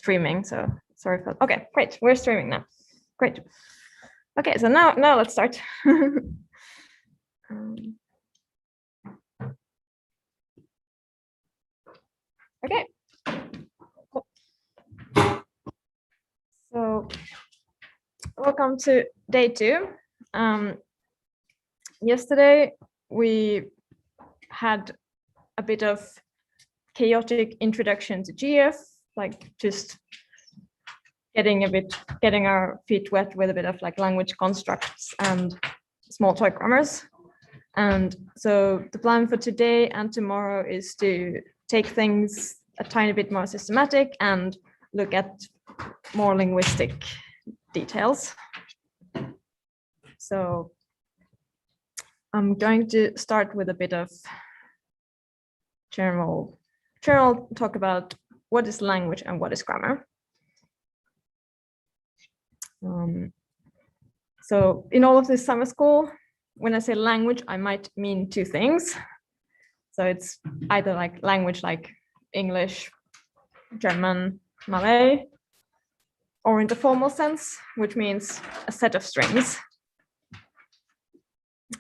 streaming, so sorry for. Okay, great. We're streaming now. Great. Okay, so now let's start. Okay. Cool. So welcome to day 2. Yesterday we had a bit of chaotic introduction to GF, like just getting our feet wet with a bit of like language constructs and small talk grammars. And so the plan for today and tomorrow is to take things a tiny bit more systematic and look at more linguistic details. So I'm going to start with a bit of general talk about what is language and what is grammar. So in all of this summer school, when I say language, I might mean 2 things. So it's either like language like English, German, Malay, or in the formal sense, which means a set of strings.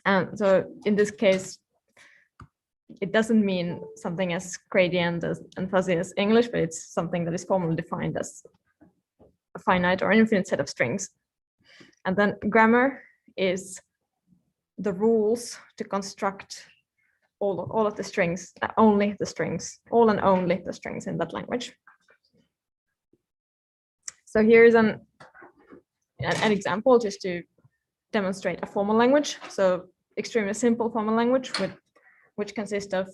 And so in this case, it doesn't mean something as gradient and fuzzy as English, but it's something that is formally defined as a finite or infinite set of strings. And then grammar is the rules to construct all of the strings, only the strings, all and only the strings in that language. So here is an example just to demonstrate a formal language. So extremely simple formal language which consists of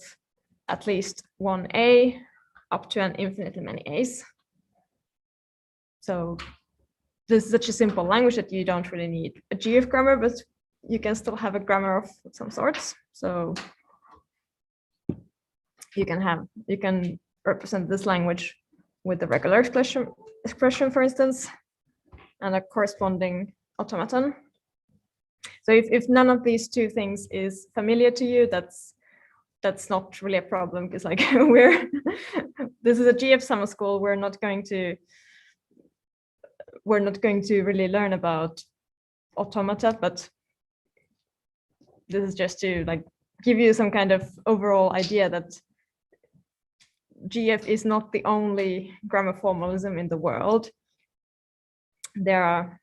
at least one A up to an infinitely many A's. So this is such a simple language that you don't really need a GF grammar, but you can still have a grammar of some sorts. So you can represent this language with the regular expression, for instance, and a corresponding automaton. So if none of these 2 things is familiar to you, that's not really a problem, because like this is a GF summer school. We're not going to really learn about automata, but this is just to like give you some kind of overall idea that GF is not the only grammar formalism in the world. There are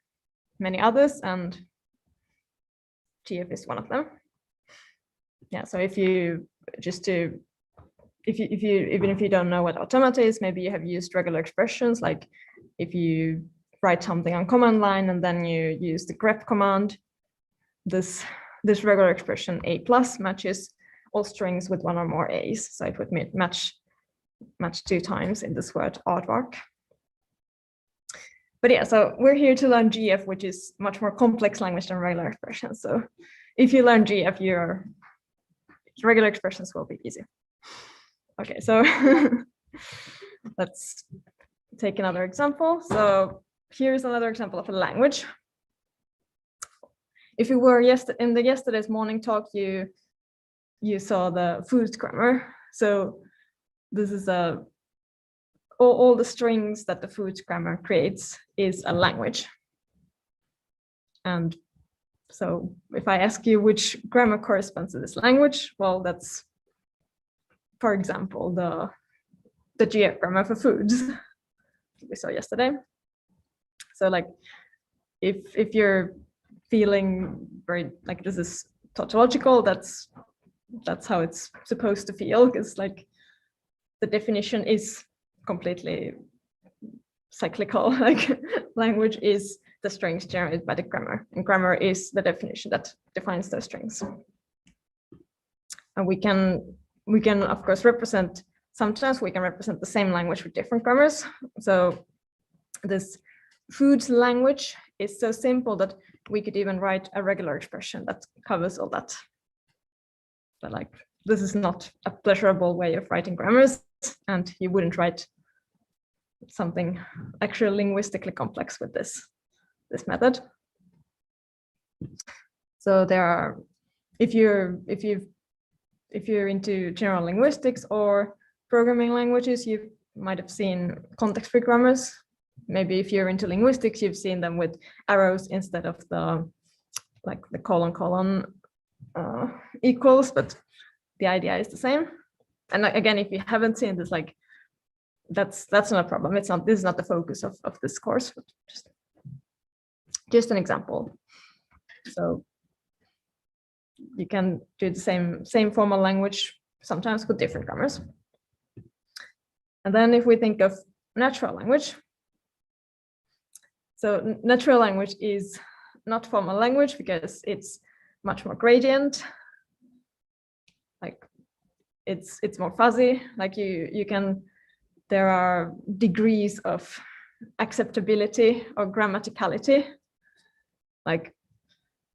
many others, and GF is one of them. Yeah, so even if you don't know what automata is, maybe you have used regular expressions, like if you write something on command line and then you use the grep command, this regular expression A+ matches all strings with 1 or more A's. So it would match 2 times in this word aardvark. But yeah, so we're here to learn GF, which is much more complex language than regular expressions. So if you learn GF, your regular expressions will be easy. Okay, so let's take another example. So here's another example of a language. If you were in the yesterday's morning talk, you saw the food grammar. So this is all the strings that the food grammar creates is a language. And so if I ask you which grammar corresponds to this language, well, that's, for example, the GF grammar for foods we saw yesterday. So like if you're feeling very like this is tautological, that's how it's supposed to feel, because like the definition is completely cyclical. Like language is the strings generated by the grammar, and grammar is the definition that defines those strings. And we can of course sometimes we can represent the same language with different grammars. So this foods language is so simple that we could even write a regular expression that covers all that. But like this is not a pleasurable way of writing grammars, and you wouldn't write something actually linguistically complex with this method. So there are, if you're into general linguistics or programming languages, you've might have seen context-free grammars. Maybe if you're into linguistics, you've seen them with arrows instead of the colon equals, but the idea is the same. And again, if you haven't seen this, like that's not a problem. This is not the focus of this course, but just an example. So you can do the same formal language, sometimes with different grammars. And then if we think of natural language, so natural language is not formal language because it's much more gradient. Like it's more fuzzy. Like there are degrees of acceptability or grammaticality. Like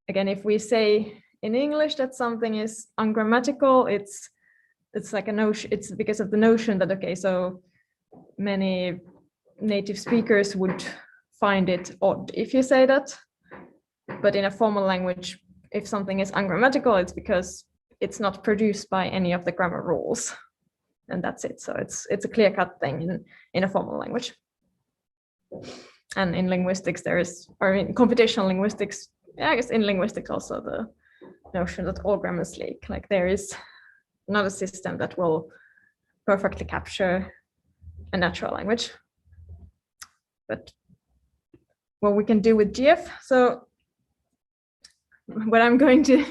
again, if we say in English that something is ungrammatical, it's like a notion. It's because of the notion that, okay, so many native speakers would find it odd if you say that. But in a formal language, if something is ungrammatical, it's because it's not produced by any of the grammar rules, and that's it. So it's a clear-cut thing in a formal language. And in linguistics, or in computational linguistics, I guess in linguistics also the notion that all grammars leak. Like there is not a system that will perfectly capture a natural language. But what we can do with GF, so what I'm going to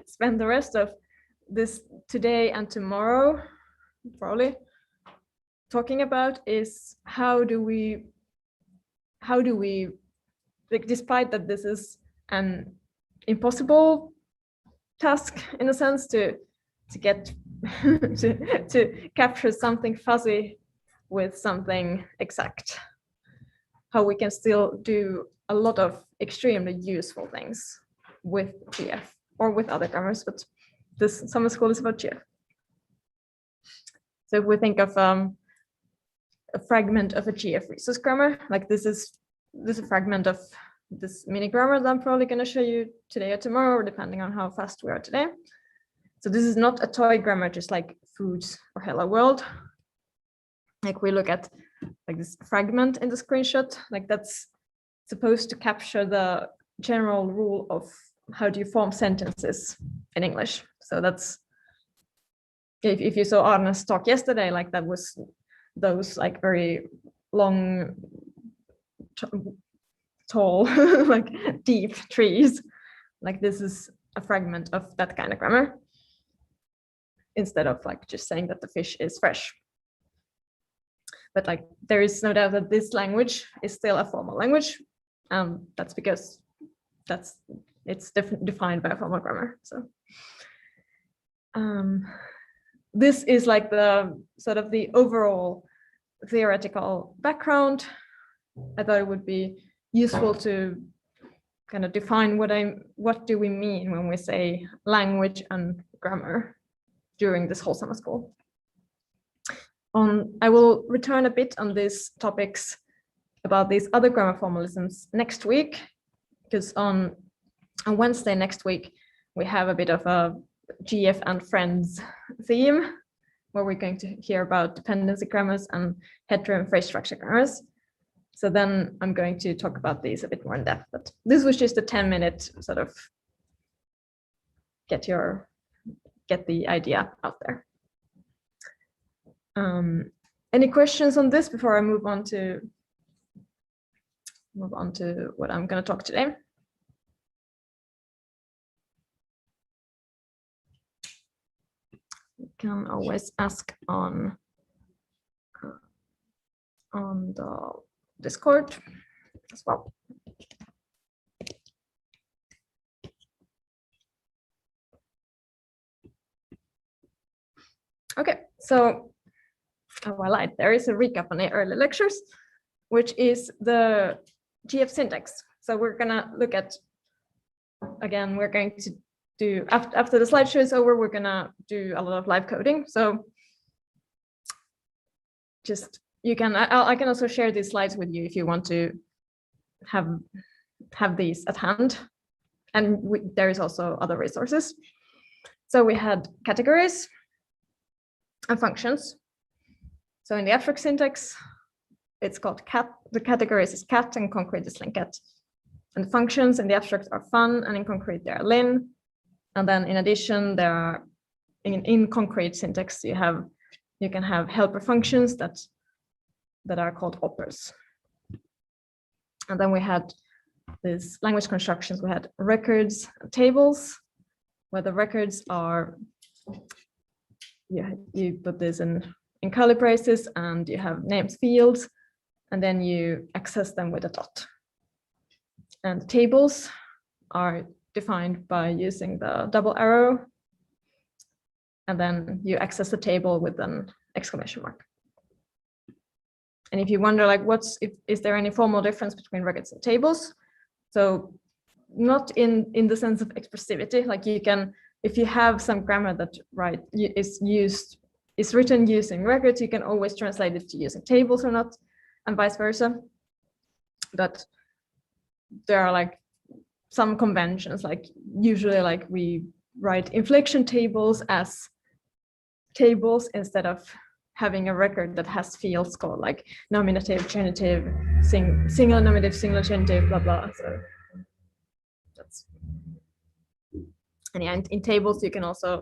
spend the rest of this today and tomorrow probably talking about is how do we like, despite that this is an impossible task in a sense to get to capture something fuzzy with something exact, how we can still do a lot of extremely useful things with GF or with other grammars, but this summer school is about GF. So if we think of a fragment of a GF resource grammar, like this is a fragment of this mini grammar that I'm probably going to show you today or tomorrow, depending on how fast we are today. So this is not a toy grammar, just like foods or hello world. Like we look at like this fragment in the screenshot, like that's supposed to capture the general rule of how do you form sentences in English. So that's, if you saw Arne's talk yesterday, like that was those like very long, tall, like deep trees. Like this is a fragment of that kind of grammar, instead of like just saying that the fish is fresh. But like there is no doubt that this language is still a formal language. That's because it's defined by a formal grammar. So this is like the sort of the overall theoretical background. I thought it would be useful to kind of define what do we mean when we say language and grammar during this whole summer school. I will return a bit on these topics about these other grammar formalisms next week, because on Wednesday next week, we have a bit of a GF and Friends theme, where we're going to hear about dependency grammars and hetero and phrase structure grammars. So then I'm going to talk about these a bit more in depth, but this was just a 10-minute sort of get the idea out there. Any questions on this before I move on to what I'm going to talk today? You can always ask on the Discord as well. Okay, so I lied. There is a recap on the early lectures, which is the GF syntax. So we're gonna look at, again, we're going to do, after the slideshow is over, we're gonna do a lot of live coding. So just, you can, I can also share these slides with you if you want to have these at hand. And there is also other resources. So we had categories and functions. So in the abstract syntax, it's called cat. The categories is cat and concrete is linket. And the functions in the abstract are fun, and in concrete they are lin. And then in addition, there are in concrete syntax you can have helper functions that are called operas. And then we had these language constructions. We had records and tables, where the records are, you put this in curly braces and you have names fields, and then you access them with a dot. And the tables are defined by using the double arrow, and then you access the table with an exclamation mark. And if you wonder, like, is there any formal difference between records and tables? So not in the sense of expressivity, like you can, if you have some grammar that is written using records, you can always translate it to using tables or not, and vice versa. But there are like some conventions, like usually like we write inflection tables as tables instead of having a record that has fields called like nominative, genitive, single nominative, single genitive, blah, blah. So that's, and yeah, in tables, you can also,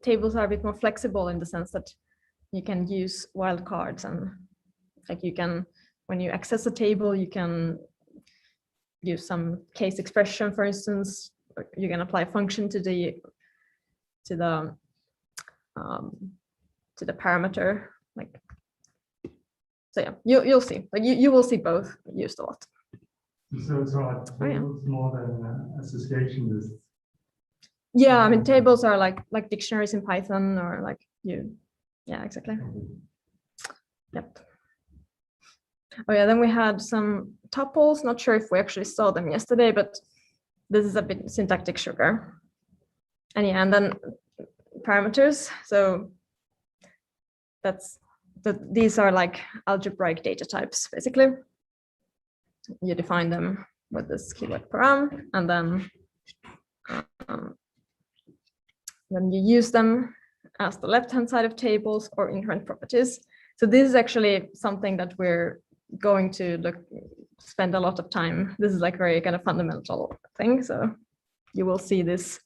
tables are a bit more flexible in the sense that you can use wildcards, and like you can, when you access a table, you can use some case expression, for instance. You can apply a function to the parameter, like, so yeah, you'll see, like you will see both used a lot. So it's more than association lists. Yeah, I mean, tables are like dictionaries in Python, or like yeah, exactly. Yep. Oh yeah, then we had some tuples. Not sure if we actually saw them yesterday, but this is a bit syntactic sugar. And yeah, and then parameters. So these are like algebraic data types, basically. You define them with this keyword param, and then you use them as the left-hand side of tables or inherent properties. So this is actually something that we're going to spend a lot of time. This is like very kind of fundamental thing. So you will see this,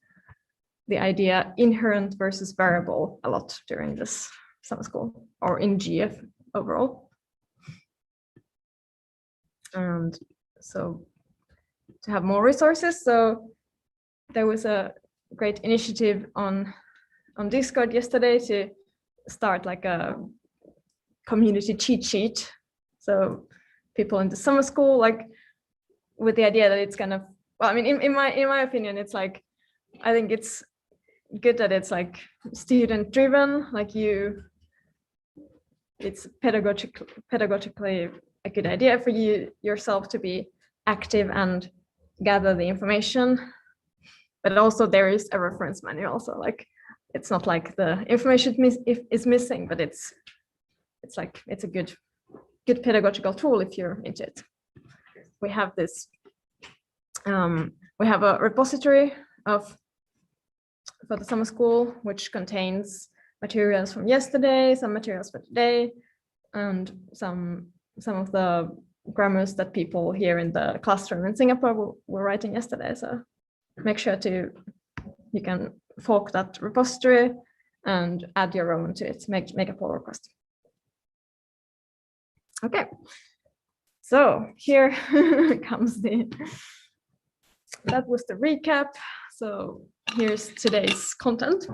the idea inherent versus variable, a lot during this summer school or in GF overall. And so to have more resources, so there was a great initiative on Discord yesterday to start like a community cheat sheet. So people in the summer school, like with the idea that it's kind of, well, I mean, in my opinion, it's like, I think it's good that it's like student driven, like it's pedagogically a good idea for you yourself to be active and gather the information. But also there is a reference manual, so like it's not like the information is missing, but it's like it's a good pedagogical tool if you're into it. We have this, we have a repository for the summer school, which contains materials from yesterday, some materials for today, and some of the grammars that people here in the classroom in Singapore were writing yesterday. So make sure you can fork that repository and add your own to it, make a pull request. Okay, so here comes that was the recap. So here's today's content.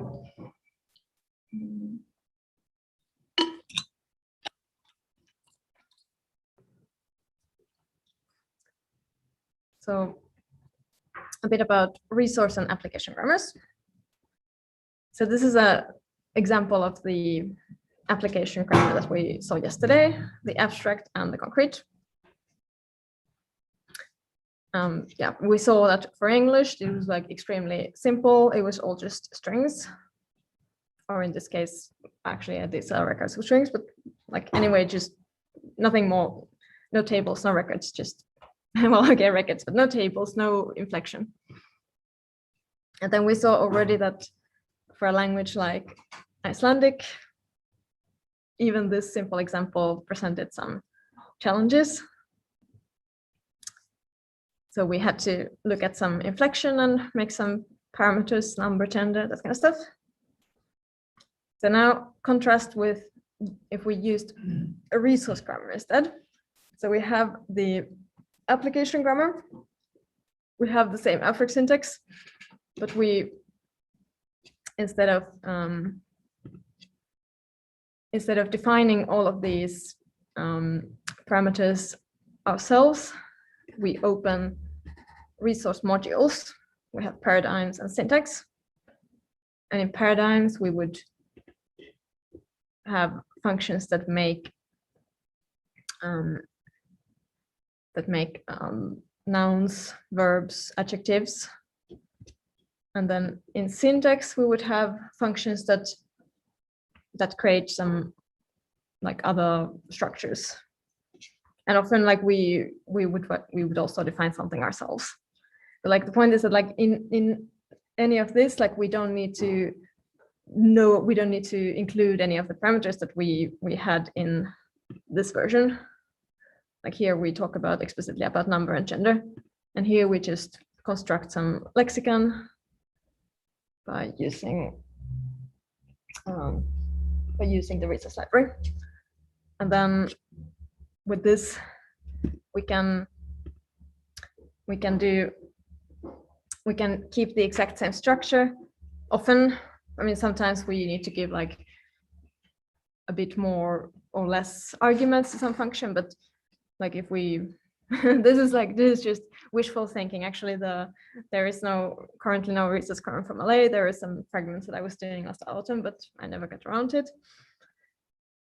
So a bit about resource and application grammars. So this is an example of the application grammar that we saw yesterday, the abstract and the concrete. Yeah, we saw that for English, it was like extremely simple. It was all just strings, or in this case, actually, these are records with strings, but like anyway, just nothing more, no tables, no records, just, well, okay, records, but no tables, no inflection. And then we saw already that for a language like Icelandic, even this simple example presented some challenges. So we had to look at some inflection and make some parameters, number, gender, that kind of stuff. So now contrast with if we used a resource grammar instead. So we have the application grammar. We have the same affix syntax, but we, instead of defining all of these parameters ourselves, we open resource modules. We have paradigms and syntax. And in paradigms, we would have functions that make nouns, verbs, adjectives. And then in syntax, we would have functions that create some like other structures. And often like we would also define something ourselves. But like the point is that like in any of this, like we don't need to include any of the parameters that we had in this version. Like here we talk about explicitly about number and gender, and here we just construct some lexicon by using the resource library. And then with this we can keep the exact same structure. Often, I mean, sometimes we need to give like a bit more or less arguments to some function, but like if we this is just wishful thinking. Actually, there is currently no resource grammar for Malay. There is some fragments that I was doing last autumn, but I never got around to it.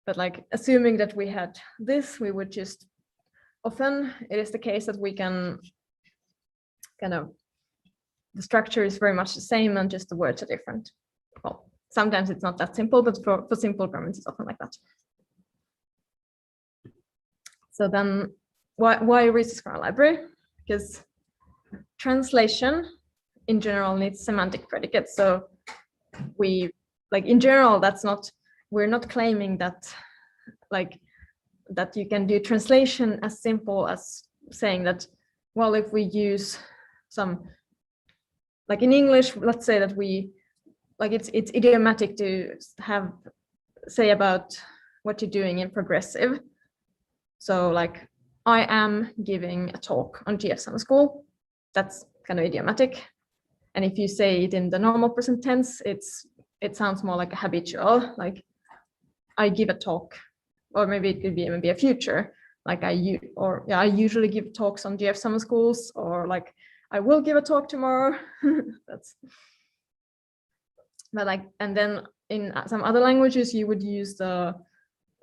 But like assuming that we had this, we would just, often it is the case that we can kind of, the structure is very much the same and just the words are different. Well, sometimes it's not that simple, but for simple grammars, it's often like that. So then why resource grammar library? Because translation in general needs semantic predicates. So we, like in general, we're not claiming that you can do translation as simple as saying that, well, if we use some, like in English, let's say that it's idiomatic to say about what you're doing in progressive. So like, I am giving a talk on GF Summer School. That's kind of idiomatic. And if you say it in the normal present tense, it sounds more like a habitual, like I give a talk, or maybe it could be maybe a future, like I usually give talks on GF Summer Schools, or like I will give a talk tomorrow. But like, and then in some other languages, you would use the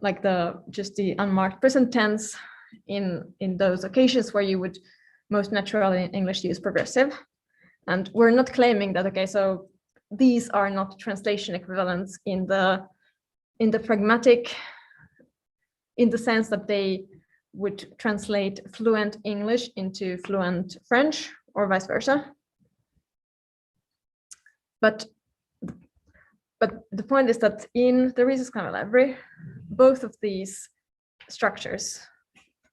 unmarked present tense in those occasions where you would most naturally in English use progressive. And we're not claiming that, okay, so these are not translation equivalents in the pragmatic, in the sense that they would translate fluent English into fluent French or vice versa. But the point is that in the resource grammar library, both of these structures,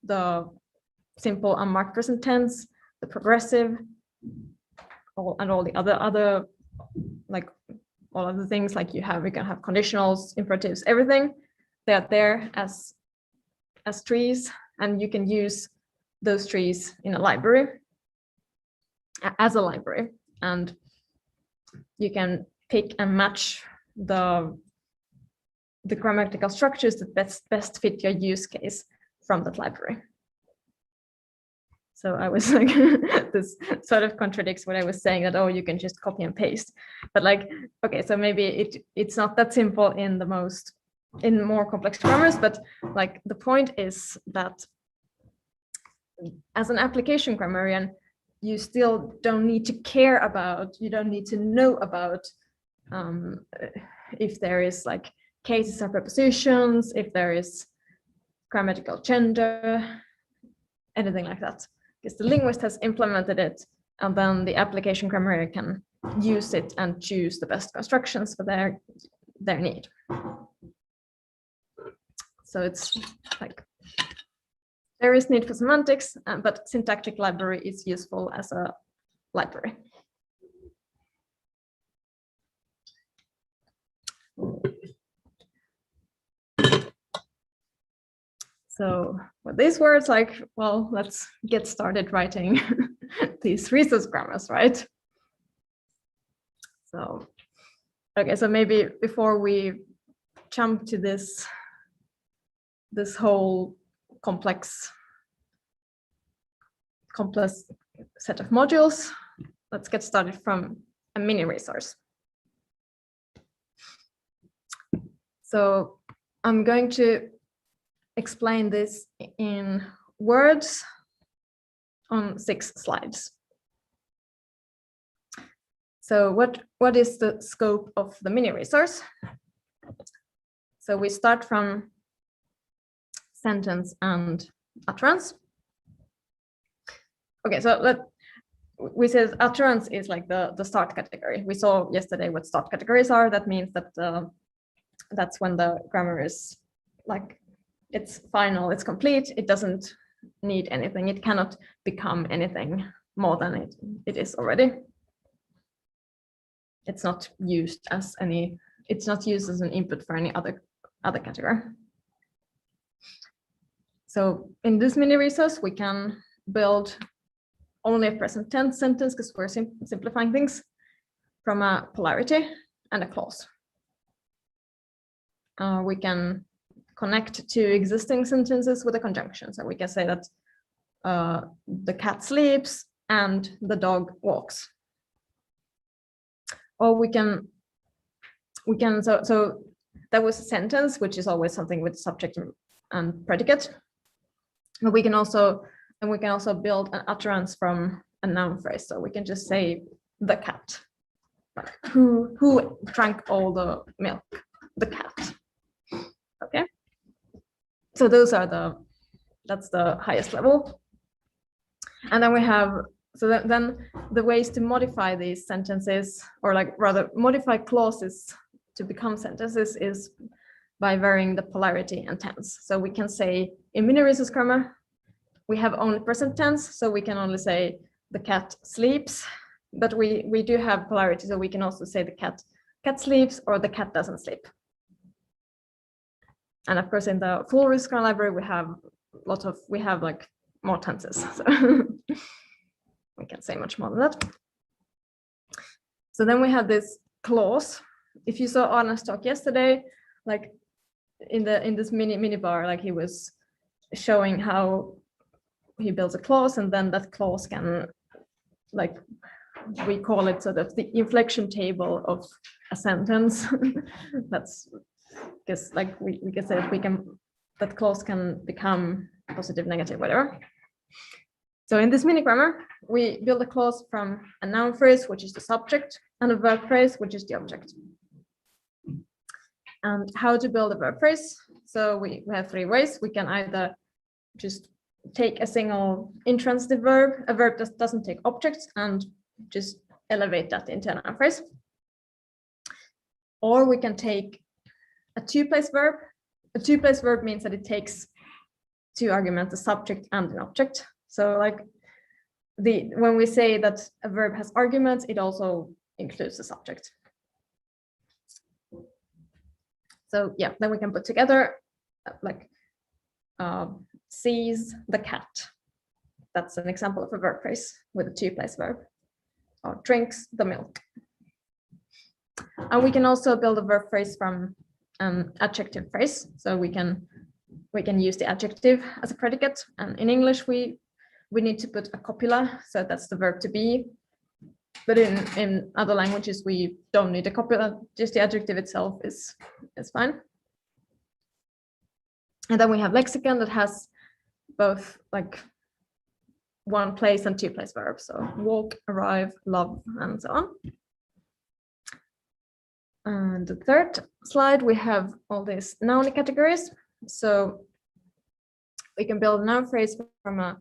the simple unmarked present tense, the progressive, and all the other like all of the things like we can have conditionals, imperatives, everything, they are there as trees, and you can use those trees in a library, as a library, and you can pick and match the grammatical structures that best fit your use case from that library. So I was like, this sort of contradicts what I was saying, that, oh, you can just copy and paste. But like, okay, so maybe it's not that simple in more complex grammars, but like the point is that as an application grammarian, you still don't need to care about, you don't need to know about if there is like cases of prepositions, if there is grammatical gender, anything like that. Because the linguist has implemented it, and then the application grammarian can use it and choose the best constructions for their need. So it's like there is need for semantics, but syntactic library is useful as a library. So with these words, like, well, let's get started writing these resource grammars, right? So, okay, so maybe before we jump to this whole complex set of modules, let's get started from a mini resource. So I'm going to explain this in words on 6 slides. So what is the scope of the mini resource? So we start from sentence and utterance. Okay, so we said utterance is like the start category. We saw yesterday what start categories are. That means that that's when the grammar is like, it's final, it's complete, it doesn't need anything, it cannot become anything more than it is already. It's not used as an input for any other category. So in this mini resource, we can build only a present tense sentence because we're simplifying things from a polarity and a clause. We can connect to existing sentences with a conjunction. So we can say that the cat sleeps and the dog walks. Or we can so that was a sentence, which is always something with subject and predicate. But we can also build an utterance from a noun phrase. So we can just say the cat. Who drank all the milk? The cat. Okay. So that's the highest level. And then we have, then the ways to modify these sentences, or like rather modify clauses to become sentences, is by varying the polarity and tense. So we can say in mini resource grammar, we have only present tense, so we can only say the cat sleeps, but we do have polarity, so we can also say the cat sleeps or the cat doesn't sleep. And of course, in the full resource grammar library, we have like more tenses, so we can't say much more than that. So then we have this clause. If you saw Arna's talk yesterday, like in this mini bar, like he was showing how he builds a clause, and then that clause can, like, we call it sort of the inflection table of a sentence. That's because like we can say that clause can become positive, negative, whatever. So in this mini grammar, we build a clause from a noun phrase, which is the subject, and a verb phrase, which is the object. And how to build a verb phrase? So we have 3 ways. We can either just take a single intransitive verb, a verb that doesn't take objects, and just elevate that into a noun phrase. Or we can take a 2-place verb. A 2-place verb means that it takes 2 arguments, a subject and an object. So like when we say that a verb has arguments, it also includes the subject. So yeah, then we can put together like sees the cat. That's an example of a verb phrase with a 2-place verb. Or drinks the milk. And we can also build a verb phrase from an adjective phrase. So we can use the adjective as a predicate. And in English, we need to put a copula. So that's the verb to be. But in other languages, we don't need a copula. Just the adjective itself is fine. And then we have lexicon that has both like 1-place and 2-place verbs. So walk, arrive, love, and so on. And the third slide, we have all these noun categories. So we can build a noun phrase from a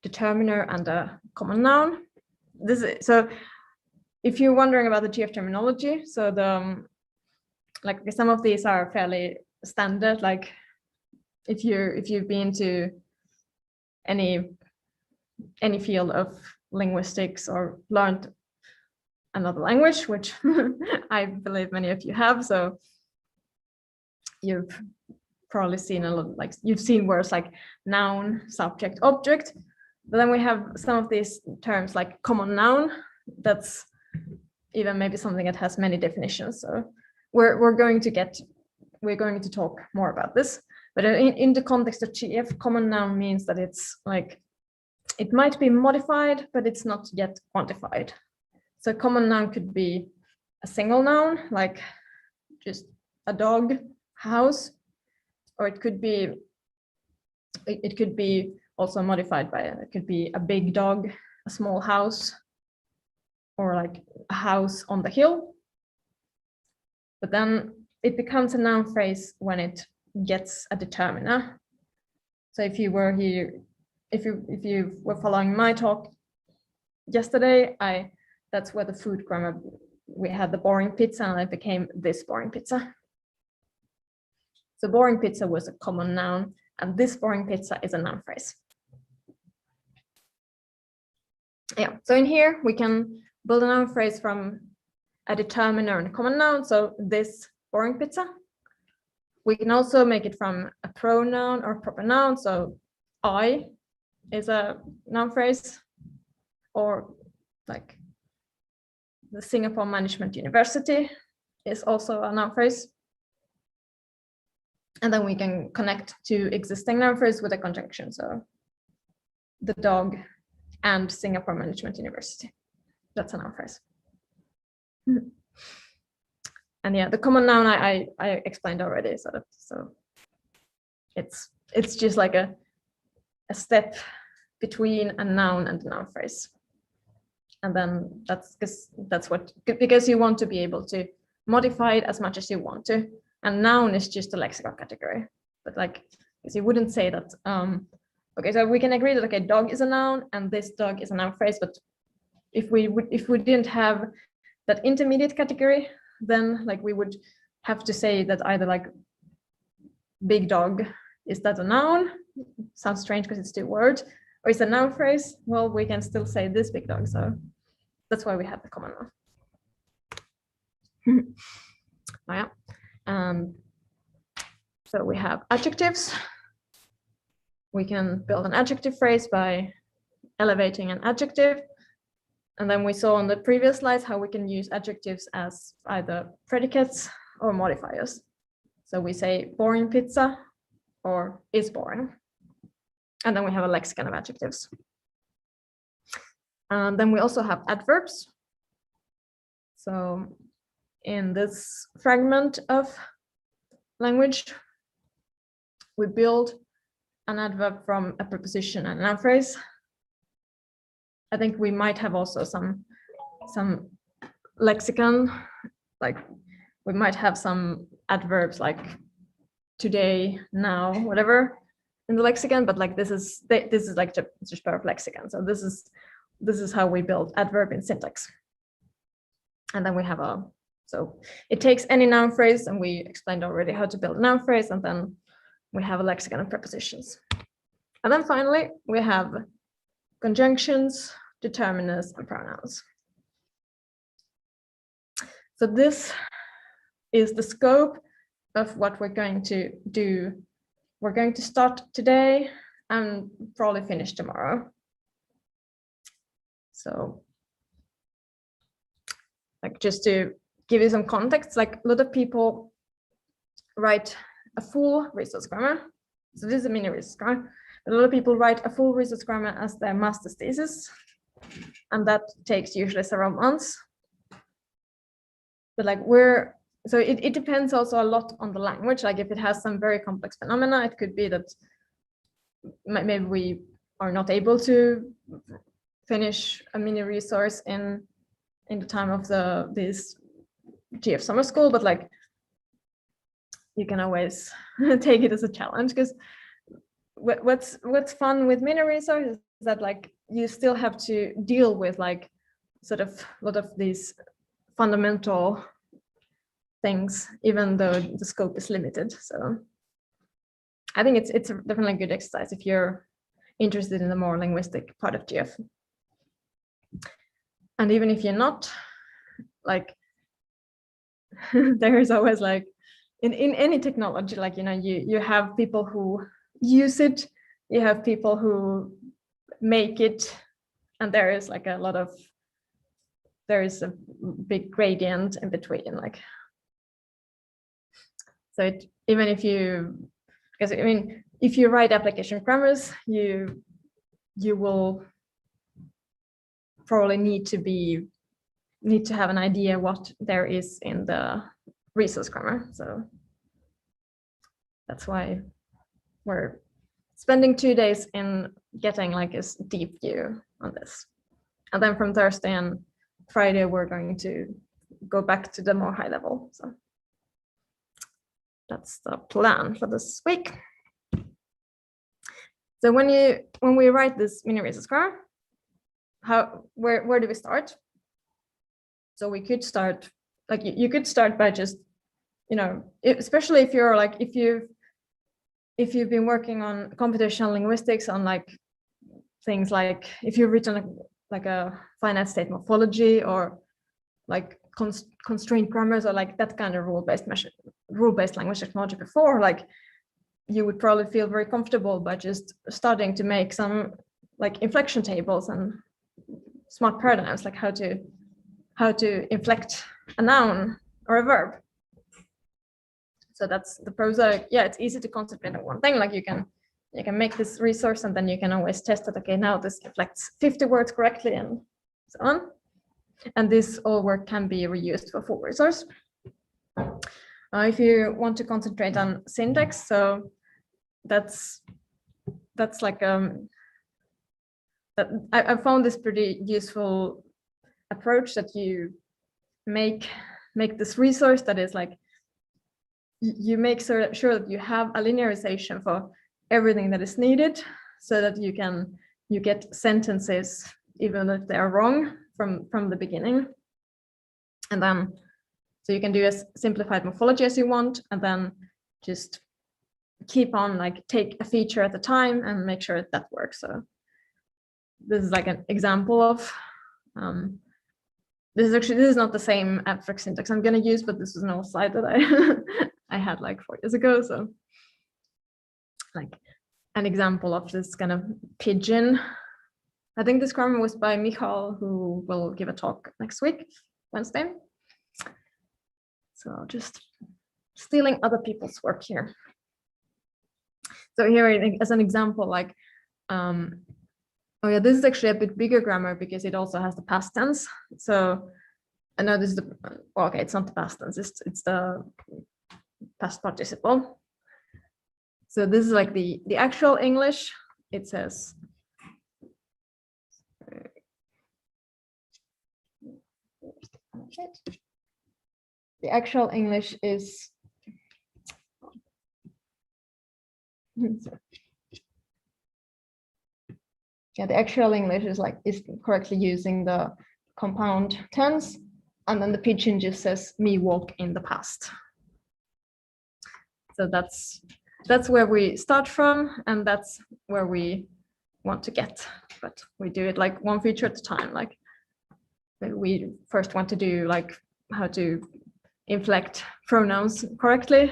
determiner and a common noun. So if you're wondering about the GF terminology, so some of these are fairly standard, like if you've been to any field of linguistics or learned another language, which I believe many of you have, so you've probably seen a lot, like you've seen words like noun, subject, object, but then we have some of these terms like common noun. That's even maybe something that has many definitions. So we're going to talk more about this, but in the context of GF, common noun means that it's like, it might be modified, but it's not yet quantified. So common noun could be a single noun, like just a dog, house, or it could be also modified by, it could be a big dog, a small house, or like a house on the hill. But then it becomes a noun phrase when it gets a determiner. So if you were here, if you were following my talk yesterday, that's where the food grammar, we had the boring pizza and it became this boring pizza. So boring pizza was a common noun, and this boring pizza is a noun phrase. Yeah, so in here we can build a noun phrase from a determiner and a common noun. So this boring pizza. We can also make it from a pronoun or proper noun. So I is a noun phrase, or like the Singapore Management University is also a noun phrase. And then we can connect to existing noun phrase with a conjunction. So the dog and Singapore Management University. That's a noun phrase. And yeah, the common noun I explained already. So it's just like a step between a noun and a noun phrase. And then that's what, because you want to be able to modify it as much as you want to. And noun is just a lexical category. But like, because you wouldn't say that, okay, so we can agree that, okay, dog is a noun and this dog is a noun phrase, but if we didn't have that intermediate category, then like we would have to say that either like big dog, is that a noun? Sounds strange because it's two words. Or is a noun phrase? Well, we can still say this big dog. So that's why we have the common noun. Oh, yeah. So we have adjectives. We can build an adjective phrase by elevating an adjective. And then we saw on the previous slides how we can use adjectives as either predicates or modifiers. So we say boring pizza or is boring. And then we have a lexicon of adjectives. And then we also have adverbs. So in this fragment of language, we build an adverb from a preposition and a noun phrase. I think we might have also some lexicon, like we might have some adverbs like today, now, whatever in the lexicon, but like this is like just part of lexicon. So this is how we build adverb in syntax. And then we have so it takes any noun phrase, and we explained already how to build a noun phrase, and then we have a lexicon of prepositions. And then finally, we have conjunctions, determiners, and pronouns. So this is the scope of what we're going to do. We're going to start today and probably finish tomorrow. So like just to give you some context, like a lot of people write a full resource grammar. So this is a mini resource grammar. A lot of people write a full resource grammar as their master's thesis, and that takes usually several months. But like so it depends also a lot on the language. Like if it has some very complex phenomena, it could be that maybe we are not able to finish a mini resource in the time of this GF summer school, but like you can always take it as a challenge, because what's fun with mini resources is that like you still have to deal with like sort of a lot of these fundamental things, even though the scope is limited. So I think it's definitely a good exercise if you're interested in the more linguistic part of GF. And even if you're not, like, there is always like in any technology, like, you know, you have people who use it, you have people who make it, and there is like there is a big gradient in between, like, so even if you, because I mean, if you write application grammars, you will probably need to have an idea what there is in the resource grammar. So that's why we're spending 2 days in getting like a deep view on this. And then from Thursday and Friday, we're going to go back to the more high level. So that's the plan for this week. So when we write this mini resource grammar, where do we start? So we could start, like, you could start by just, you know, especially if you're like, if you've been working on computational linguistics, on like things like if you've written like a finite state morphology, or like constraint grammars, or like that kind of rule-based language technology before, like, you would probably feel very comfortable by just starting to make some like inflection tables and smart paradigms, like how to inflect a noun or a verb. So that's the prosa. Yeah, it's easy to concentrate on one thing. Like, you can make this resource, and then you can always test it. Okay, now this inflects 50 words correctly, and so on. And this all work can be reused for full resource. If you want to concentrate on syntax, so that's like that I found this pretty useful approach, that you make this resource that is like, you make sure that you have a linearization for everything that is needed, so that you get sentences even if they are wrong from the beginning. And then so you can do as simplified morphology as you want, and then just keep on, like, take a feature at a time and make sure that works. So this is like an example of this is not the same abstract syntax I'm going to use, but this is an old slide that I had like 4 years ago. So like an example of this kind of pigeon. I think this grammar was by Michal, who will give a talk next week, Wednesday. So just stealing other people's work here. So here as an example, like, oh yeah, this is actually a bit bigger grammar because it also has the past tense. So I know this is well, okay, it's not the past tense, it's the past participle. So this is like the actual English. It says, the actual English is, yeah, the actual English is correctly using the compound tense, and then the pigeon just says me walk in the past. So that's where we start from, and that's where we want to get, but we do it like one feature at a time. Like, we first want to do like how to inflect pronouns correctly,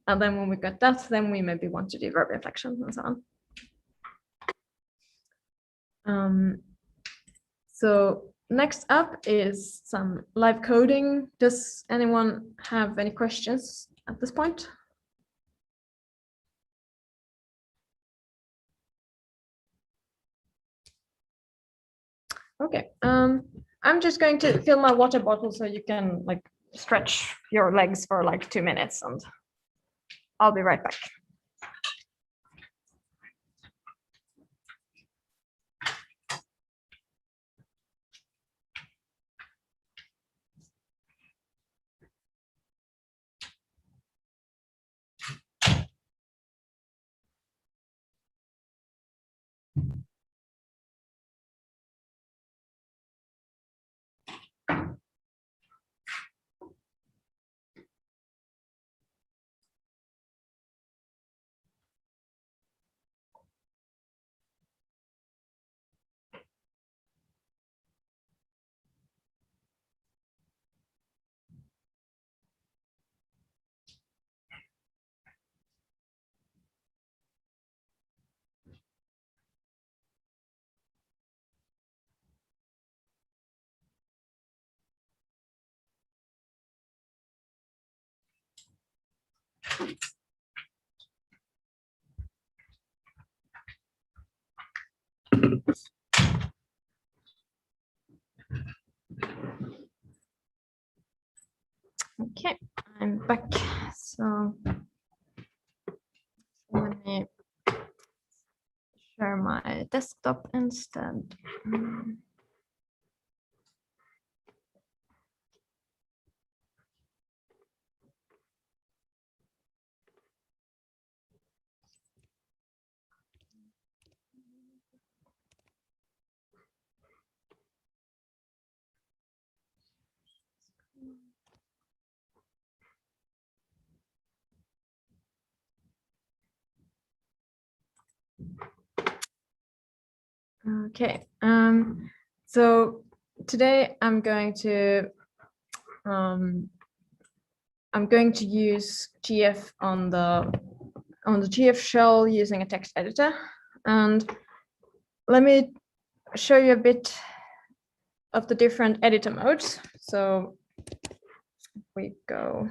and then when we got that, then we maybe want to do verb inflection and so on. So next up is some live coding. Does anyone have any questions at this point? Okay, I'm just going to fill my water bottle so you can like stretch your legs for like 2 minutes, and I'll be right back. Okay, I'm back. So let me share my desktop instead. Okay, so today I'm going to use GF on the GF shell using a text editor, and let me show you a bit of the different editor modes. So if we go.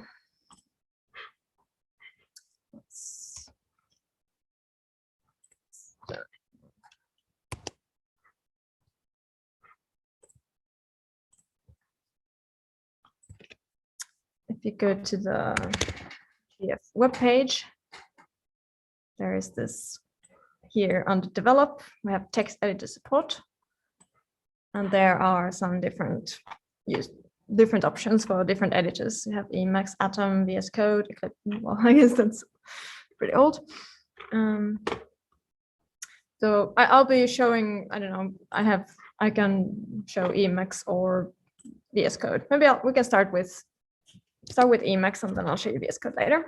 If you go to the GF web page, there is this here under develop, we have text editor support. And there are some different options for different editors. You have Emacs, Atom, VS Code, Eclipse. Well, I guess that's pretty old. So I'll be showing, I don't know, I can show Emacs or VS Code. Maybe we can start with Emacs, and then I'll show you VS Code later.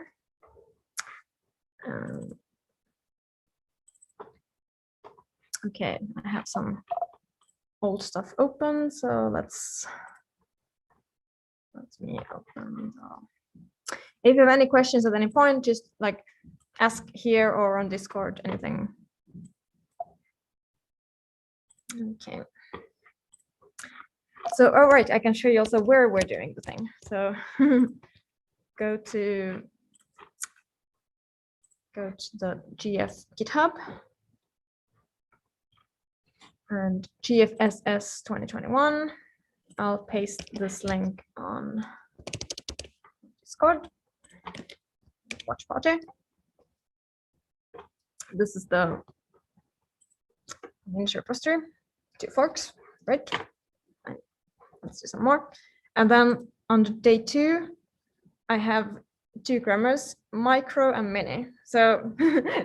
Okay, I have some old stuff open, so let me open. If you have any questions at any point, just like ask here or on Discord, anything. Okay. So, all right, I can show you also where we're doing the thing. So go to the GF GitHub and GFSS 2021. I'll paste this link on Discord. Watch project. This is the miniature poster. 2 forks, right? And let's do some more. And then on day 2, I have 2 grammars, micro and mini. So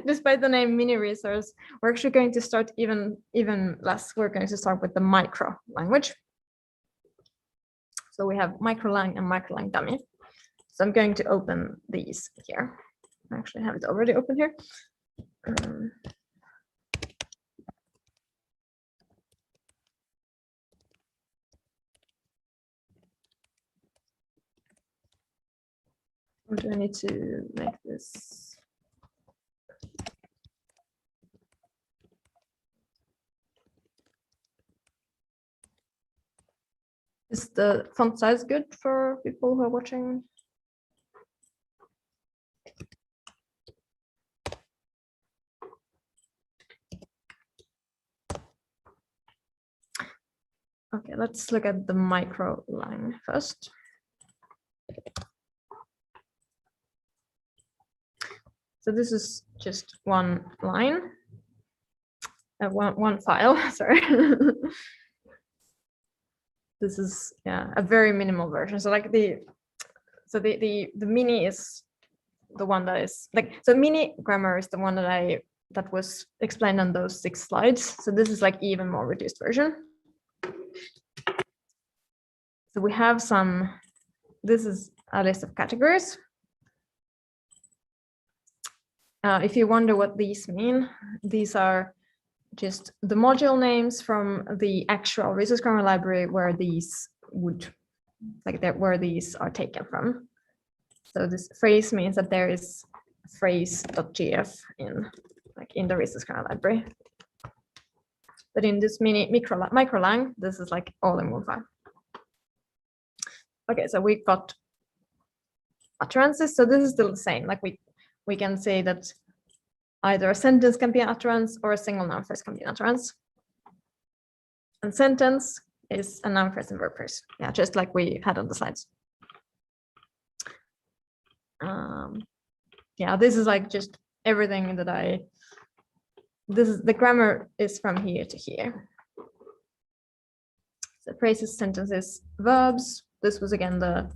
despite the name mini resource, we're actually going to start even less. We're going to start with the micro language. So we have microlang and microlang dummy. So I'm going to open these here. I actually have it already open here. Or do I need to make this? Is the font size good for people who are watching? Okay, let's look at the micro line first. So this is just one line, one file, sorry. This is a very minimal version. So like the mini is the one that is like, so mini grammar is the one that was explained on those 6 slides. So this is like even more reduced version. So we have this is a list of categories. If you wonder what these mean, these are just the module names from the actual resource grammar library where these where these are taken from. So this phrase means that there is phrase.gf in the resource grammar library. But in this microlang, this is like all in one file. Okay, so we've got utterances. So this is still the same. Like we can say that either a sentence can be an utterance or a single noun phrase can be an utterance. And sentence is a noun phrase and verb phrase. Yeah, just like we had on the slides. Yeah, this is like just everything that this is the grammar is from here to here. So phrases, sentences, verbs. This was again the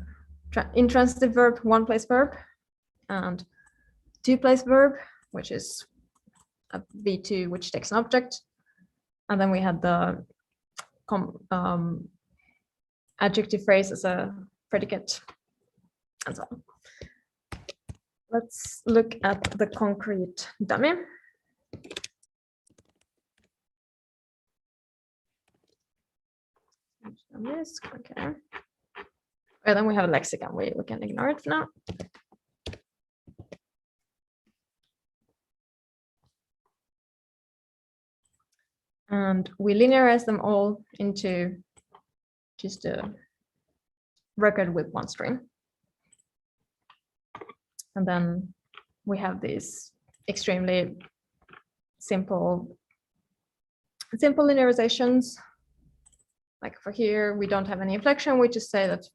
intransitive verb, one-place verb, and two-place verb, which is a V2 which takes an object. And then we had the adjective phrase as a predicate, and so on. Let's look at the concrete dummy. Okay. And then we have a lexicon. We can ignore it for now. And we linearize them all into just a record with one string. And then we have these extremely simple linearizations. Like for here, we don't have any inflection. We just say that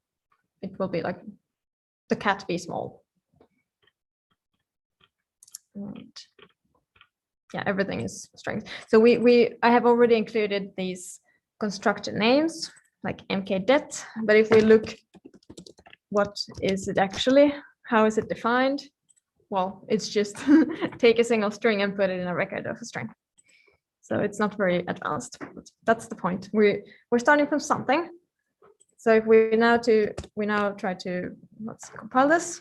it will be like the cat be small. And yeah, everything is strings. So I have already included these constructed names like mkdet, but if we look, what is it actually? How is it defined? Well, it's just take a single string and put it in a record of a string. So it's not very advanced. But that's the point. We're starting from something. So if we now try to, let's compile this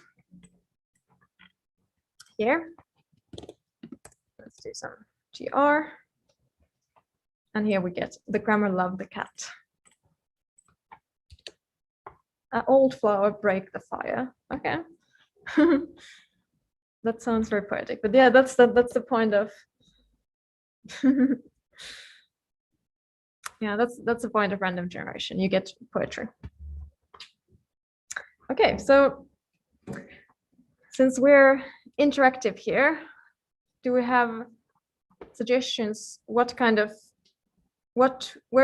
here. Let's do some gr. And here we get the grammar love the cat. An old flower break the fire. Okay. That sounds very poetic, but yeah, that's the point of yeah, that's the point of random generation. You get poetry. Okay, so since we're interactive here, do we have suggestions? Where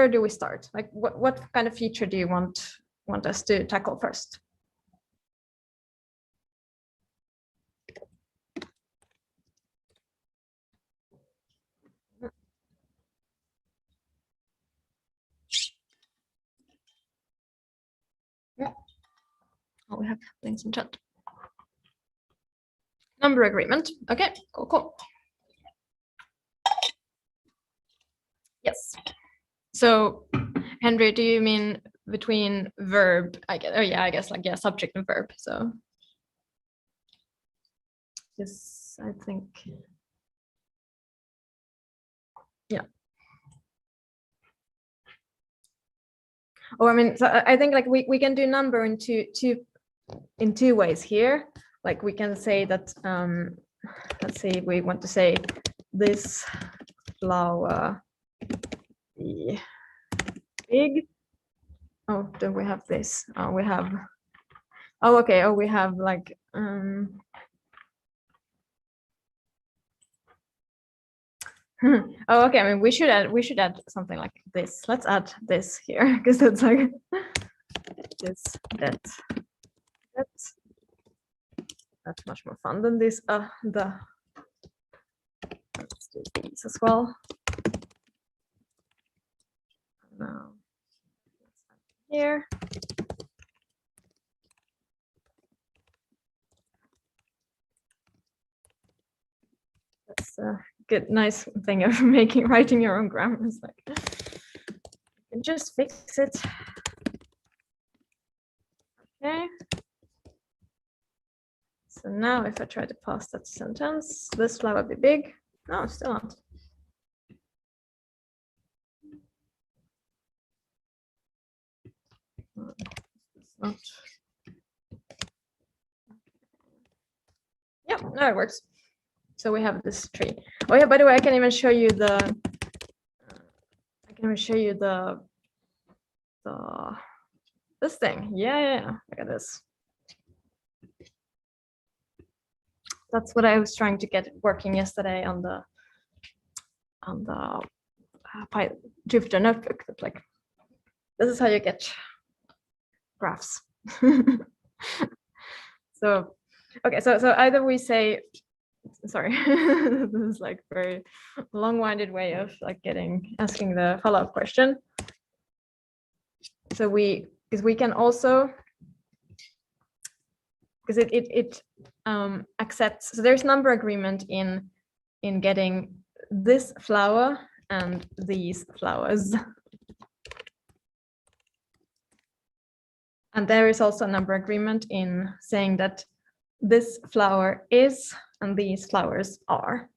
do we start? Like what kind of feature do you want us to tackle first? Yeah. Oh, we have things in chat. Number agreement. Okay, cool. Yes. So, Henry, do you mean between verb? I guess. Oh yeah, I guess like yeah, subject and verb. So, yes, I think. Yeah. Oh, I mean, so I think like we can do number in two ways here. Like we can say that. Let's say we want to say this flower be big. Oh, do we have this? Oh, we have. Oh, okay. Oh, we have like. Oh, okay. I mean, we should add something like this. Let's add this here because that's like this that's much more fun than this. Let's do these as well. Now here. That's a good, nice thing of writing your own grammar. It's like you can just fix it. Okay. So now if I try to pass that sentence, this flower be big. No, still not. It's not. Yeah, no, it works. So we have this tree. Oh yeah, by the way, I can even show you the this thing. Yeah. Look at this. That's what I was trying to get working yesterday on the Jupyter notebook. That's like, this is how you get graphs. So Okay, so either we say, sorry, this is like very long-winded way of like asking the follow-up question. So because we can also, because it accepts, so there's number agreement in getting this flower and these flowers. And there is also a number agreement in saying that this flower is and these flowers are.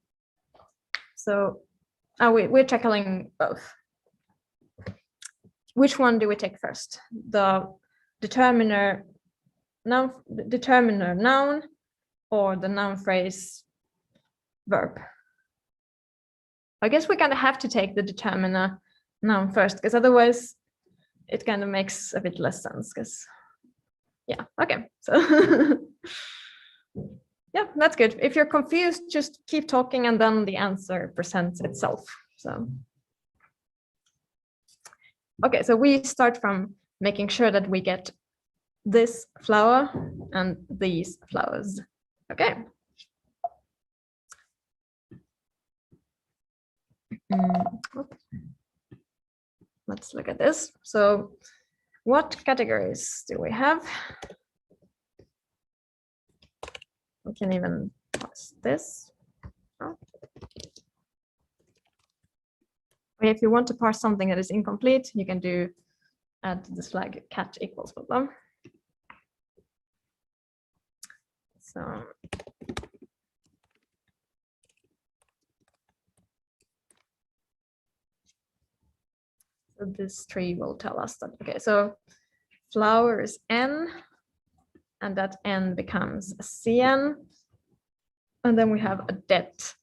So we're tackling both. Which one do we take first? The determiner noun or the noun phrase verb? I guess we kind of have to take the determiner noun first, because otherwise it kind of makes a bit less sense. Because yeah, okay, so yeah, that's good. If you're confused, just keep talking and then the answer presents itself. So okay, so we start from making sure that we get this flower and these flowers. Okay. Let's look at this. So what categories do we have? We can even parse this. Oh. If you want to parse something that is incomplete, you can do add this flag cat equals problem. So this tree will tell us that, okay, so flower is N, and that N becomes a CN, and then we have a det,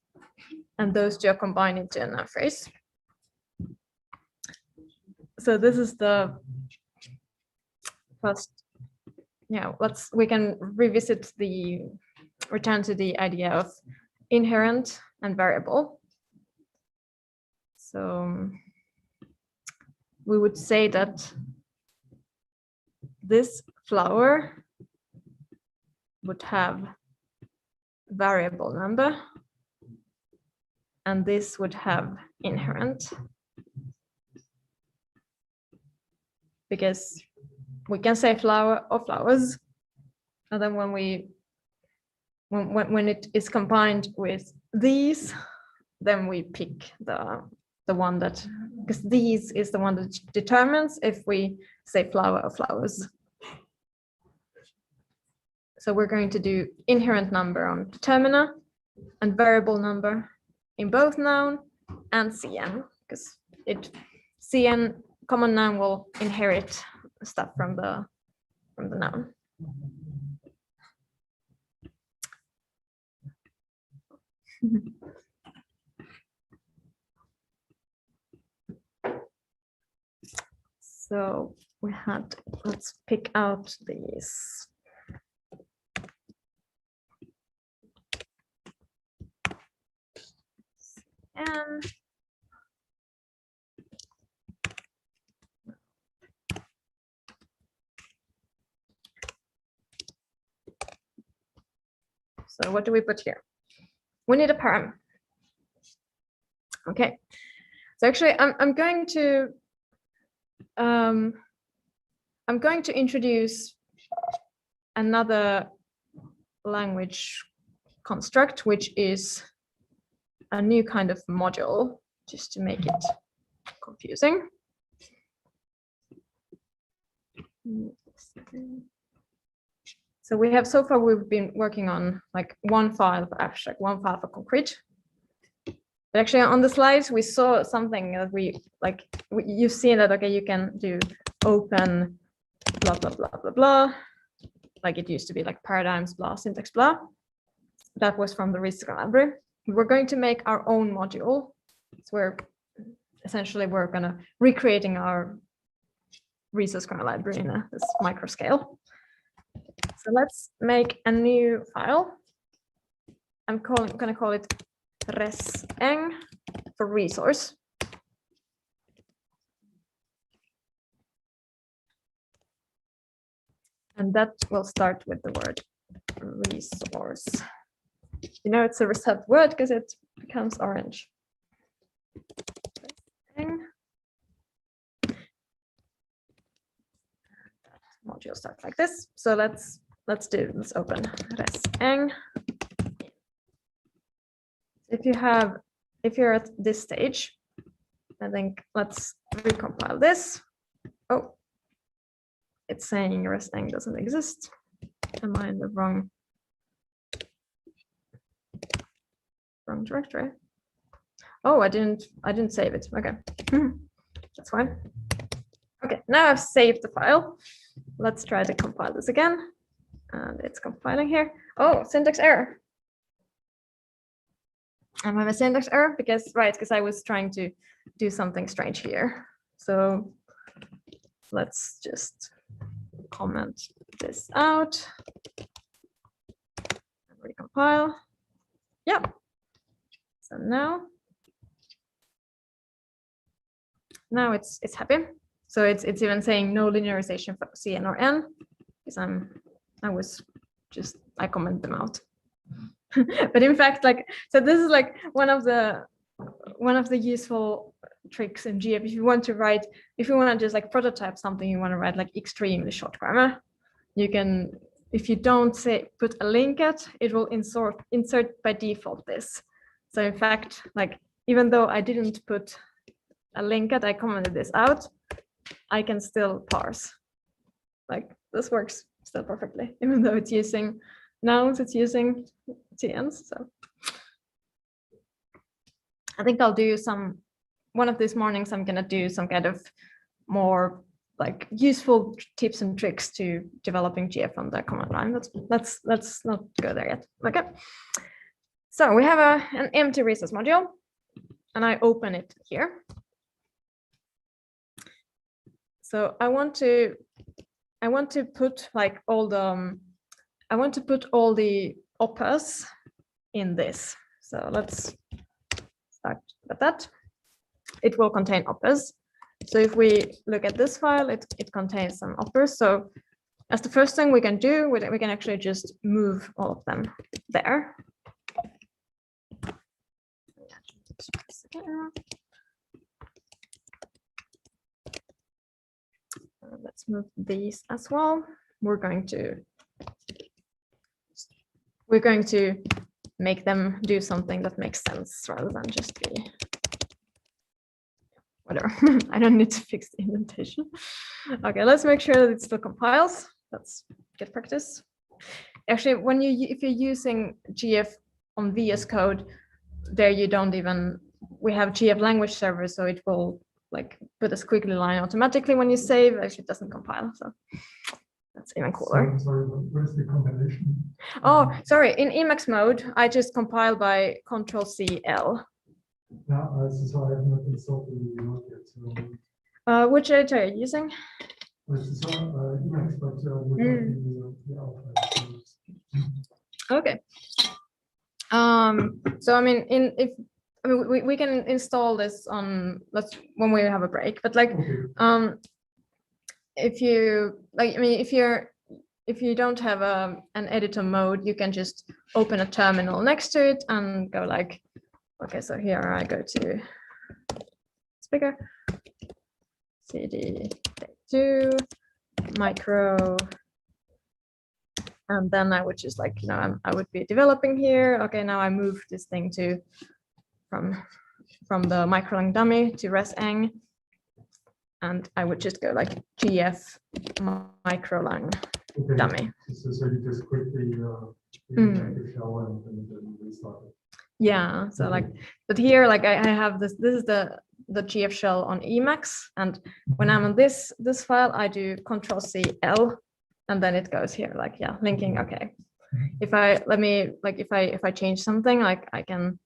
and those two are combined into a noun phrase. So this is the first, yeah, we can return to the idea of inherent and variable. So we would say that this flower would have variable number, and this would have inherent, because we can say flower or flowers, and then when it is combined with these, then we pick the one that, because these is the one that determines if we say flower or flowers. So we're going to do inherent number on determiner and variable number in both noun and CN, because CN common noun will inherit stuff from the noun. So let's pick out these. And so what do we put here? We need a param. Okay. So actually, I'm going to introduce another language construct, which is a new kind of module, just to make it confusing. So we've been working on like one file for abstract, one file for concrete. But actually on the slides, we saw something that you've seen that, okay, you can do open blah, blah, blah, blah, blah. Like it used to be like paradigms, blah, syntax, blah. That was from the Lexical library. We're going to make our own module. So we're going to recreating our resource kernel library in this micro scale. So let's make a new file. I'm going to call it reseng for resource. And that will start with the word resource. You know, it's a reserved word because it becomes orange. Module starts like this. So let's open reseng. If you're at this stage, I think let's recompile this. Oh, it's saying reseng doesn't exist. Am I in the wrong directory? Oh, I didn't save it. Okay. That's fine. Okay, now I've saved the file. Let's try to compile this again. And it's compiling here. Oh, syntax error. I have a syntax error because I was trying to do something strange here. So let's just comment this out and recompile. Yeah. So now it's happy. So it's even saying no linearization for CN or N because I comment them out. But in fact, so this is like one of the useful tricks in GF. If you want to just like prototype something, you want to write like extremely short grammar. You can, if you don't put a link at, it will insert by default this. So in fact, like even though I didn't put a link at, I commented this out, I can still parse. Like this works still perfectly, even though it's using nouns, it's using TNs. So I think I'll do one of these mornings, I'm gonna do some kind of more like useful tips and tricks to developing GF on the command line. Let's not go there yet. Okay. So we have an empty resource module and I open it here. So I want to put like all the operas in this. So let's start with that. It will contain operas. So if we look at this file, it contains some operas. So as the first thing we can do, we can actually just move all of them there. Let's move these as well. We're going to make them do something that makes sense rather than just be whatever. I don't need to fix the indentation. Okay, let's make sure that it still compiles. That's good practice. Actually, if you're using GF on VS Code, there you don't even, we have GF language server, so it will like put a squiggly line automatically when you save. Actually, it doesn't compile, so that's even cooler. Sorry, what is the combination? Oh, sorry. In Emacs mode, I just compile by Ctrl+C+L. Yeah, so I have not installed the remote yet. So. Which editor are you using? It's Emacs, but the alpha. Okay. So I mean, we can install this on when we have a break, but like okay. If you like, I mean, if you don't have an editor mode, you can just open a terminal next to it and go like, okay, so here I go to speaker, cd 2 micro, and then I would just like, I would be developing here. Okay, now I move this thing from the microlang dummy to reseng, and I would just go like GF microlang dummy. So you just quickly the shell and then restart it. Yeah, so like, but here like I have this is the GF shell on Emacs, and when I'm on this file, I do Ctrl+C+L, and then it goes here like, yeah, linking. Okay, if I change something, like I can,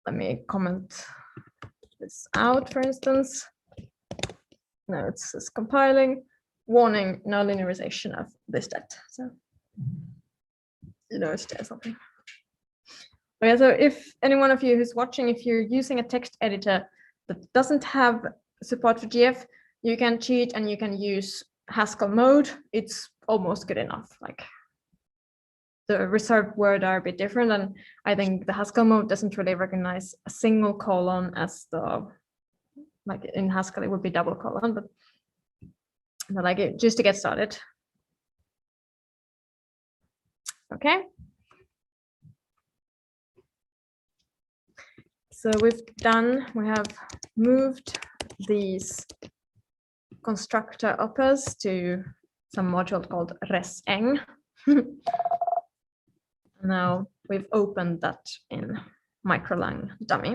let me comment this out, for instance. No, it's compiling, warning, no linearization of this depth. So it's there something. Okay, so if any one of you who's watching, if you're using a text editor that doesn't have support for GF, you can cheat and you can use Haskell mode. It's almost good enough. Like the reserved word are a bit different, and I think the Haskell mode doesn't really recognize a single colon as the, like in Haskell it would be double colon, but like just to get started. Okay. So we have moved these constructor operas to some module called reseng. Now we've opened that in microlang dummy.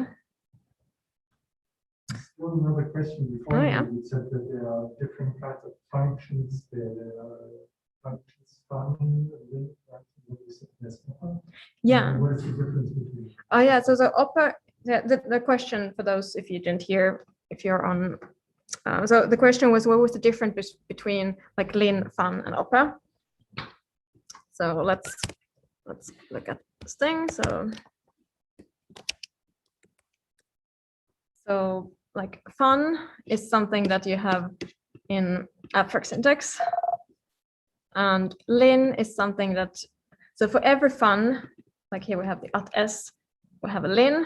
One another question before. Oh, yeah. You said that there are different kinds of functions. There are functions fun. Yeah. What is the difference between? Oh yeah. So the opera. The question for those if you didn't hear, if you're on. So the question was, what was the difference between like lin, fun, and opera? So let's look at this thing. So like fun is something that you have in abstract syntax, and lin is something that, so for every fun, like here we have the @s, we have a lin,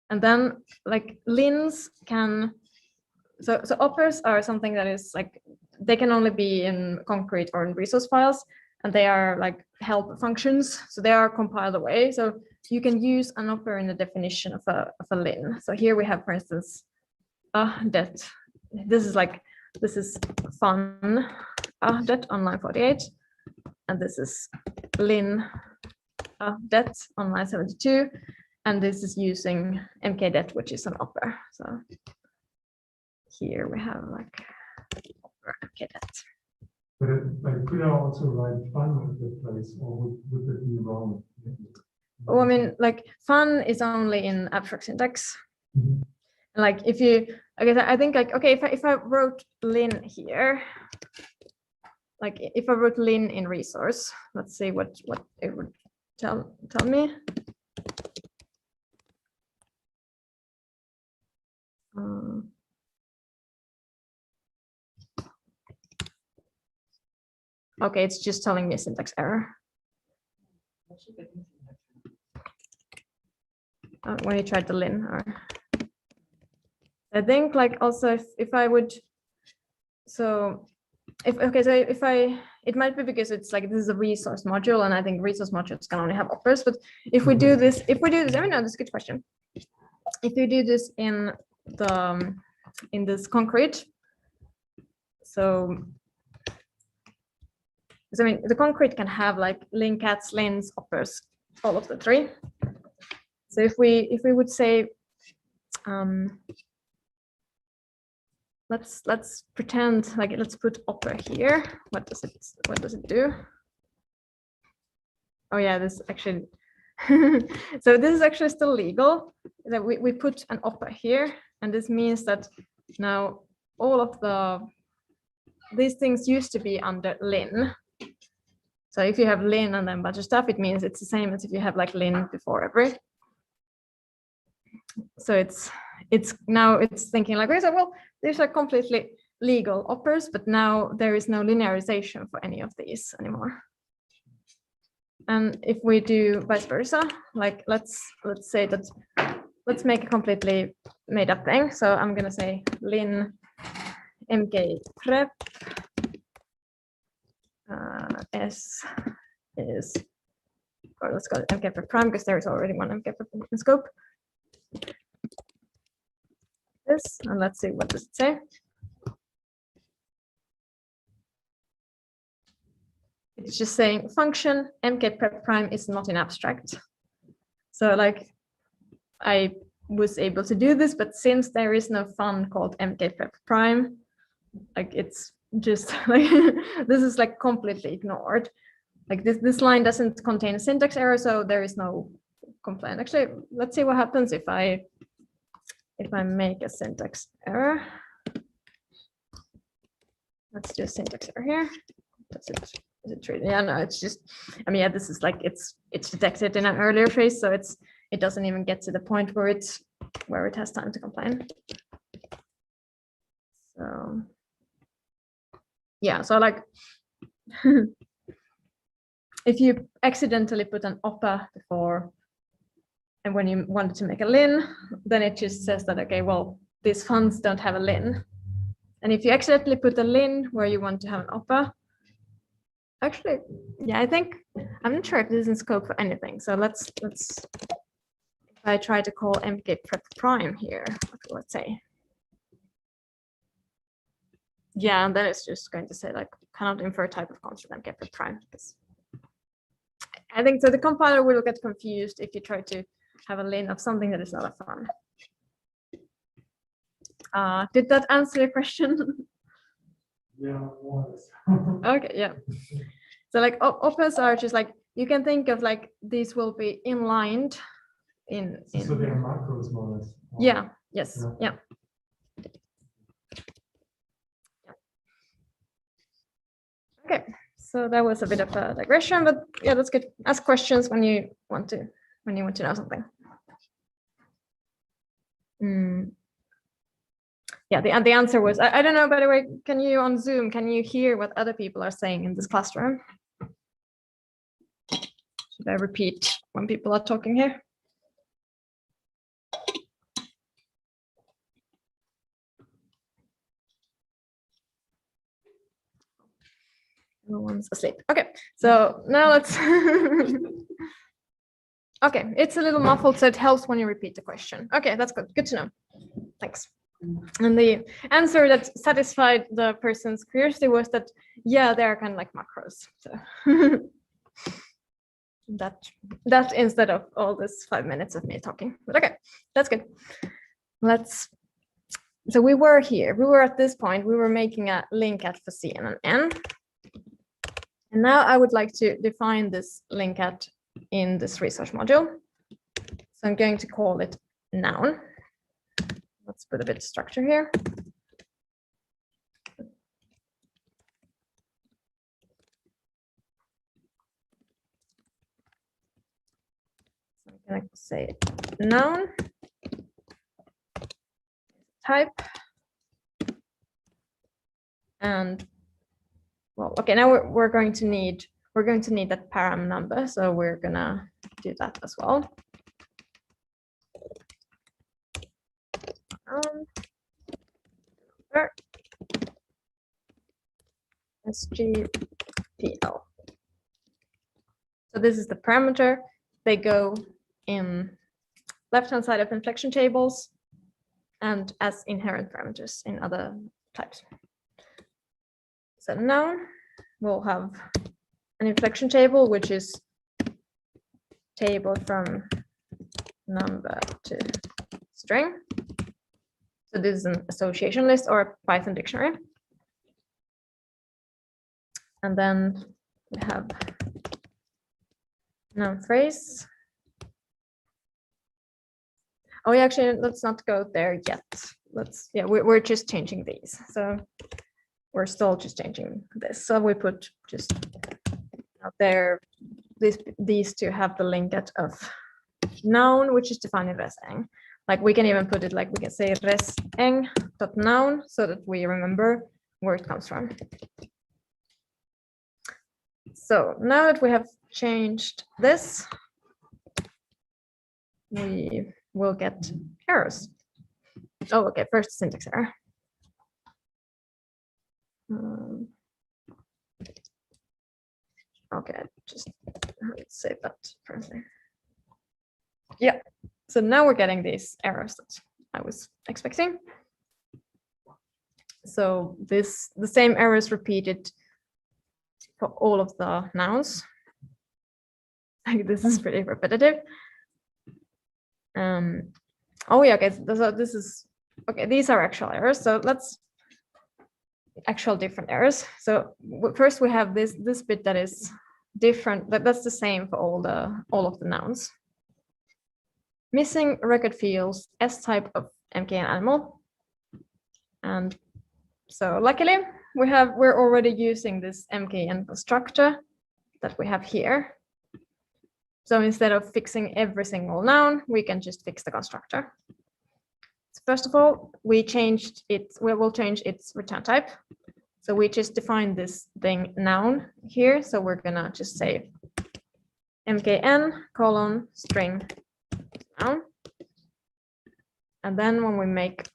and then like lins can, so operas are something that is like, they can only be in concrete or in resource files, and they are like help functions, so they are compiled away. So you can use an opera in the definition of a lin. So here we have, for instance, det. This is fun det on line 48, and this is lin det on line 72, and this is using mkdet, which is an opera. So here we have like opera mkdet. But could I also write fun at the place, or would that be wrong? Oh, I mean, like fun is only in abstract syntax. Mhm. Like if you, I think like, okay, if I wrote lin here, like if I wrote lin in resource, let's see what it would tell me. Okay, it's just telling me a syntax error. When you tried the lin, or I think like also if I would, so if I, it might be because it's like this is a resource module, and I think resource modules can only have operas. But if we do this, I mean, no, that's a good question. If you do this in this concrete, so I mean the concrete can have like lin, cats, lins, operas, all of the three. So if we would say, let's pretend like, let's put opera here. What does it do? Oh yeah, this actually. So this is actually still legal, that we put an opera here, and this means that now all of these things used to be under lin. So if you have lin and then a bunch of stuff, it means it's the same as if you have like lin before every. So it's thinking like, okay, so well, these are completely legal operas, but now there is no linearization for any of these anymore. And if we do vice versa, like let's say that, let's make a completely made up thing. So I'm gonna say lin mk prep s is, or let's call it mk prep prime because there is already one mk prep in scope. This, and let's see, what does it say? It's just saying function mk prep prime is not in abstract. So like I was able to do this, but since there is no fun called mk prep prime, like it's just like this is like completely ignored. Like this line doesn't contain a syntax error, so there is no complaint. Actually, let's see what happens if I make a syntax error. Let's do a syntax error here. Is it true? Yeah, no, it's just, I mean, yeah, this is like, it's detected in an earlier phase, so it doesn't even get to the point where it has time to complain. So yeah, so like if you accidentally put an oppa before, and when you wanted to make a lin, then it just says that, okay, well, these fonts don't have a lin. And if you accidentally put a lin where you want to have an oppa, actually, yeah, I think, I'm not sure if this is in scope for anything. So let's if I try to call mk prep prime here, let's say. Yeah, and then it's just going to say like cannot infer type of constant mk prep prime, because I think so the compiler will get confused if you try to have a lin of something that is not a fun. Did that answer your question? Yeah, it was. Okay, yeah. So like oppas are just like, you can think of like these will be inlined in So they are macros more or less. yeah, yes, yeah. Okay, so that was a bit of a digression, but yeah, that's good. Ask questions when you want to know something. Yeah, the answer was, I don't know, by the way, can you on Zoom, can you hear what other people are saying in this classroom? Should I repeat when people are talking here? No one's asleep. Okay, so now let's okay, it's a little muffled, so it helps when you repeat the question. Okay, that's good. Good to know. Thanks. And the answer that satisfied the person's curiosity was that, yeah, they're kind of like macros. So that instead of all this 5 minutes of me talking. But okay, that's good. So we were here. We were at this point. We were making a link at for C and an N. And now I would like to define this link at in this resource module. So I'm going to call it noun. Let's put a bit of structure here. So I'm going to say noun type. And well, okay, now we're going to need that param number, so we're gonna do that as well. SGPL. So this is the parameter. They go in left-hand side of inflection tables and as inherent parameters in other types. So now we'll have an inflection table, which is table from number to string. So this is an association list or a Python dictionary. And then we have noun phrase. Oh, yeah, actually, let's not go there yet. Yeah, we're just changing these. So we're still just changing this. So we put just out there, these two have the linket of noun, which is defined in reseng. Like we can even put it like we can say reseng.noun so that we remember where it comes from. So now that we have changed this, we will get errors. Oh, okay, first syntax error. Okay, just let's save that firstly. Yeah, so now we're getting these errors that I was expecting. So the same errors repeated for all of the nouns. This is pretty repetitive. Oh yeah, okay, so this is okay, these are actual errors. So let's actual different errors. So first we have this bit that is different, that's the same for all of the nouns. Missing record fields, S type of MK and animal. And so luckily we're already using this MK and constructor that we have here. So instead of fixing every single noun, we can just fix the constructor. So first of all, we will change its return type. So we just defined this thing noun here. So we're gonna just say mkn colon string noun. And then when we make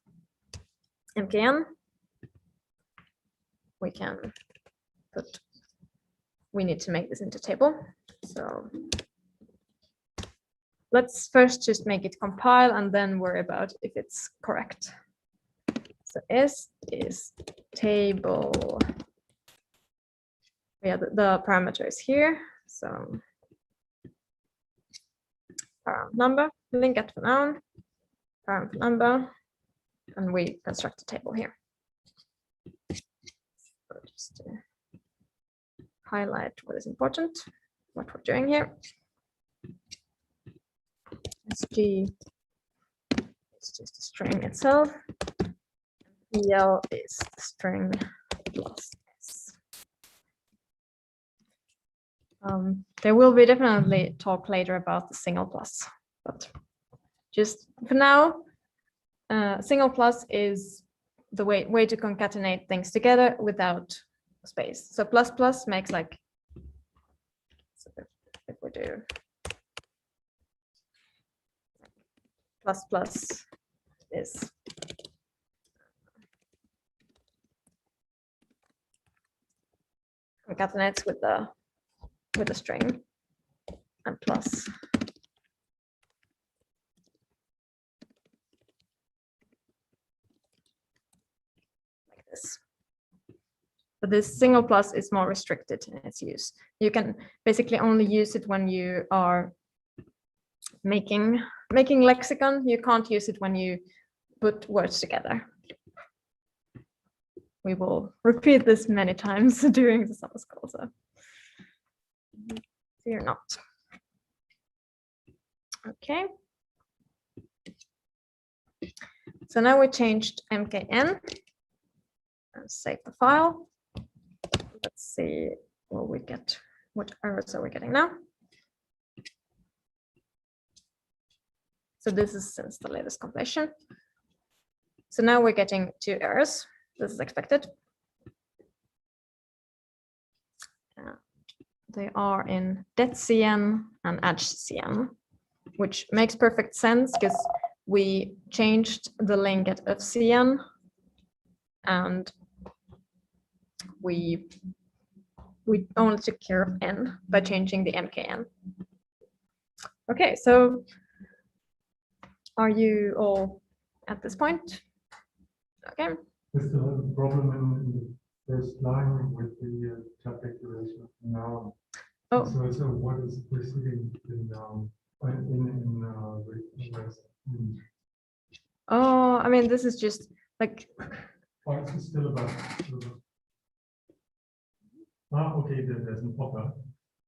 mkn, we can put, we need to make this into table. So let's first just make it compile and then worry about if it's correct. So S is table. Yeah, the parameter is here. So param number, link at noun, param number, and we construct a table here. So just to highlight what is important, what we're doing here. SG is just the string itself. EL is the string plus S. There will be definitely talk later about the single plus, but just for now, single plus is the way to concatenate things together without space. So plus plus makes like, so if we do plus plus is concatenates with the string, and plus like this. But this single plus is more restricted in its use. You can basically only use it when you are making lexicon. You can't use it when you put words together. We will repeat this many times during the summer school, so fear not. Okay. So now we changed mkn and save the file. Let's see what we get. What errors are we getting now? So this is since the latest compilation. So now we're getting 2 errors. This is expected. They are in det.cn and adj.cn, which makes perfect sense because we changed the link at fcn and we only took care of n by changing the mkn. Okay, so are you all at this point? Okay. Is there a problem in the first line with the type declaration of the noun? Oh. So what is preceding the noun Oh, I mean, this is just like. Oh, it's still about. Ah, okay, there's an upper.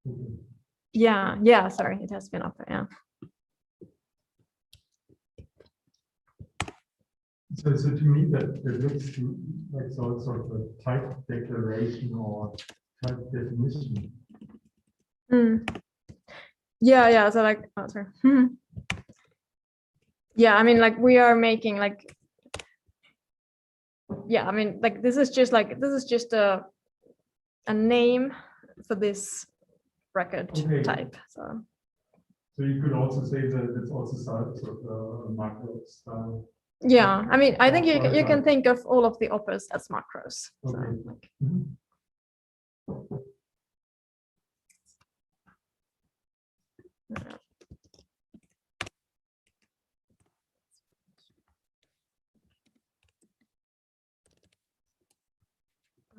Okay. Yeah, sorry, it has been upper, yeah. So to me that looks like sort of a type declaration or type definition. Yeah, so like, oh, sorry. Yeah, I mean, like we are making like, yeah, I mean, like this is just a name for this record type. So you could also say that it's also sort of a macro style. Yeah, I mean, I think you can think of all of the operas as macros. Okay. So, like,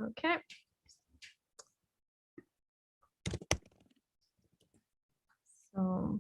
okay. So.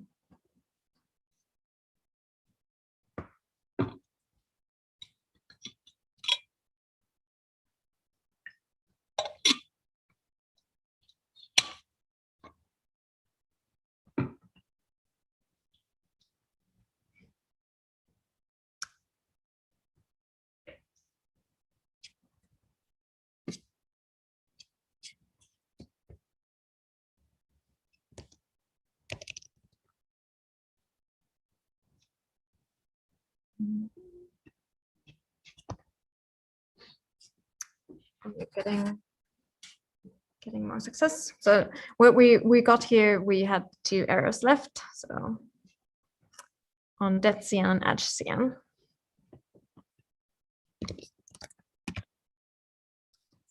You're getting more success. So what we got here, we had 2 errors left. So on det CN and edge CN.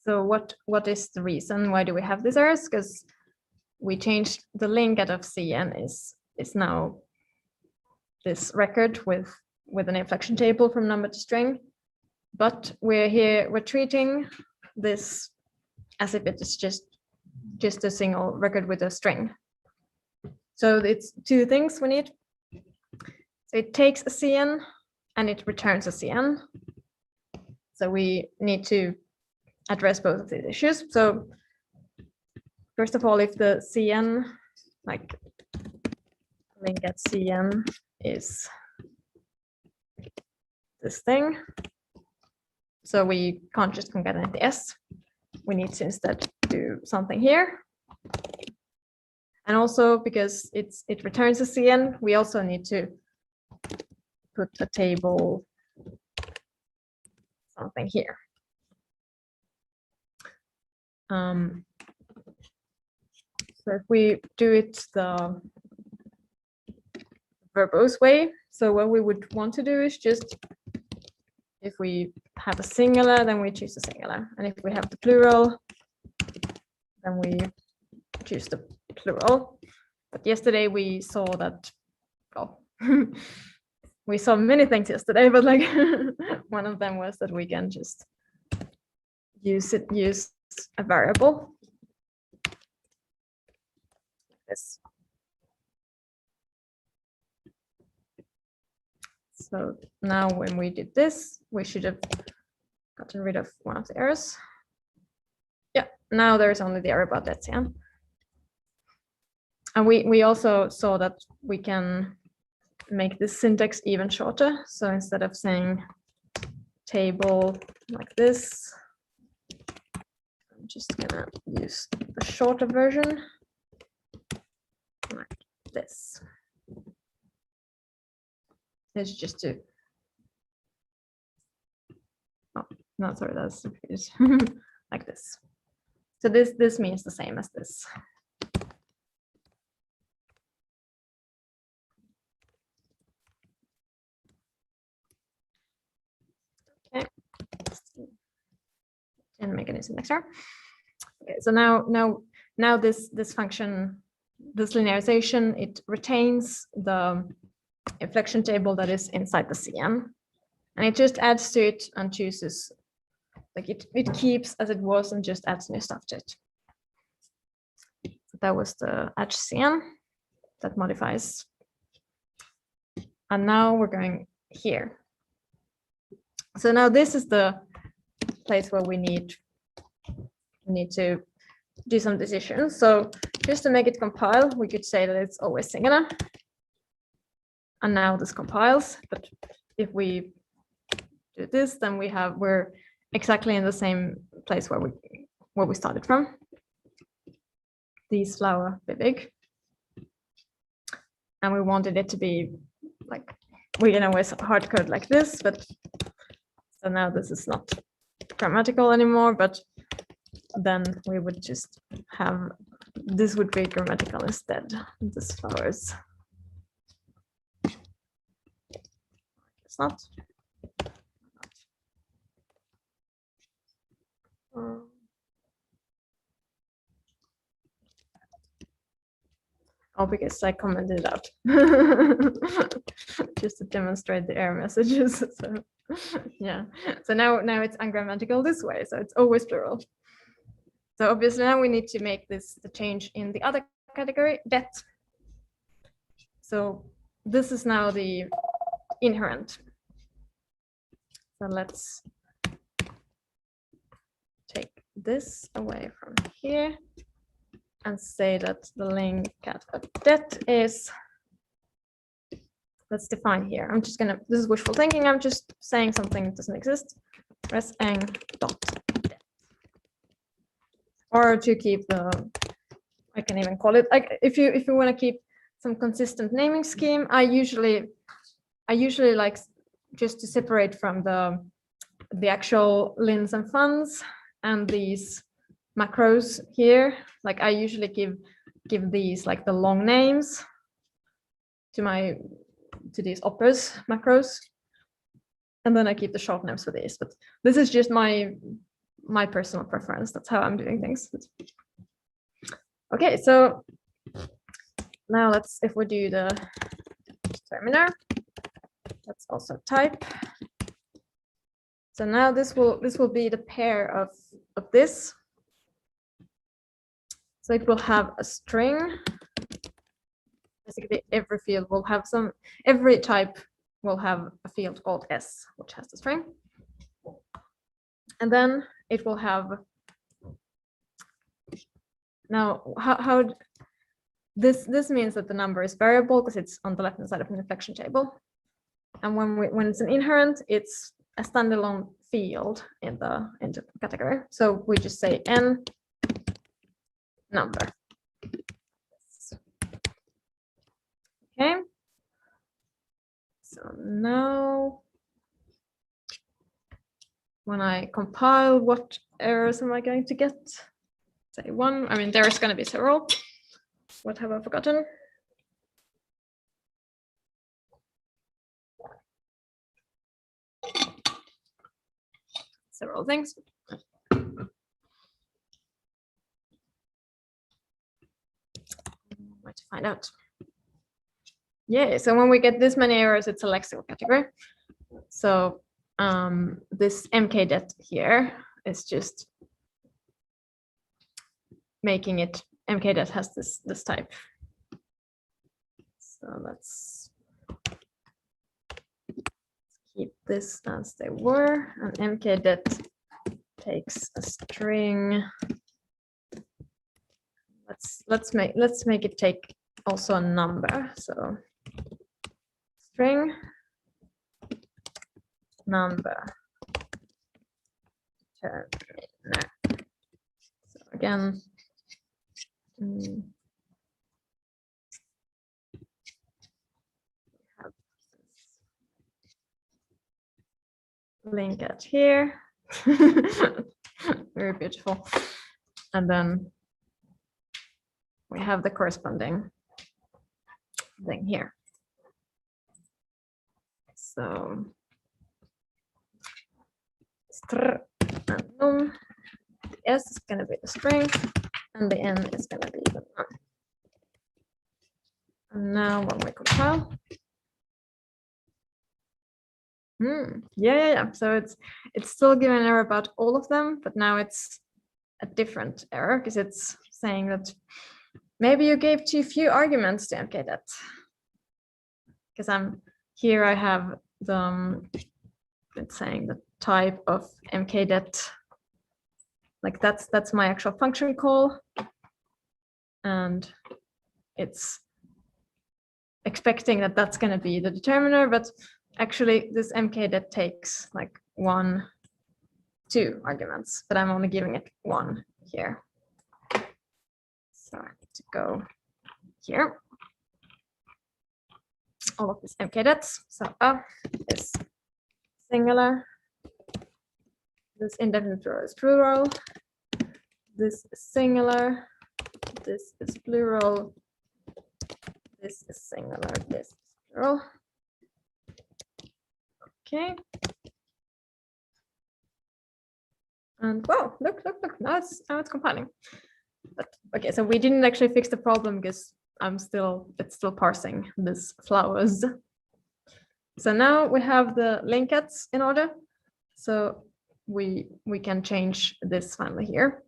So what is the reason? Why do we have these errors? Because we changed the link out of CN is now this record with an inflection table from number to string. But we're treating this as if it is just a single record with a string. So it's 2 things we need. So it takes a CN and it returns a CN. So we need to address both of these issues. So first of all, if the CN, like link at CN is this thing, so we can't just concatenate the S. We need to instead do something here. And also because it returns a CN, we also need to put a table something here. So if we do it the verbose way, so what we would want to do is just, if we have a singular, then we choose the singular. And if we have the plural, then we choose the plural. But yesterday we saw that, well, we saw many things yesterday, but like one of them was that we can just use a variable. This. So now when we did this, we should have gotten rid of one of the errors. Yeah, now there's only the error about that CN. And we also saw that we can make this syntax even shorter. So instead of saying table like this, I'm just gonna use the shorter version like this. It's just to, oh, no, sorry, that's like this. So this means the same as this. Okay, and mechanism extra. Okay, so now this function, this linearization, it retains the inflection table that is inside the CN, and it just adds to it and chooses, like it keeps as it was and just adds new stuff to it. So that was the edge CN that modifies. And now we're going here. So now this is the place where we need to do some decisions. So just to make it compile, we could say that it's always singular. And now this compiles, but if we do this, then we're exactly in the same place where we started from. These flower be big. And we wanted it to be like, we can always hard code like this, but so now this is not grammatical anymore, but then we would just have, this would be grammatical instead, this flowers. It's not. Oh, because I commented it out just to demonstrate the error messages. So yeah, so now it's ungrammatical this way, so it's always plural. So obviously now we need to make the change in the other category, det. So this is now the inherent. So let's take this away from here and say that the link at det is, let's define here. I'm just gonna, this is wishful thinking, I'm just saying something that doesn't exist. Res eng dot det. Or to keep the, I can even call it, like if you want to keep some consistent naming scheme, I usually like just to separate from the actual lins and funds and these macros here. Like I usually give these like the long names to these operas macros, and then I keep the short names for these. But this is just my personal preference. That's how I'm doing things. Okay, so now if we do the determiner, let's also type. So now this will be the pair of this. So it will have a string. Basically, every field will have every type will have a field called S, which has the string. And then it will have, now how this means that the number is variable because it's on the left hand side of an inflection table. And when it's an inherent, it's a standalone field in the category. So we just say n number. Okay. So now when I compile, what errors am I going to get? Say one. I mean, there's going to be several. What have I forgotten? Several things. Where to find out? Yeah, so when we get this many errors, it's a lexical category. So this mkdet here is just making it mkdet has this type. So let's keep this as they were, and mkdet takes a string. Let's make it take also a number. So string number determiner. So again, have link at here. Very beautiful. And then we have the corresponding thing here. So str and num, the s is going to be the string, and the n is going to be the num. And now when we compile, yeah. So it's still giving an error about all of them, but now it's a different error because it's saying that maybe you gave too few arguments to mkdet. Because I have it's saying the type of mkdet, like that's my actual function call, and it's expecting that that's going to be the determiner, but actually this mkdet takes like 1, 2 arguments, but I'm only giving it 1 here. So I need to go here. All of these mkdets. So a is singular. This indefinite plural is plural. This is singular. This is plural. This is singular. This is plural. Okay. And whoa, look. Now it's compiling. But okay, so we didn't actually fix the problem because it's still parsing this flowers. So now we have the linkets in order. So we can change this finally here.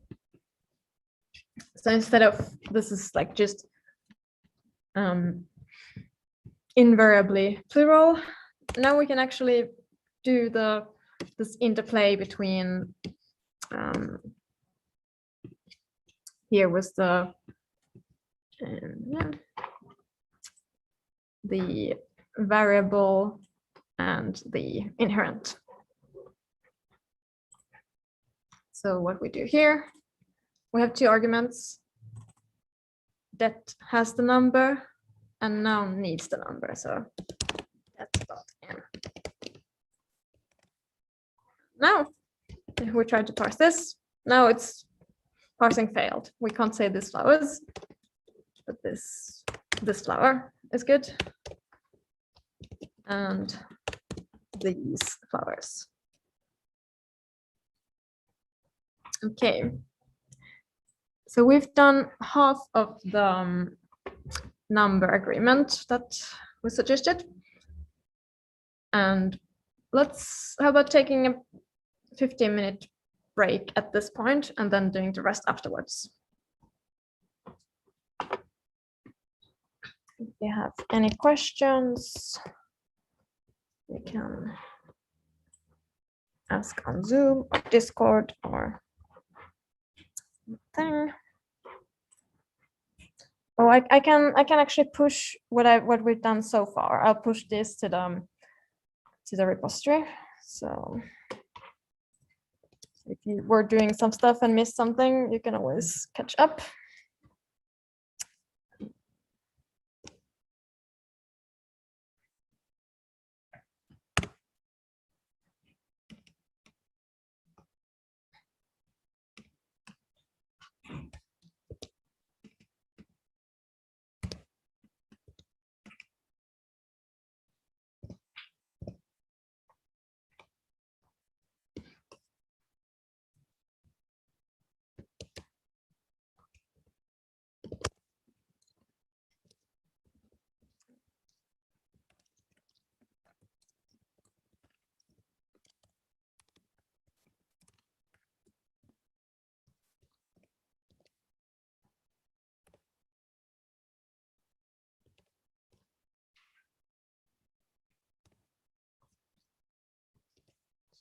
So instead of this is like just invariably plural, now we can actually do this interplay between here was the variable and the inherent. So what we do here, we have 2 arguments. Det has the number and noun needs the number. So det.n. Now, if we try to parse this, now it's parsing failed. We can't say this flowers, but this flower is good. And these flowers. Okay. So we've done half of the number agreement that was suggested. And how about taking a 15-minute break at this point and then doing the rest afterwards. If you have any questions, you can ask on Zoom or Discord or thing. Oh, I can actually push what we've done so far. I'll push this to the repository. So if you were doing some stuff and missed something, you can always catch up.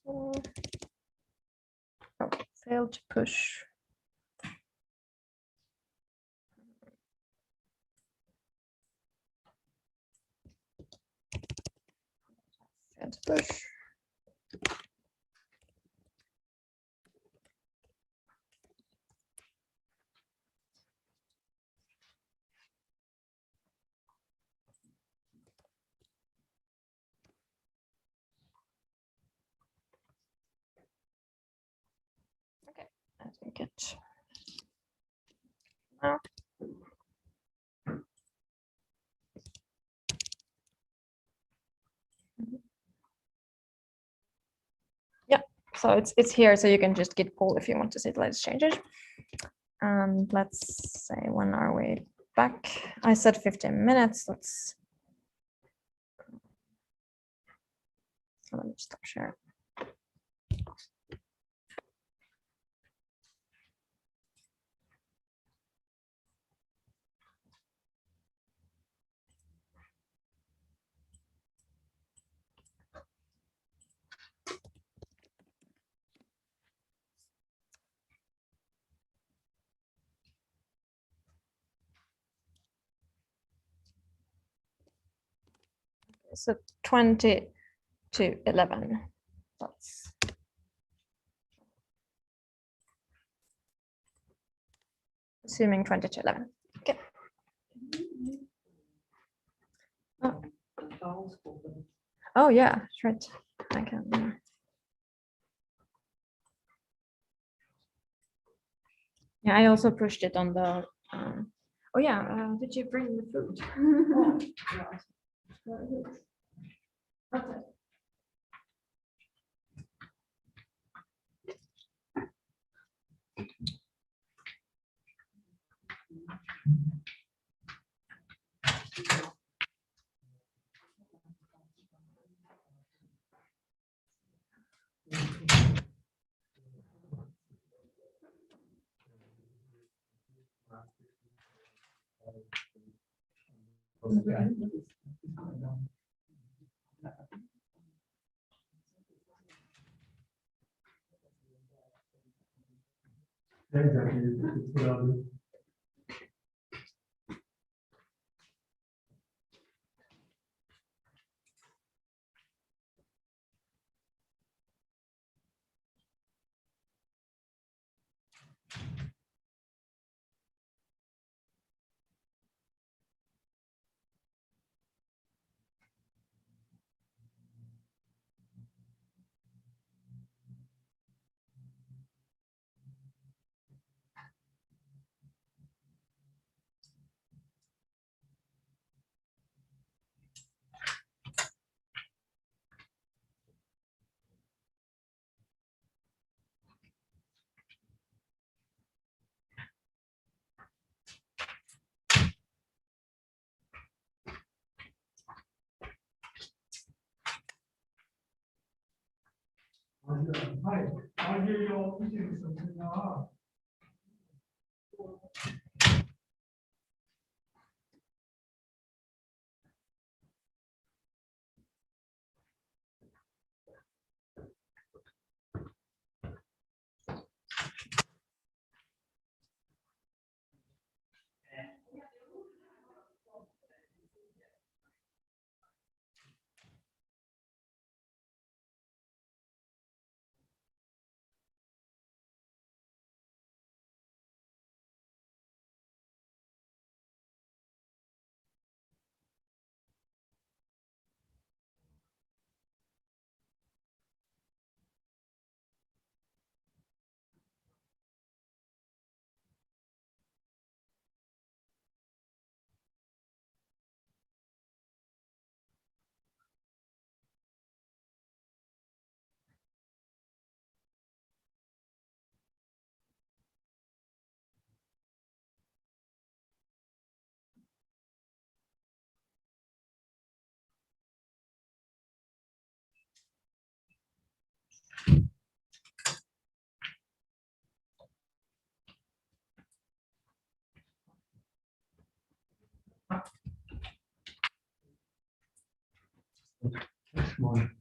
Oh, failed to push. Failed to push. Okay, I think it. Now. Yeah, so it's here, so you can just git pull if you want to see the latest changes. And let's say, when are we back? I said 15 minutes. Let me stop sharing. So 20 to 11. That's assuming 20 to 11. Okay. Oh yeah, right. I can. Yeah, I also pushed it on the. Oh yeah, did you bring the food? Okay. Exactly. It's what I'll do. Hi, I hear you all eating something now. Come on.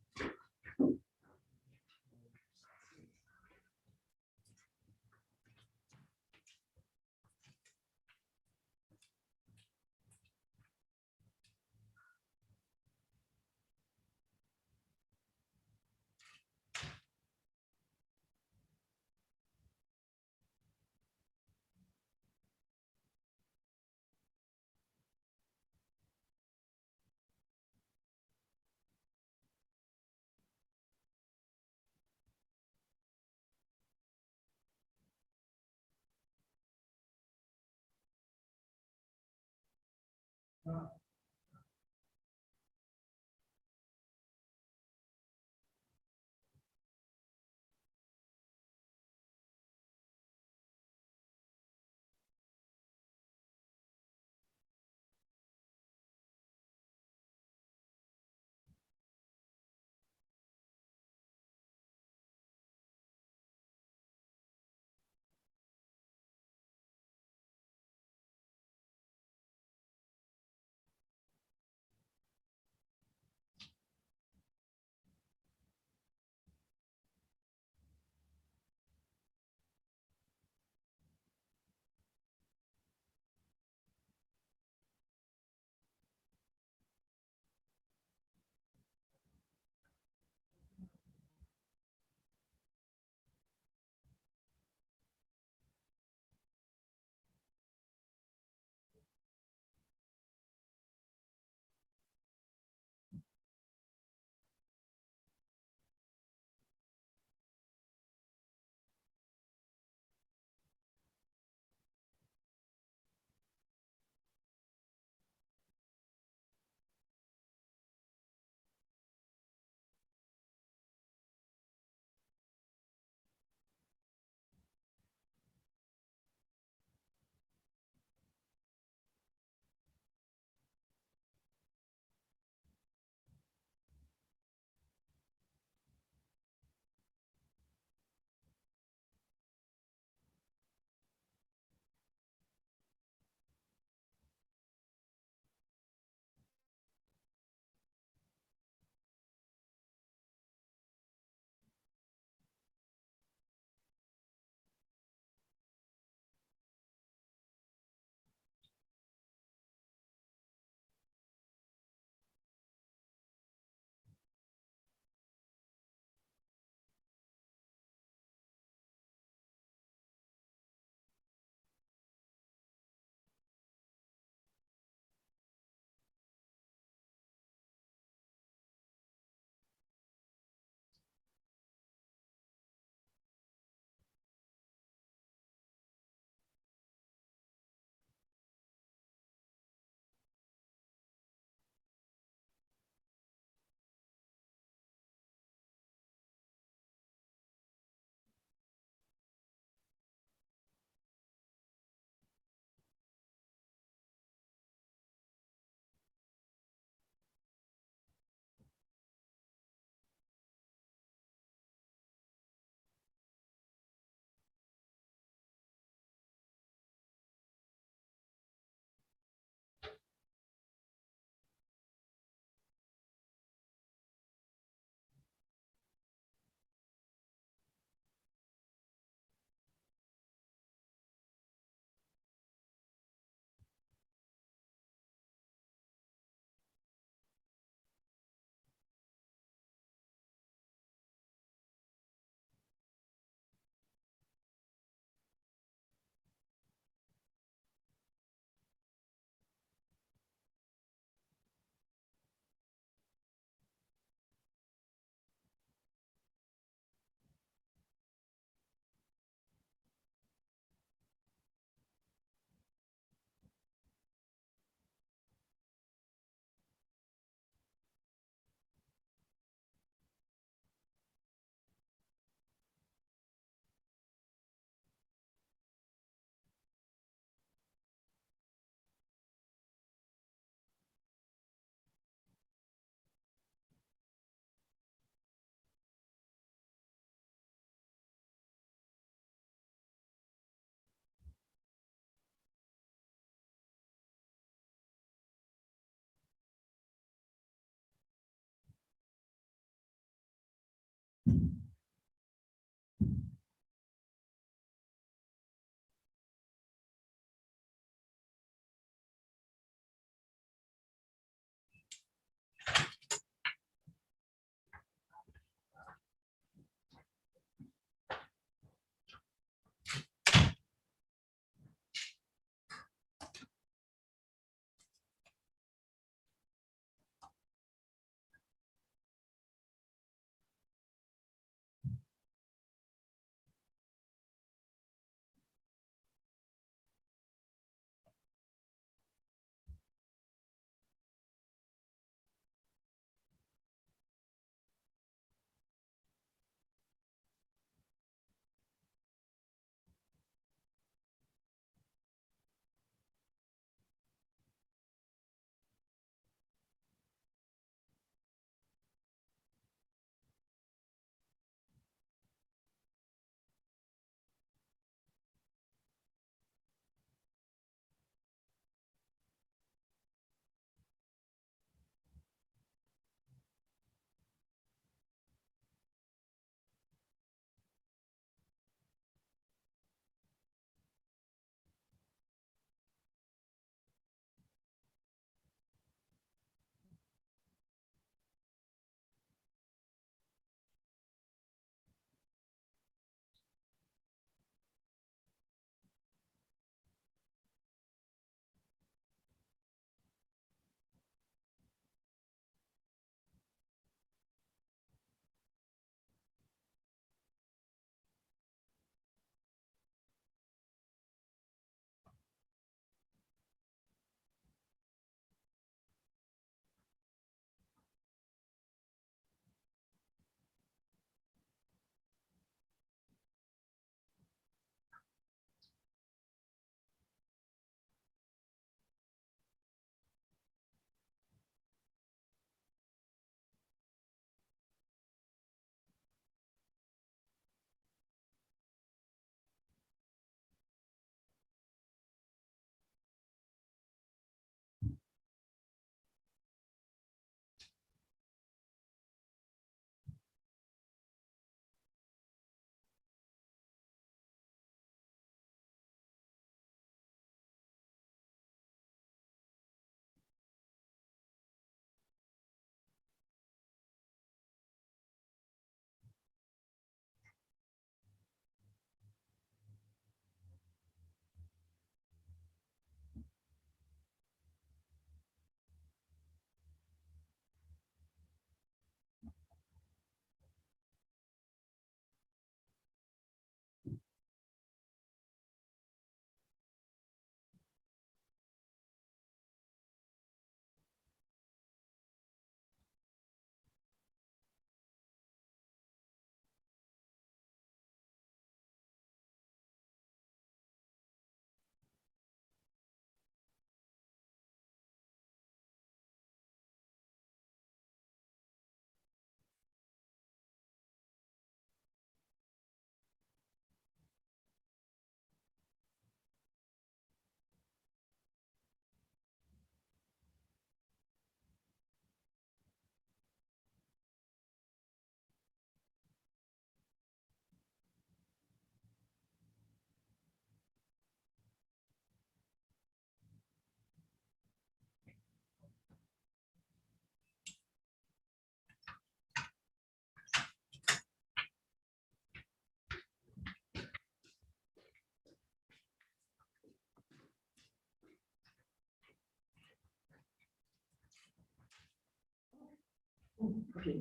Okay.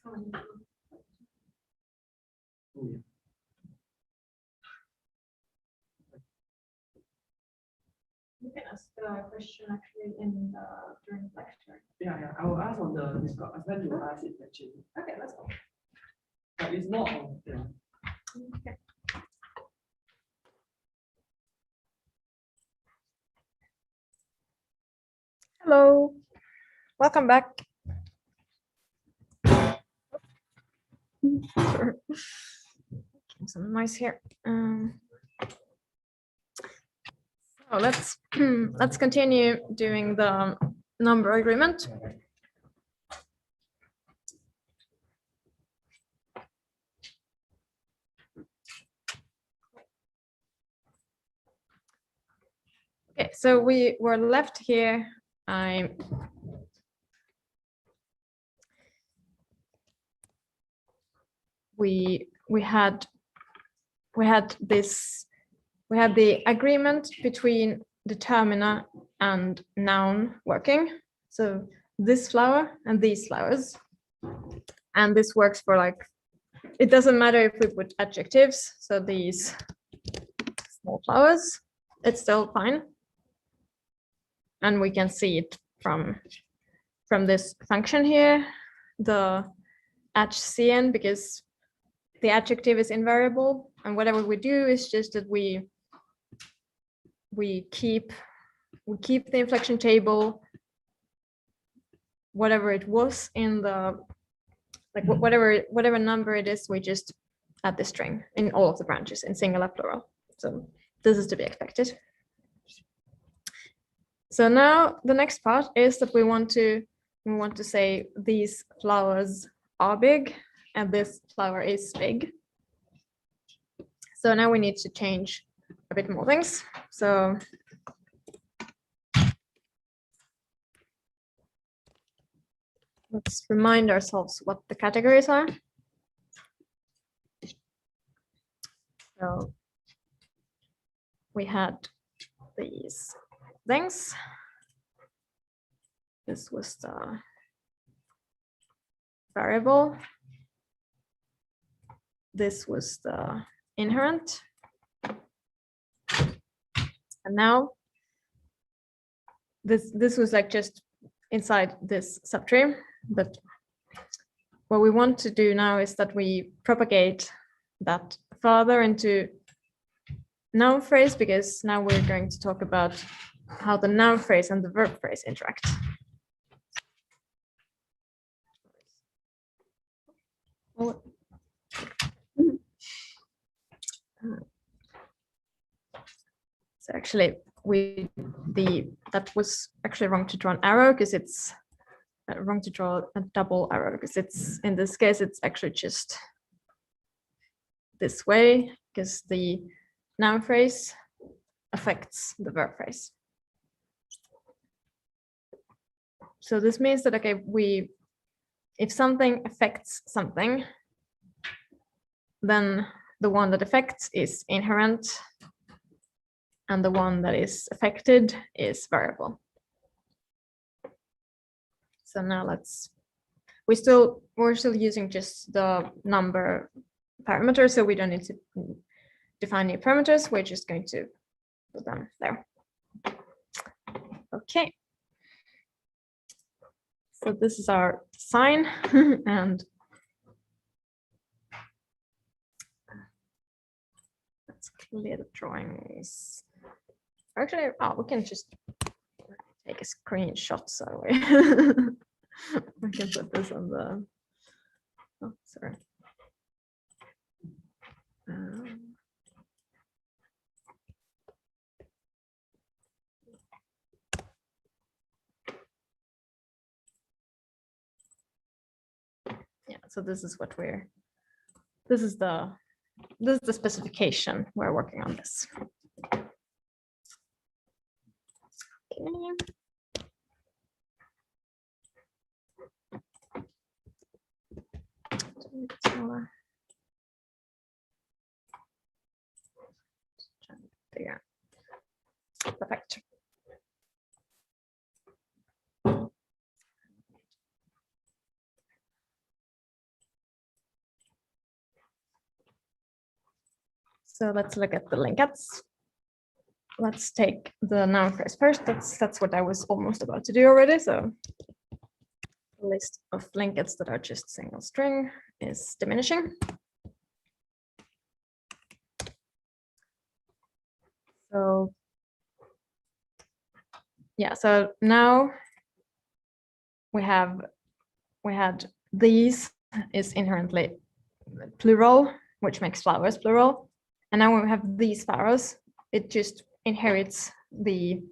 Oh, yeah. You can ask the question actually in during lecture. Yeah, I will ask on the Discord. I plan to ask it actually. Okay, let's go. But it's not on, yeah. Okay. Hello, welcome back. Sure. Some noise here. So let's continue doing the number agreement. Okay, so we were left here. We had the agreement between determiner and noun working. So this flower and these flowers, and this works for like, it doesn't matter if we put adjectives. So these small flowers, it's still fine. And we can see it from this function here, the HCN, because the adjective is invariable, and whatever we do is just that we keep the inflection table, whatever it was in the, like whatever number it is, we just add the string in all of the branches in singular plural. So this is to be expected. So now the next part is that we want to say these flowers are big and this flower is big. So now we need to change a bit more things. So let's remind ourselves what the categories are. So we had these things. This was the variable. This was the inherent. And now this was like just inside this subtree, but what we want to do now is that we propagate that further into noun phrase, because now we're going to talk about how the noun phrase and the verb phrase interact. So actually that was actually wrong to draw an arrow, because it's wrong to draw a double arrow, because it's, in this case, it's actually just this way, because the noun phrase affects the verb phrase. So this means that, okay, if something affects something, then the one that affects is inherent, and the one that is affected is variable. So now we're still using just the number parameter, so we don't need to define new parameters. We're just going to put them there. Okay. So this is our sign, and let's clear the drawings. Actually, we can just take a screenshot, so we can put this on the. Oh, sorry. Yeah, so this is what this is the specification. We're working on this. Okay. Perfect. So let's look at the linkets. Let's take the noun phrase first. That's what I was almost about to do already. So the list of linkets that are just single string is diminishing. So yeah, so now we had these is inherently plural, which makes flowers plural. And now when we have these flowers, it just inherits the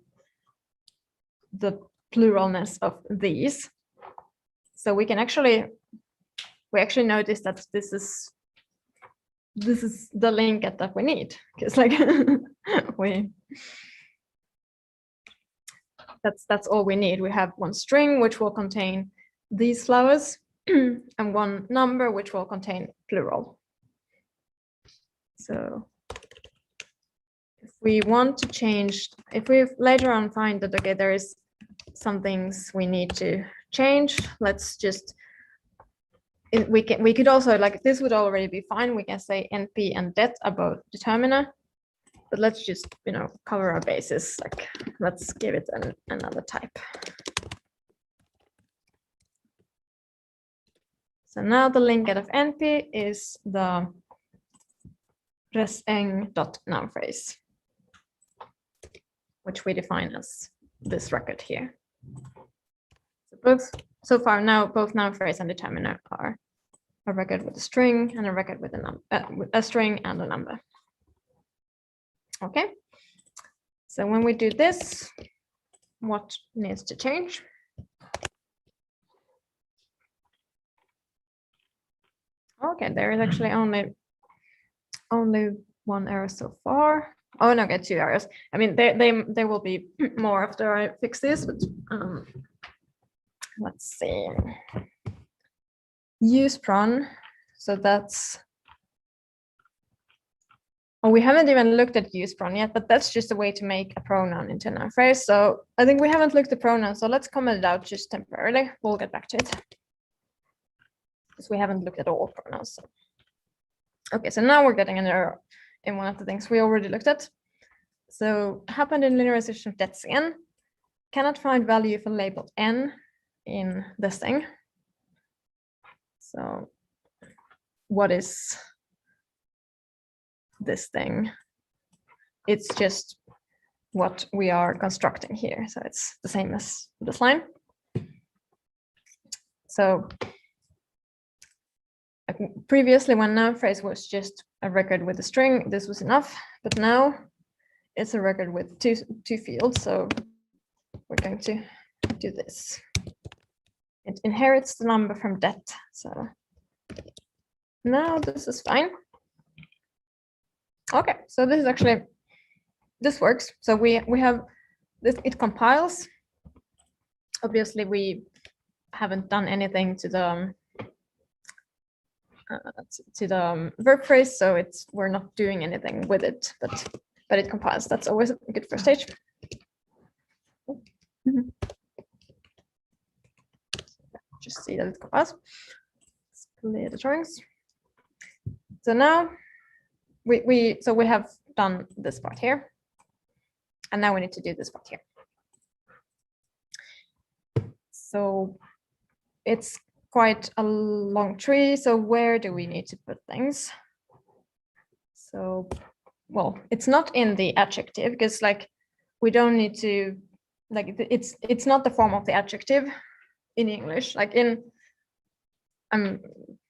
pluralness of these. So we actually notice that this is the linket that we need, because like that's all we need. We have one string which will contain these flowers and one number which will contain plural. So if we want to change, if we later on find that, okay, there is some things we need to change, let's just, we could also, like, this would already be fine. We can say NP and det are both determiner, but let's just, you know, cover our bases. Like, let's give it another type. So now the linket of NP is the reseng.noun phrase, which we define as this record here. So far now, both noun phrase and determiner are a record with a string and a record with a string and a number. Okay. So when we do this, what needs to change? Okay, there is actually only one error so far. Oh no, okay, 2 errors. I mean, there will be more after I fix this, but let's see. Use pronoun. So that's, oh, we haven't even looked at use pronoun yet, but that's just a way to make a pronoun into a noun phrase. So I think we haven't looked at pronouns, so let's comment it out just temporarily. We'll get back to it, because we haven't looked at all pronouns. So. Okay, so now we're getting an error in one of the things we already looked at. So happened in linearization of det sen, cannot find value for labeled n in this thing. So what is this thing? It's just what we are constructing here. So it's the same as this line. So previously, when noun phrase was just a record with a string, this was enough, but now it's a record with two fields. So we're going to do this. It inherits the number from det. So now this is fine. Okay, so this is actually, this works. So we have this, it compiles. Obviously, we haven't done anything to the verb phrase, so we're not doing anything with it, but it compiles. That's always a good first stage. Just see that it compiles. Let's clear the drawings. So now we have done this part here, and now we need to do this part here. So it's quite a long tree. So where do we need to put things? So, well, it's not in the adjective, because like we don't need to, like, it's not the form of the adjective in English. Like in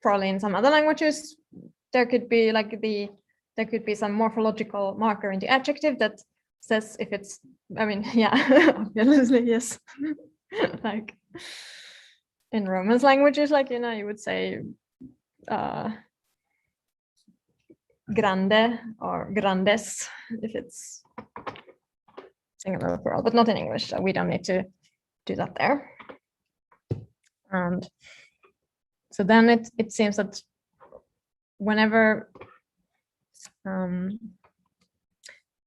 probably in some other languages, there could be like there could be some morphological marker in the adjective that says if it's, I mean, yeah, obviously, yes. Like in Romance languages, like, you know, you would say grande or grandes if it's singular or plural, but not in English, so we don't need to do that there. And so then it seems that whenever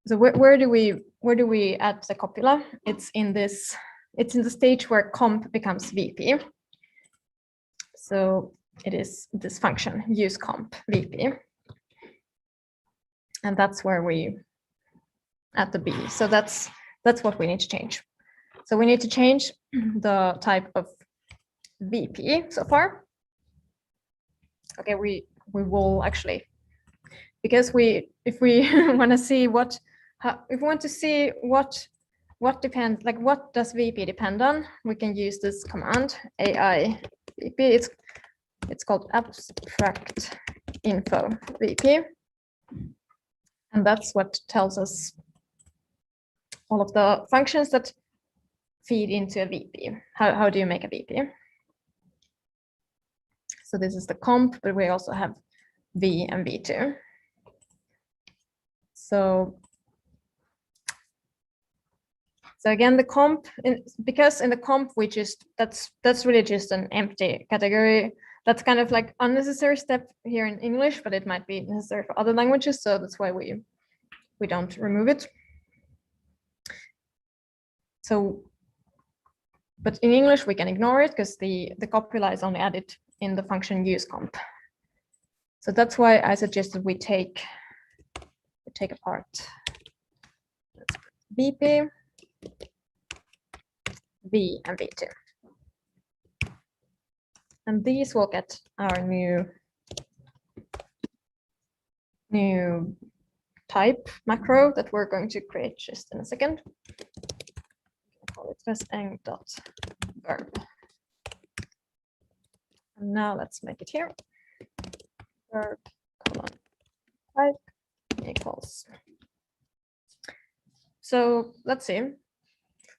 so where do we add the copula? It's in the stage where comp becomes VP. So it is this function use comp VP. And that's where we at the B. So that's what we need to change. So we need to change the type of VP so far. Okay, we will actually, because if we want to see what depends, like what does VP depend on, we can use this command AI VP. It's called abstract info VP, and that's what tells us all of the functions that feed into a VP. How do you make a VP? So this is the comp, but we also have V and V2. So again, the comp, because in the comp that's really just an empty category. That's kind of like unnecessary step here in English, but it might be necessary for other languages. So that's why we don't remove it. So, but in English we can ignore it because the copula is only added in the function use comp. So that's why I suggested we take apart VP, V, and V2. And these will get our new type macro that we're going to create just in a second. I'll call it eng.verb. And now let's make it here. Verb type equals. So let's see.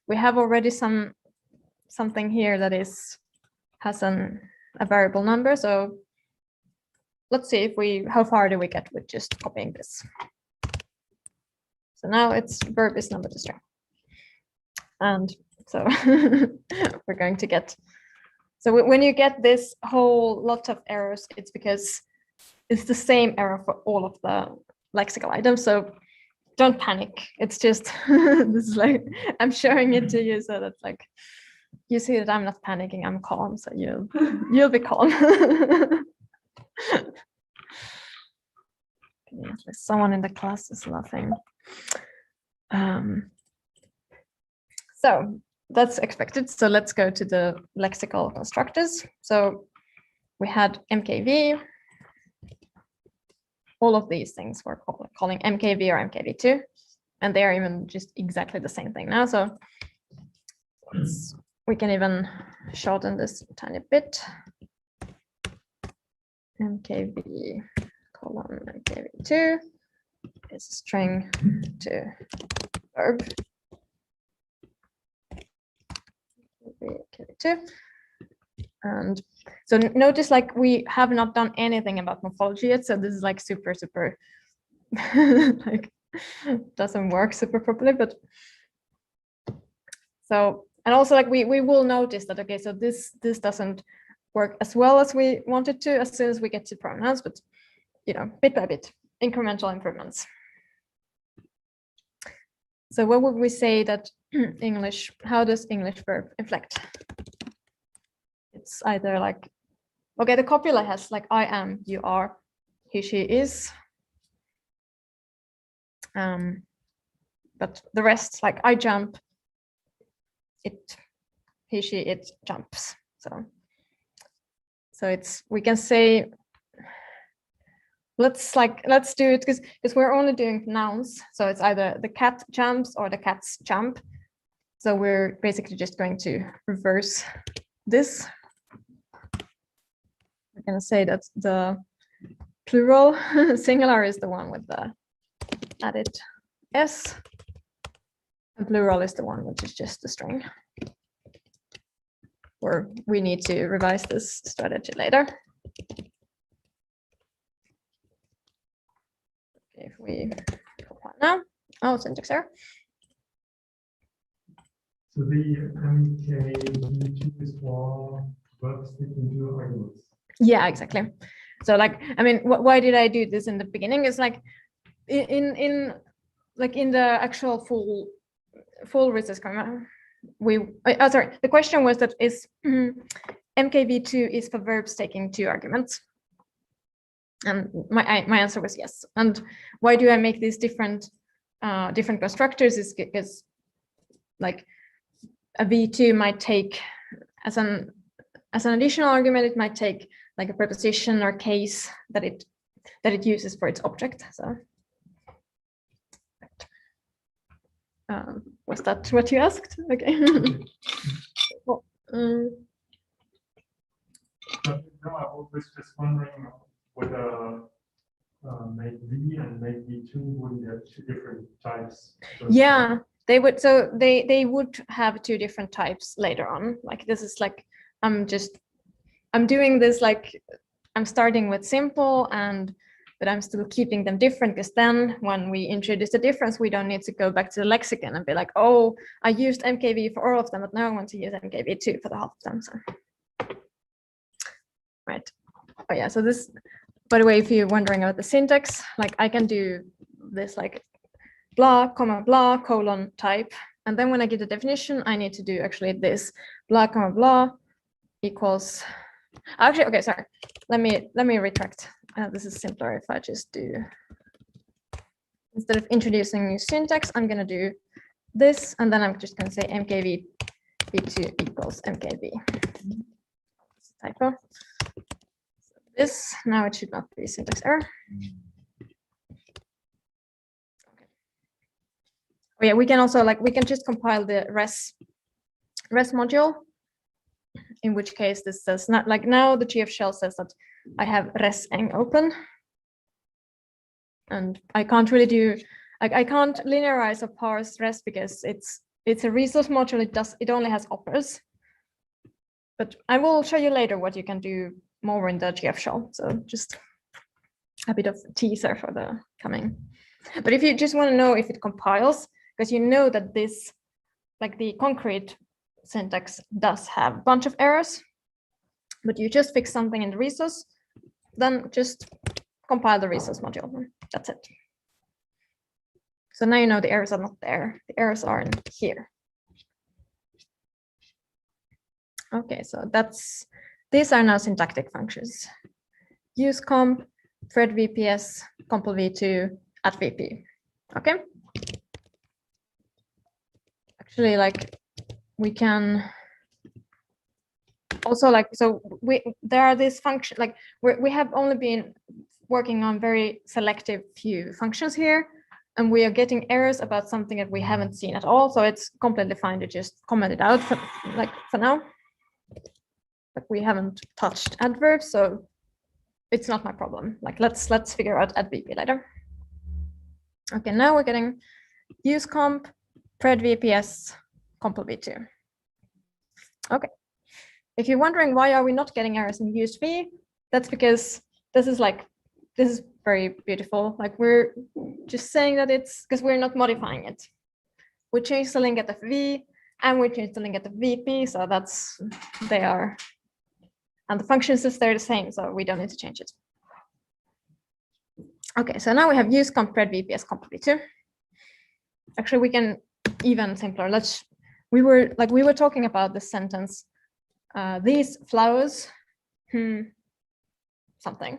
We have already something here that has a variable number. So let's see how far do we get with just copying this. So now it's verb is number to string. And so we're going to get, so when you get this whole lot of errors, it's because it's the same error for all of the lexical items. So don't panic. It's just, this is like, I'm showing it to you so that like, you see that I'm not panicking, I'm calm, so you'll be calm. Someone in the class is laughing. So that's expected. So let's go to the lexical constructors. So we had MKV. All of these things we're calling MKV or MKV2, and they are even just exactly the same thing now. So we can even shorten this a tiny bit. MKV colon MKV2 is string to verb. MKV2. And so notice like we have not done anything about morphology yet. So this is like super like doesn't work super properly, but so, and also like we will notice that, okay, so this doesn't work as well as we wanted to as soon as we get to pronouns, but bit by bit, incremental improvements. So what would we say that how does English verb inflect? It's either like, okay, the copula has like I am, you are, he, she is. But the rest, like I jump, it, he, she, it jumps. So it's, we can say, let's do it because we're only doing nouns. So it's either the cat jumps or the cats jump. So we're basically just going to reverse this. We're going to say that the plural singular is the one with the added s, and plural is the one which is just the string. Or we need to revise this strategy later. If we compile now, oh, syntax error. So the MKV2 is for verb sticking to arguments. Yeah, exactly. So like, I mean, why did I do this in the beginning? It's like in the actual full research grammar, sorry, the question was that is MKV2 is for verbs taking two arguments. And my answer was yes. And why do I make these different constructors is because like a V2 might take as an additional argument, it might take like a preposition or case that it uses for its object. So was that what you asked? Okay. Well, no, I was just wondering whether make V and make V2 wouldn't have two different types. yeah, they would. So they would have two different types later on. Like this is like I'm doing this like I'm starting with simple but I'm still keeping them different, because then when we introduce the difference, we don't need to go back to the lexicon and be like, oh, I used MKV for all of them, but now I want to use MKV2 for the half of them. So, right. Oh yeah, so this, by the way, if you're wondering about the syntax, like I can do this like blah, comma, blah, colon type. And then when I get the definition, I need to do actually this blah, comma, blah equals, actually, okay, sorry. Let me retract. This is simpler if I just do, instead of introducing new syntax, I'm going to do this, and then I'm just going to say MKV V2 equals MKV. Typo. So this, now it should not be syntax error. Okay. Oh yeah, we can also we can just compile the res module, in which case this says not like now the GF shell says that I have res eng open, and I can't really do I can't linearize or parse res because it's a resource module. It only has operas, but I will show you later what you can do more in the GF shell. So just a bit of teaser for the coming. But if you just want to know if it compiles, because you know that this like the concrete syntax does have a bunch of errors, but you just fix something in the resource, then just compile the resource module. That's it. So now you know the errors are not there. The errors are in here. Okay, so these are now syntactic functions. Use comp, thread VPS, compl v2, at VP. Okay. Actually, like we can also so there are these functions like we have only been working on very selective few functions here, and we are getting errors about something that we haven't seen at all. So it's completely fine to just comment it out for now. But we haven't touched adverbs, so it's not my problem. Like let's figure out at VP later. Okay, now we're getting use comp, pred VPS, compl v2. Okay. If you're wondering why are we not getting errors in used v, that's because this is very beautiful. Like we're just saying that it's because we're not modifying it. We changed the link at the v and we changed the link at the VP, so they are, and the functions is they're the same, so we don't need to change it. Okay, so now we have use comp pred VPS compl v2. Actually, we can even simpler. We were talking about the sentence. These flowers, something,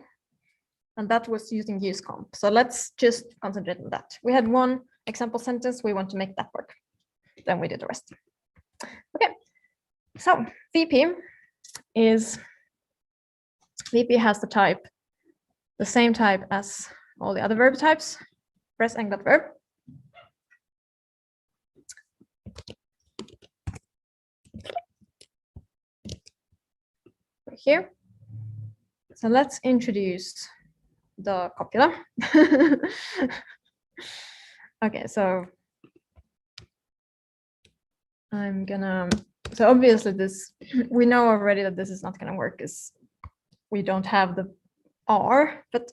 and that was using use comp. So let's just concentrate on that. We had one example sentence. We want to make that work. Then we did the rest. Okay, so VP has the type, the same type as all the other verb types. Press eng.verb. Here. So let's introduce the copula. Okay, so so obviously we know already that this is not gonna work because we don't have the R, but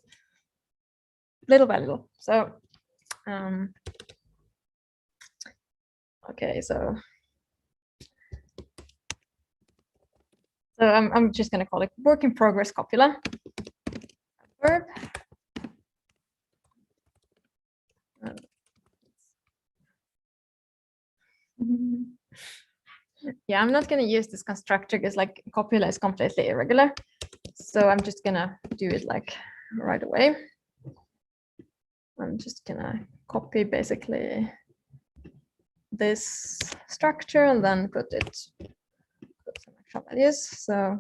little by little. So, okay, so I'm just going to call it work in progress copula. Verb. Yeah, I'm not going to use this constructor because like copula is completely irregular. So I'm just going to do it like right away. I'm just gonna copy basically this structure and then put some extra values. So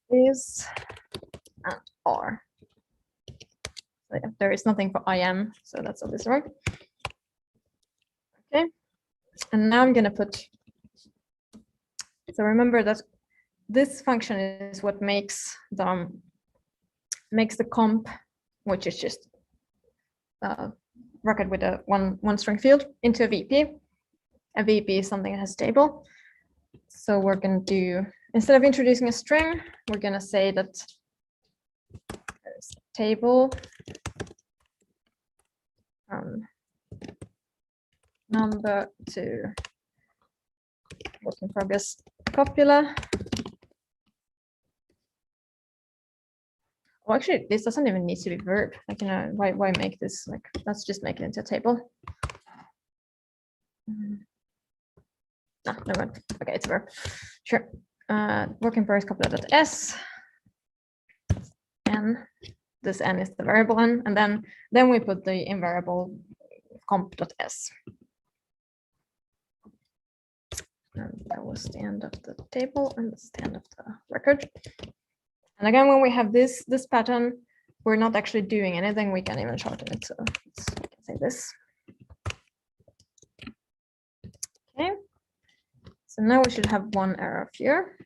is and are. So yeah, there is nothing for I am, so that's obviously right. Okay, and now I'm gonna put. So remember that this function is what makes the comp, which is just record with a one string field, into a VP. A VP is something that has a table. So we're going to do, instead of introducing a string, we're going to say that there's a table number to work in progress copula. Well, actually, this doesn't even need to be verb. Like, you know, why make this like, let's just make it into a table. No, never mind. Okay, it's a verb. Sure. Working progress copula.s. N. This n is the variable n, and then we put the invariable comp.s. And that was the end of the table, and that's the end of the record. And again, when we have this pattern, we're not actually doing anything. We can even shorten it. So we can say this. Okay. So now we should have one error here.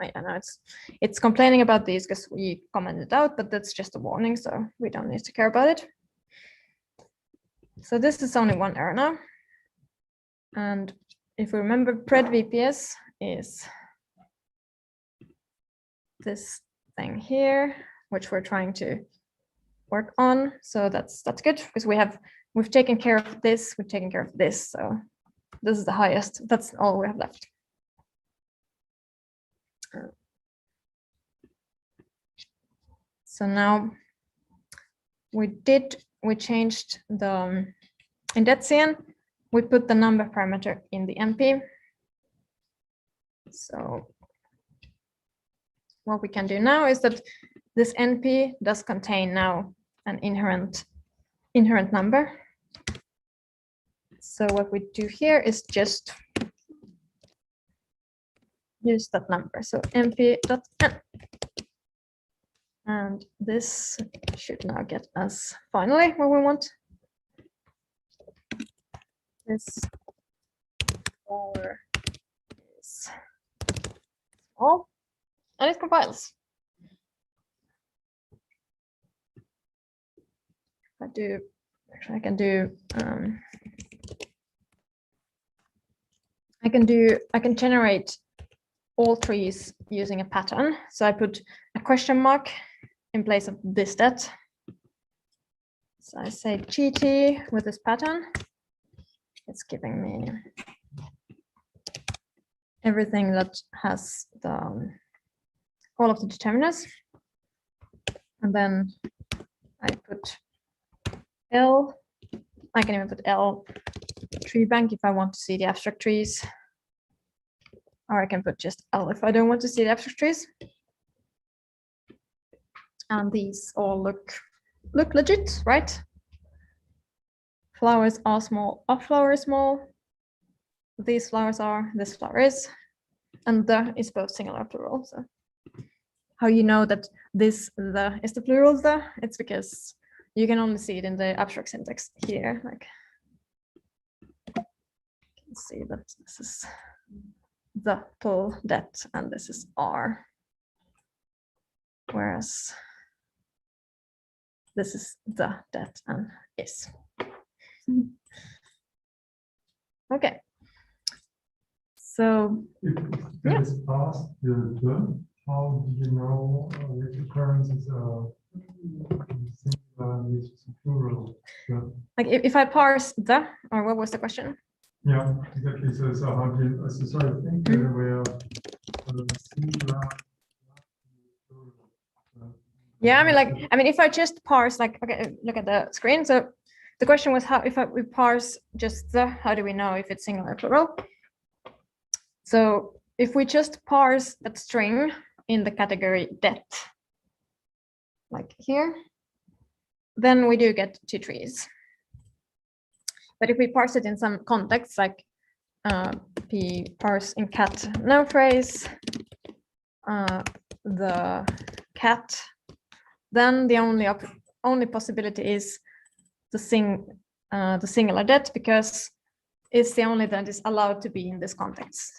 Oh, yeah, no, it's complaining about these because we commented out, but that's just a warning, so we don't need to care about it. So this is only one error now. And if we remember, pred VPS is this thing here, which we're trying to work on. So that's good because we've taken care of this, we've taken care of this. So this is the highest. That's all we have left. So now we changed the in that scene, we put the number parameter in the NP. So what we can do now is that this NP does contain now an inherent number. So what we do here is just use that number. So np.n. And this should now get us finally what we want. This flower is small, and it compiles. I can generate all trees using a pattern. So I put a question mark in place of this that. So I say GT with this pattern. It's giving me everything that has all of the determinants. And then I put L. I can even put L tree bank if I want to see the abstract trees. Or I can put just L if I don't want to see the abstract trees. And these all look legit, right? Flowers are small, a flower is small. These flowers are, this flower is, and the is both singular and plural. So how you know that this the is the plural the? It's because you can only see it in the abstract syntax here. Like you can see that this is the pull that, and this is R. Whereas this is the that and is. Okay. So if it is past the, how do you know which occurrences are singular and which is plural? like if I parse the, or what was the question? Yeah, exactly. So how do you, so I think that we're singular. Yeah, I mean, if I just parse, like, okay, look at the screen. So the question was how, if we parse just the, how do we know if it's singular or plural? So if we just parse that string in the category det, like here, then we do get 2 trees. But if we parse it in some context, like p parse in cat noun phrase, the cat, then the only possibility is the singular det, because it's the only that is allowed to be in this context.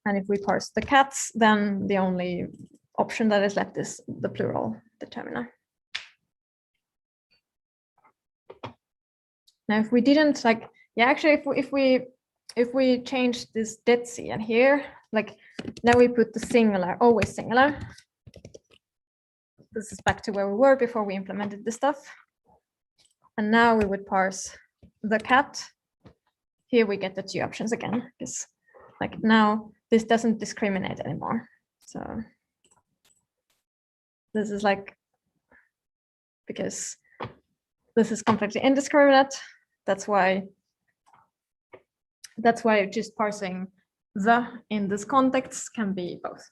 And if we parse the cats, then the only option that is left is the plural determiner. Now, if we didn't like, yeah, actually, if we change this det and here, like now we put the singular, always singular. This is back to where we were before we implemented this stuff. And now we would parse the cat. Here we get the 2 options again, because like now this doesn't discriminate anymore. So this is like, because this is completely indiscriminate. That's why just parsing the in this context can be both.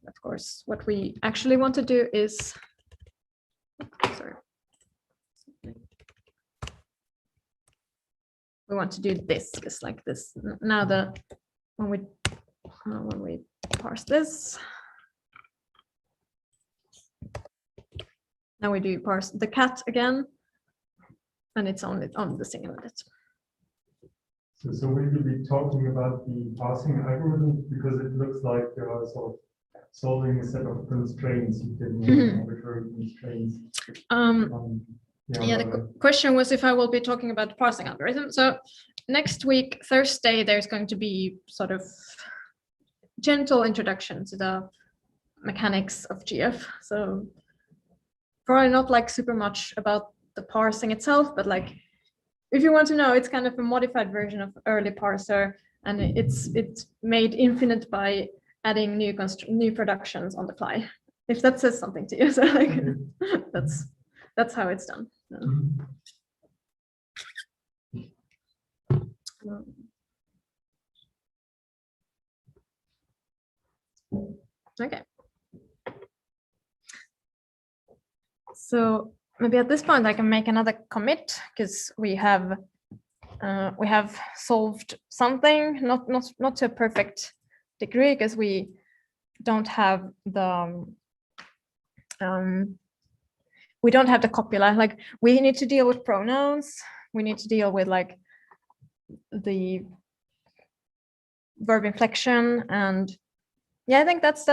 Of course, what we actually want to do is, sorry, we want to do this, just like this. Now when we parse this, now we do parse the cat again, and it's only on the singular det. So will you be talking about the parsing algorithm, because it looks like you are sort of solving a set of constraints, you can arbitrary constraints. Yeah, the question was if I will be talking about the parsing algorithm. So next week, Thursday, there's going to be sort of gentle introduction to the mechanics of GF. So probably not like super much about the parsing itself, but like if you want to know, it's kind of a modified version of early parser, and it's made infinite by adding new productions on the fly. If that says something to you, so like that's how it's done. Okay. So maybe at this point I can make another commit, because we have solved something, not to a perfect degree, because we don't have the copula. Like we need to deal with pronouns. We need to deal with like the verb inflection, and yeah, I think that's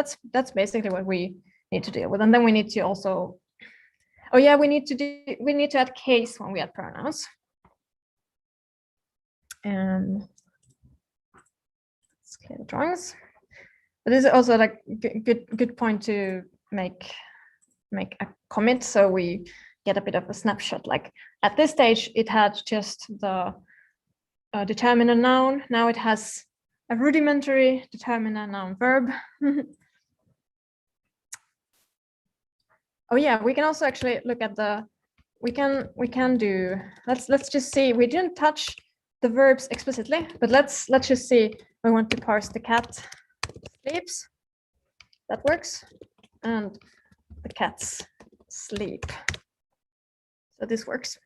basically what we need to deal with. And then we need to also, oh yeah, we need to add case when we add pronouns. And let's clear the drawings. But this is also like good point to make a commit, so we get a bit of a snapshot. Like at this stage, it had just the determiner noun. Now it has a rudimentary determiner noun verb. Oh yeah, we can also actually look at the, we can do, let's just see, we didn't touch the verbs explicitly, but let's just see. We want to parse the cat sleeps, that works, and the cats sleep, so this works.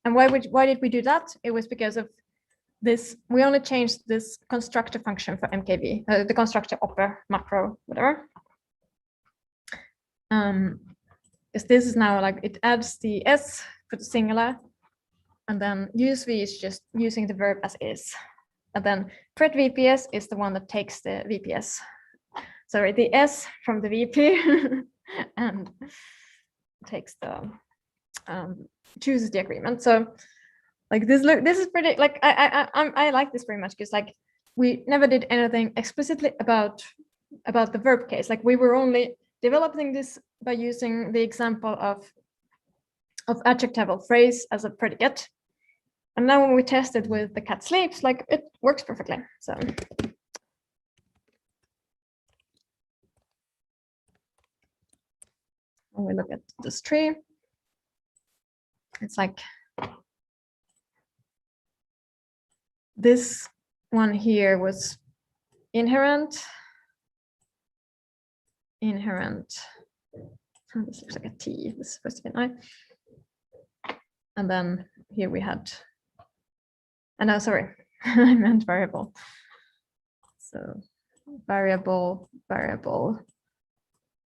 And why did we do that? It was because of this, we only changed this constructor function for MKV, the constructor upper macro, whatever. Because this is now like, it adds the S for the singular, and then USV is just using the verb as is. And then pret VPS is the one that takes the VPS. Sorry, the S from the VP and takes the, chooses the agreement. So like this is pretty, like I like this very much, because like we never did anything explicitly about the verb case. Like we were only developing this by using the example of adjectival phrase as a predicate. And now when we test it with the cat sleeps, like it works perfectly. So when we look at this tree, it's like this one here was inherent. Oh, this looks like a T. This is supposed to be an I. And then here we had, and no, sorry, I meant variable. So variable,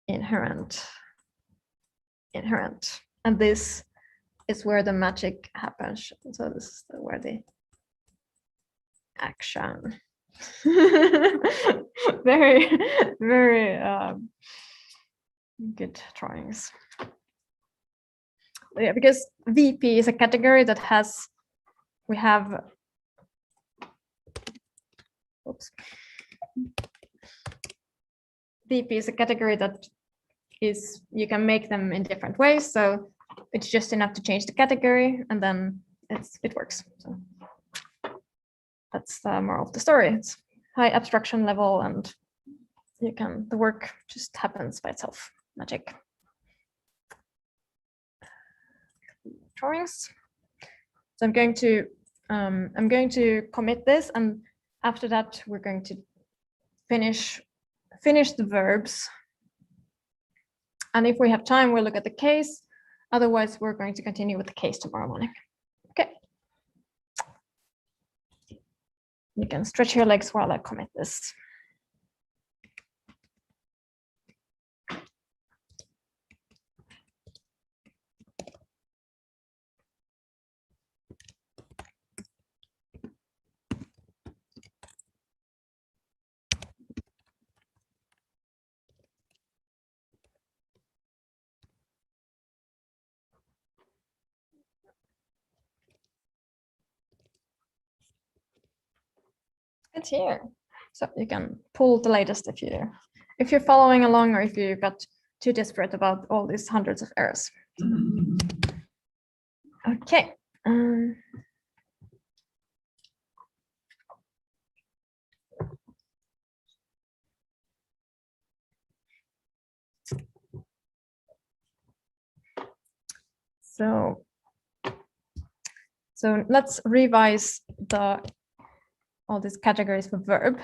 inherent. And this is where the magic happens. So this is where the action. very good drawings. Yeah, because VP is a category that has, we have, oops. VP is a category that is, you can make them in different ways. So it's just enough to change the category and then it works. So that's the moral of the story. It's high abstraction level and the work just happens by itself, magic. Drawings. So I'm going to commit this, and after that we're going to finish the verbs. And if we have time, we'll look at the case. Otherwise, we're going to continue with the case tomorrow morning. Okay. You can stretch your legs while I commit this. It's here. So you can pull the latest if you're following along or if you got too desperate about all these hundreds of errors. Okay. So let's revise all these categories for verb,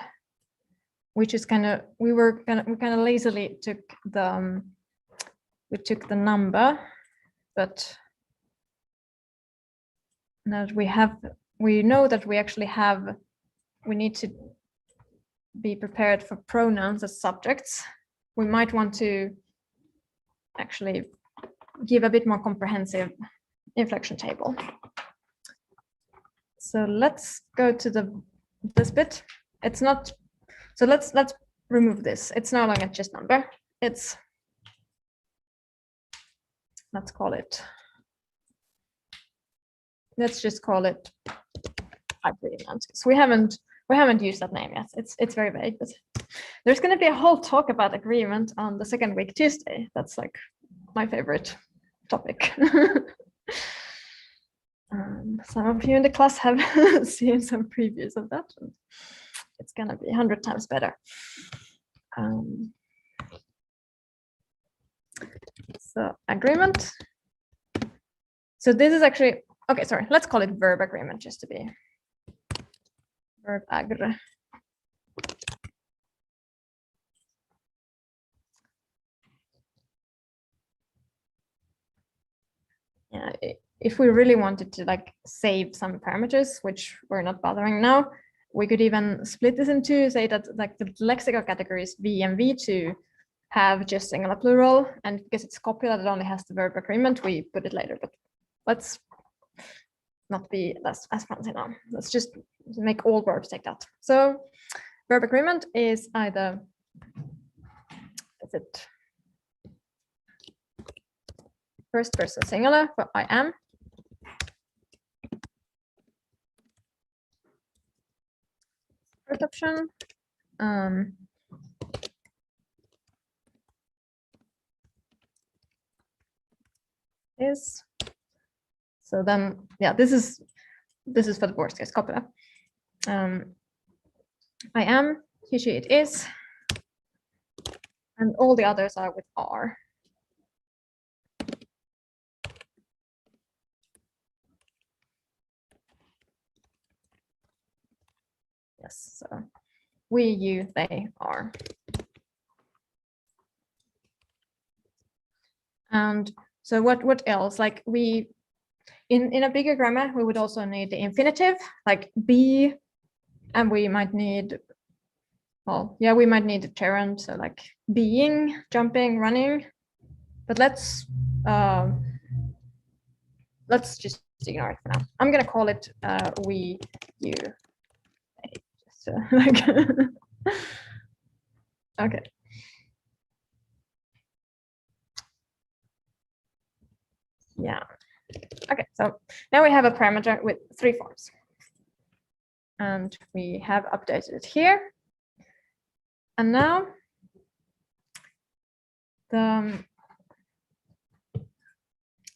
which is we kind of lazily took the number, but now that we know that we need to be prepared for pronouns as subjects. We might want to actually give a bit more comprehensive inflection table. So let's go to this bit. It's not, so let's remove this. It's no longer just number. It's, let's just call it agreement. So we haven't used that name yet. It's very vague, but there's going to be a whole talk about agreement on the second week Tuesday. That's like my favorite topic. Some of you in the class have seen some previews of that. It's going to be 100 times better. So agreement. So this is actually, okay, sorry, let's call it verb agreement just to be verb agr. Yeah, if we really wanted to like save some parameters, which we're not bothering now, we could even split this in two, say that like the lexical categories V and V2 have just singular plural, and because it's copula that only has the verb agreement, we put it later, but let's not be as fancy now. Let's just make all verbs take that. So verb agreement is either, is it first person singular for I am, first option, is, so then, yeah, this is for the worst case copula. I am, he, she, it is, and all the others are with are. Yes, so we, you, they, are. And so what else? Like we, in a bigger grammar, we would also need the infinitive, like be, and we might need, well, yeah, we might need the gerund, so like being, jumping, running. But let's just ignore it for now. I'm gonna call it we, you, they. Just like okay. Yeah. Okay, so now we have a parameter with 3 forms. And we have updated it here. And now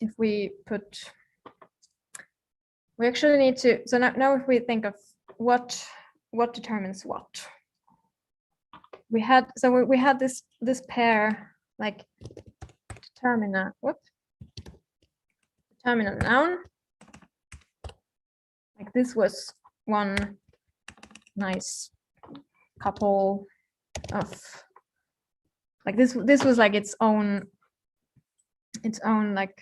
if we put, we actually need to, so now if we think of what determines what. We had this pair, like determiner, determiner noun. Like this was one nice couple of, like this was like its own like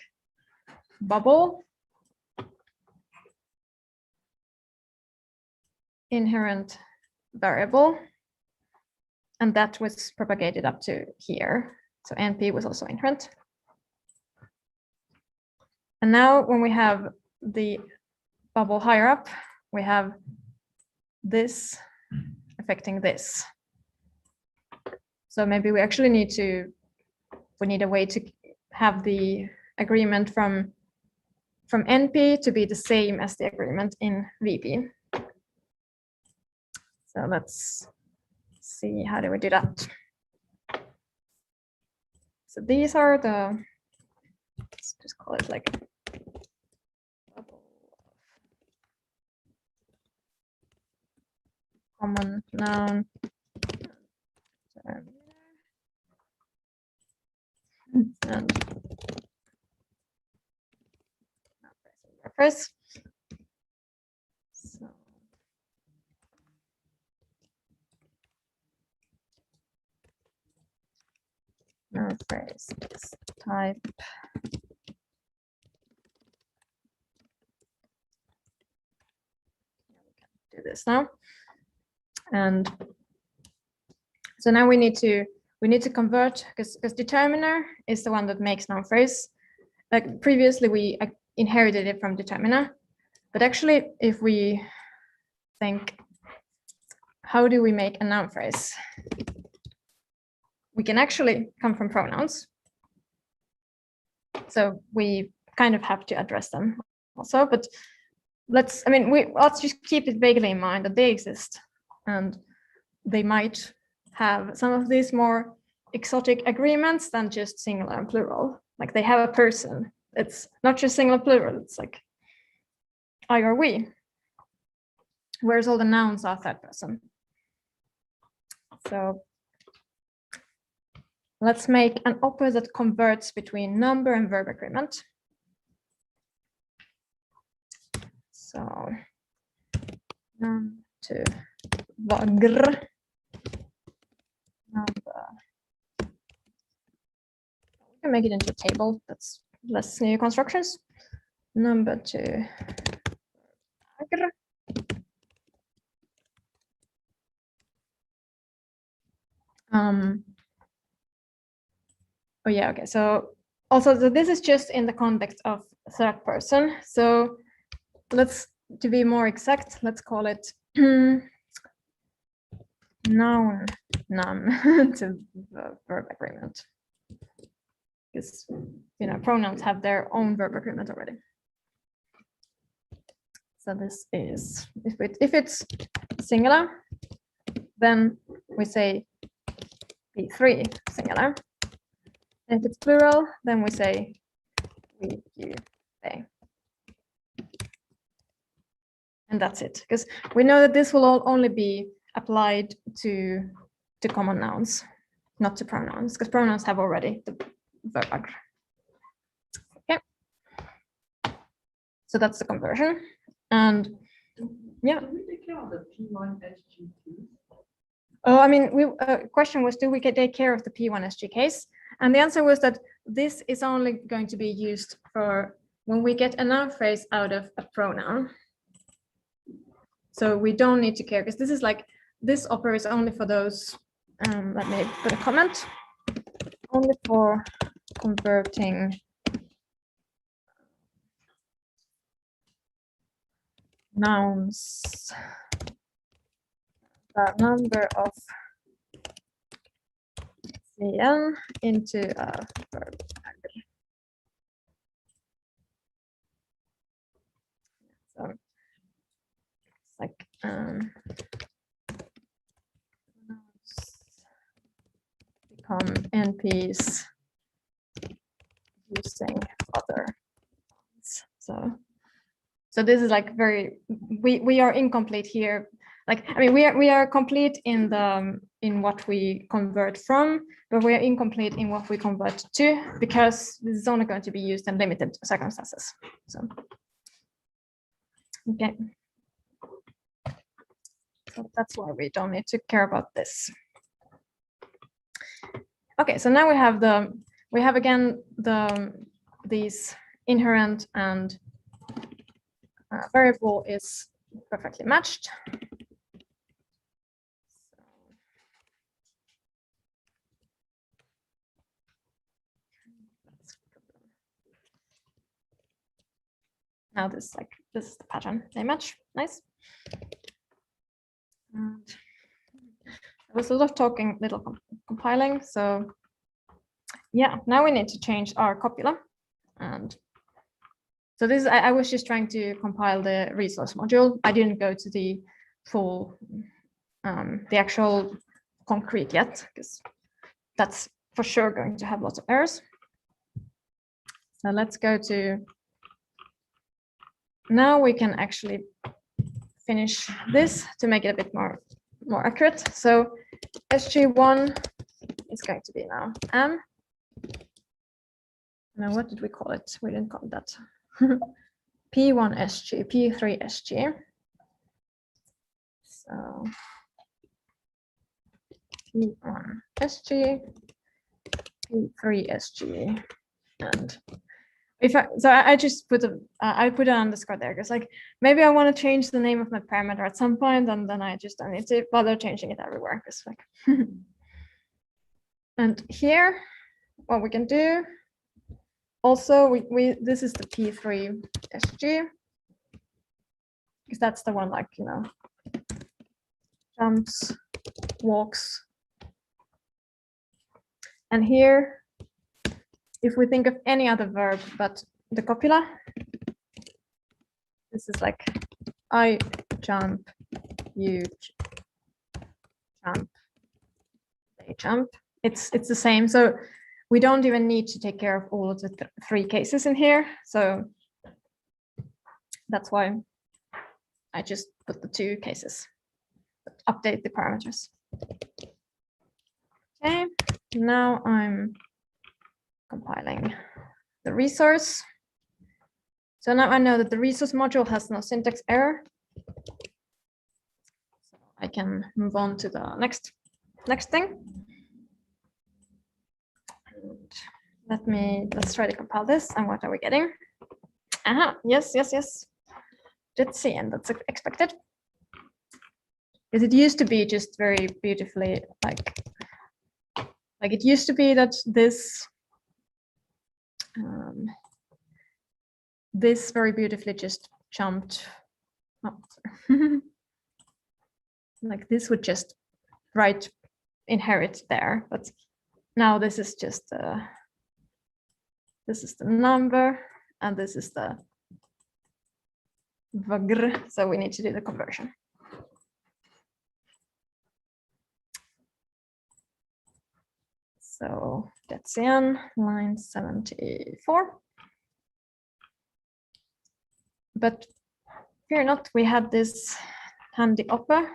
bubble, inherent variable, and that was propagated up to here. So NP was also inherent. And now when we have the bubble higher up, we have this affecting this. So maybe we actually need a way to have the agreement from NP to be the same as the agreement in VP. So let's see, how do we do that? So these are the, let's just call it like common noun. And phrase. So noun phrase is type. Do this now. And so now we need to convert, because determiner is the one that makes noun phrase. Like previously we inherited it from determiner, but actually if we think, how do we make a noun phrase? We can actually come from pronouns. So we kind of have to address them also, but let's just keep it vaguely in mind that they exist, and they might have some of these more exotic agreements than just singular and plural. Like they have a person. It's not just singular plural, it's like I or we. Whereas all the nouns are third person. So let's make an operator that converts between number and verb agreement. So to vagr number. We can make it into a table. That's less new constructions. Number to vagr. Oh yeah, okay. So also, so this is just in the context of third person. So let's, to be more exact, let's call it noun num to verb agreement. Because pronouns have their own verb agreement already. So this is, if it's singular, then we say P3 singular. And if it's plural, then we say we, you, they. And that's it, because we know that this will all only be applied to common nouns, not to pronouns, because pronouns have already the verb agr. Okay. So that's the conversion. And yeah. Can we take take care of the P1 SG too? Oh, I mean, question was, do we take care of the P1 SG case? And the answer was that this is only going to be used for when we get a noun phrase out of a pronoun. So we don't need to care, because this is like, this operates only for those, let me put a comment, only for converting nouns, the number of CN into a verb. So it's like become NPs using other ones. So this is like very, we are incomplete here. Like, I mean, we are complete in what we convert from, but we are incomplete in what we convert to, because this is only going to be used in limited circumstances. So, okay. So that's why we don't need to care about this. Okay, so now we have again these inherent and variable is perfectly matched. Now this is the pattern, they match, nice. And there was a lot of talking, little compiling. So yeah, now we need to change our copula. And so this, I was just trying to compile the resource module. I didn't go to the full, the actual concrete yet, because that's for sure going to have lots of errors. So let's go to, now we can actually finish this to make it a bit more accurate. So SG1 is going to be now M. Now, what did we call it? We didn't call it that. P1 SG, P3 SG. So P1 SG, P3 SG, and if I just put I put an underscore there because like maybe I want to change the name of my parameter at some point, and then I just don't need to bother changing it everywhere because like and here what we can do also we this is the P3 SG because that's the one like, you know, jumps, walks, and here if we think of any other verb but the copula, this is like I jump, you jump, they jump. It's the same. So we don't even need to take care of all of the three cases in here. So that's why I just put the two cases, update the parameters. Okay, now I'm compiling the resource. So now I know that the resource module has no syntax error. So I can move on to the next thing. And let's try to compile this. And what are we getting? Yes. Let's see, and that's expected. Because it used to be just very beautifully like it used to be that this this very beautifully just jumped. Oh, sorry. Like this would just inherit there, but now this is just this is the number and this is the vagr, so we need to do the conversion. So that's in line 74. But fear not, we had this handy upper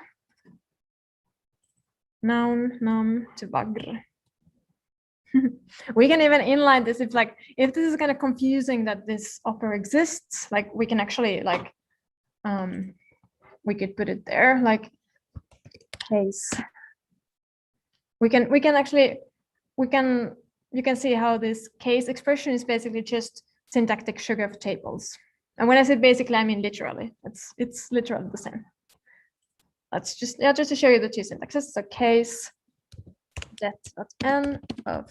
noun num to vagr. We can even inline this if this is kind of confusing that this upper exists, like we can actually we could put it there, like case. You can see how this case expression is basically just syntactic sugar of tables. And when I say basically, I mean literally. It's literally the same. Let's just to show you the two syntaxes. So case det.n of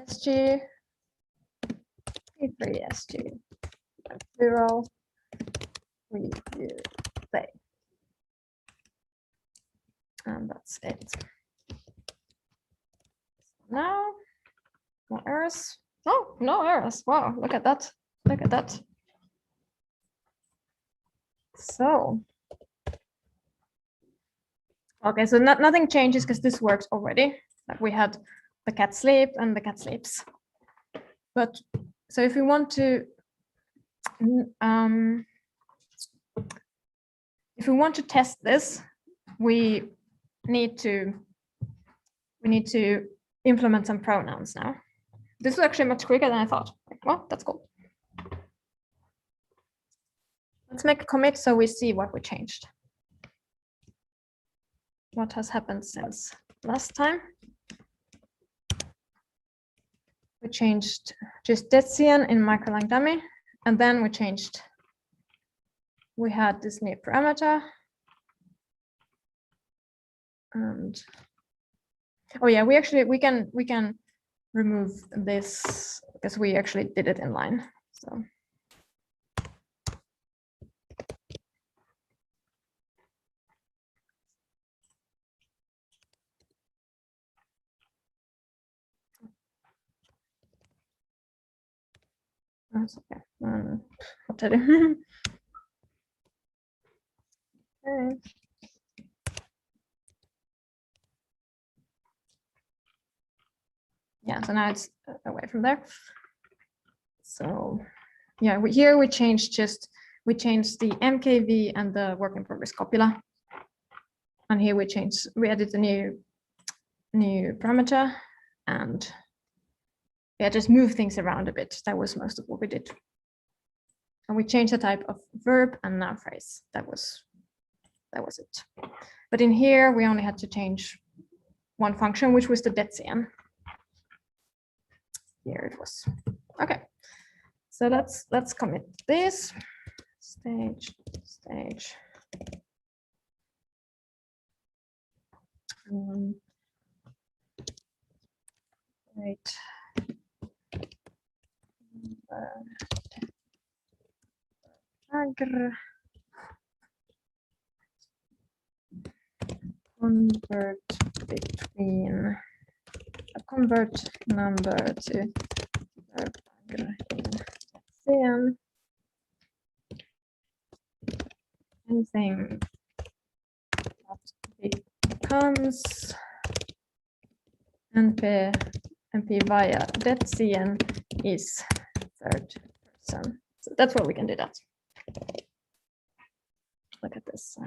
sg p3 sg plural we do they. And that's it. Now, more errors. Oh, no errors. Wow, look at that. Look at that. So, okay, so nothing changes because this works already. Like we had the cat sleep and the cat sleeps. But so if we want to, test this, we need to implement some pronouns now. This is actually much quicker than I thought. Well, that's cool. Let's make a commit so we see what we changed. What has happened since last time? We changed just Detsian in microlang dummy, and then we had this new parameter. And oh yeah, we can remove this because we actually did it in line. So that's okay. What to do? Okay. Yeah, so now it's away from there. So yeah, here we changed the MKV and the work in progress copula. And here we added a new parameter, and yeah, just move things around a bit. That was most of what we did. And we changed the type of verb and noun phrase. That was it. But in here we only had to change one function, which was the Detsian. Here it was. Okay, so let's commit this stage. Right. Convert number to verb in anything that becomes NP via Detsian is third person. So that's what we can do that. Look at this.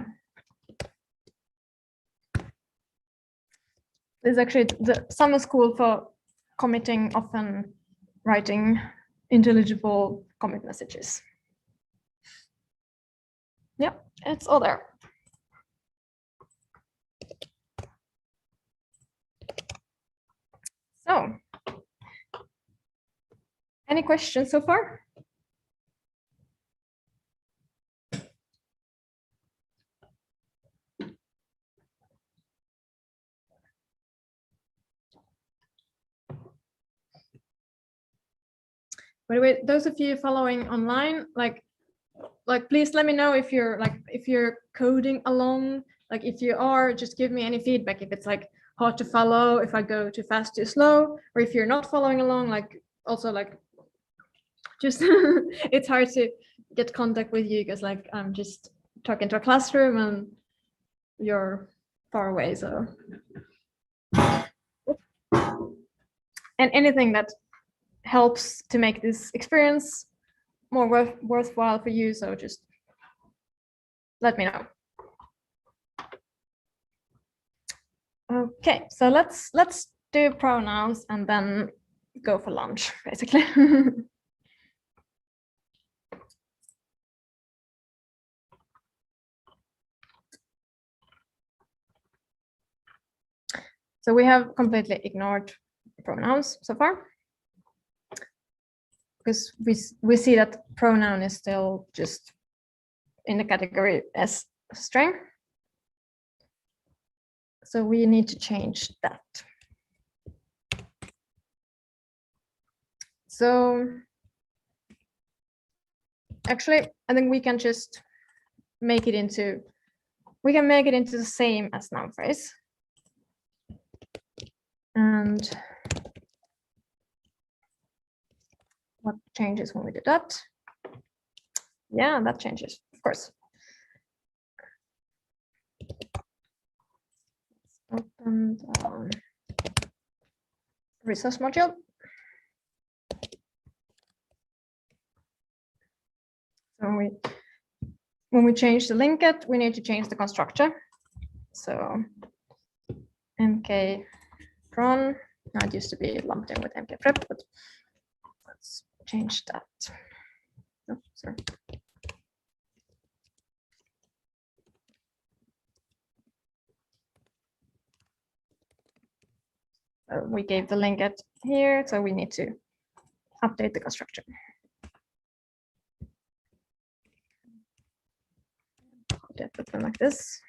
This is actually the summer school for committing, often writing intelligible commit messages. Yeah, it's all there. So, any questions so far? By the way, those of you following online, like please let me know if you're coding along. Like if you are, just give me any feedback if it's like hard to follow, if I go too fast, too slow, or if you're not following along, like also like just it's hard to get contact with you because like I'm just talking to a classroom and you're far away. So and anything that helps to make this experience more worthwhile for you, so just let me know. Okay, so let's do pronouns and then go for lunch, basically. So we have completely ignored pronouns so far, because we see that pronoun is still just in the category as string. So we need to change that. So actually, I think we can just make it into, we can make it into the same as noun phrase. And what changes when we do that? Yeah, that changes, of course. Open the resource module. So when we change the linket, we need to change the constructor. So mk cron, now it used to be lumped in with mk prep, but let's change that. Oh, sorry. We gave the linket here, so we need to update the constructor. Put them like this.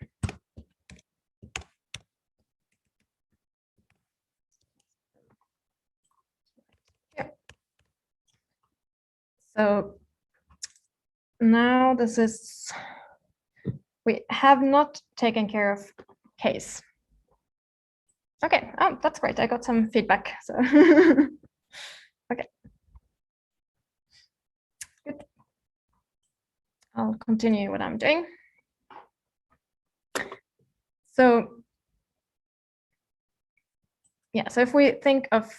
Yeah. So now this is, we have not taken care of case. Okay, oh, that's great. I got some feedback. So okay. Good. I'll continue what I'm doing. So yeah, so if we think of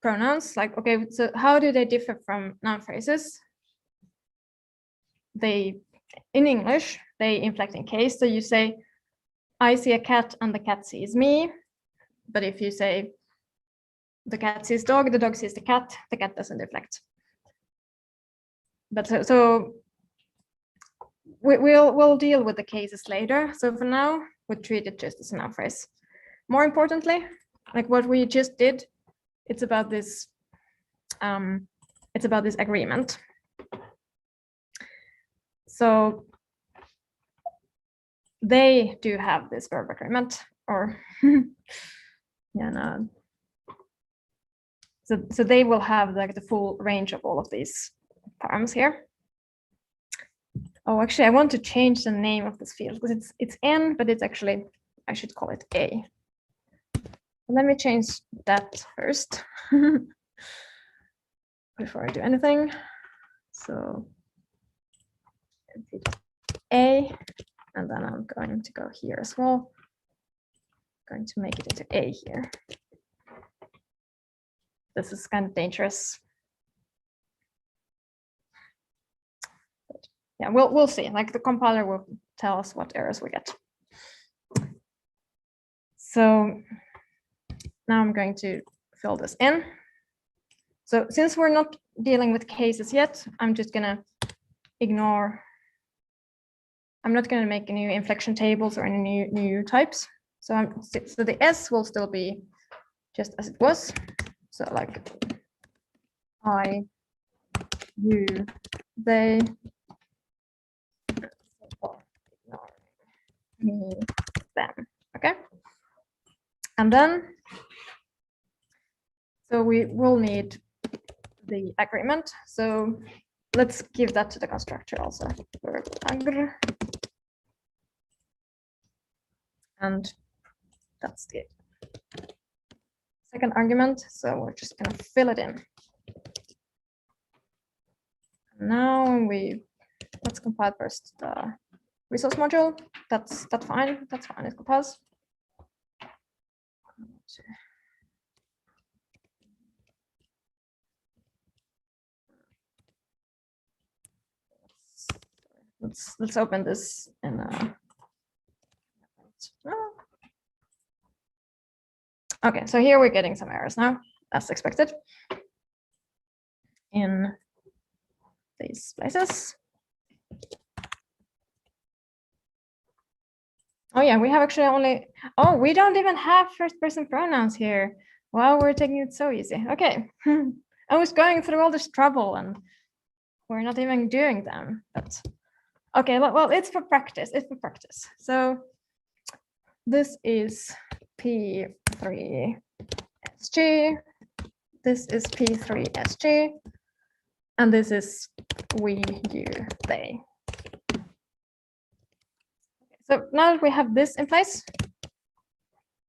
pronouns, like, okay, so how do they differ from noun phrases? They, in English, they inflect in case. So you say, I see a cat and the cat sees me. But if you say the cat sees dog, the dog sees the cat doesn't inflect. But so we'll deal with the cases later. So for now, we treat it just as a noun phrase. More importantly, like what we just did, it's about this agreement. So they do have this verb agreement, or yeah, no. So they will have like the full range of all of these terms here. Oh, actually, I want to change the name of this field because it's N, but it's actually, I should call it A. Let me change that first before I do anything. So A, and then I'm going to go here as well. I'm going to make it into A here. This is kind of dangerous. But yeah, we'll see. Like the compiler will tell us what errors we get. So now I'm going to fill this in. So since we're not dealing with cases yet, I'm just gonna ignore. I'm not gonna make any new inflection tables or any new types. So so the S will still be just as it was. So like I, you, they, me, them. Okay. And then, so we will need the agreement. So let's give that to the constructor also. And that's the second argument. So we're just going to fill it in. Now let's compile first the resource module. That's fine. That's fine. It compiles. Let's open this in okay, so here we're getting some errors now, as expected, in these places. Oh yeah, we have actually only, oh, we don't even have first person pronouns here. Wow, we're taking it so easy. Okay. I was going through all this trouble and we're not even doing them, but okay, well, it's for practice. It's for practice. So this is P3SG. This is P3SG. And this is we, you, they. So now that we have this in place,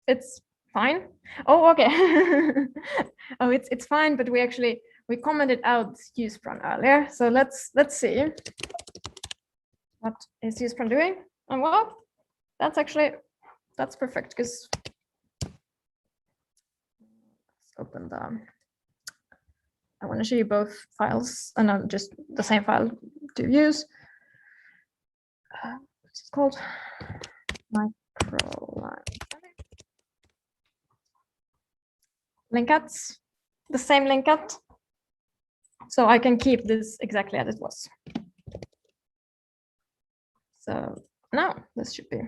it's fine. Oh, okay. Oh, it's fine, but we commented out use from earlier. So let's see what is use from doing. And well, that's perfect because let's open I want to show you both files and not just the same file to use. What's it called? Linkats, the same linkat. So I can keep this exactly as it was. So now this should be.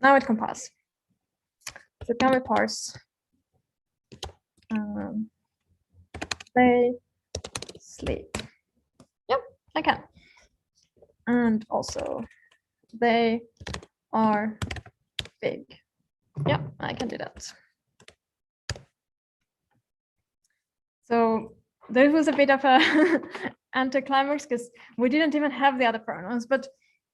Now it compiles. So can we parse? They sleep. Yep, I can. And also they are big. Yeah, I can do that. So there was a bit of a anticlimax because we didn't even have the other pronouns. But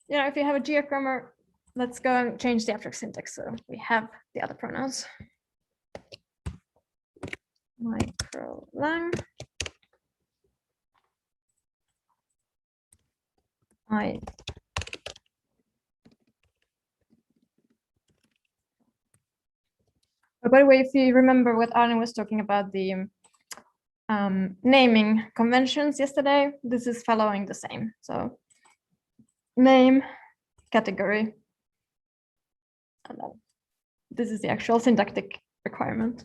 you know, if you have a GF grammar, let's go and change the abstract syntax so we have the other pronouns. Microlang. But by the way, if you remember what Arne was talking about, the naming conventions yesterday, this is following the same. So name, category, and then this is the actual syntactic requirement.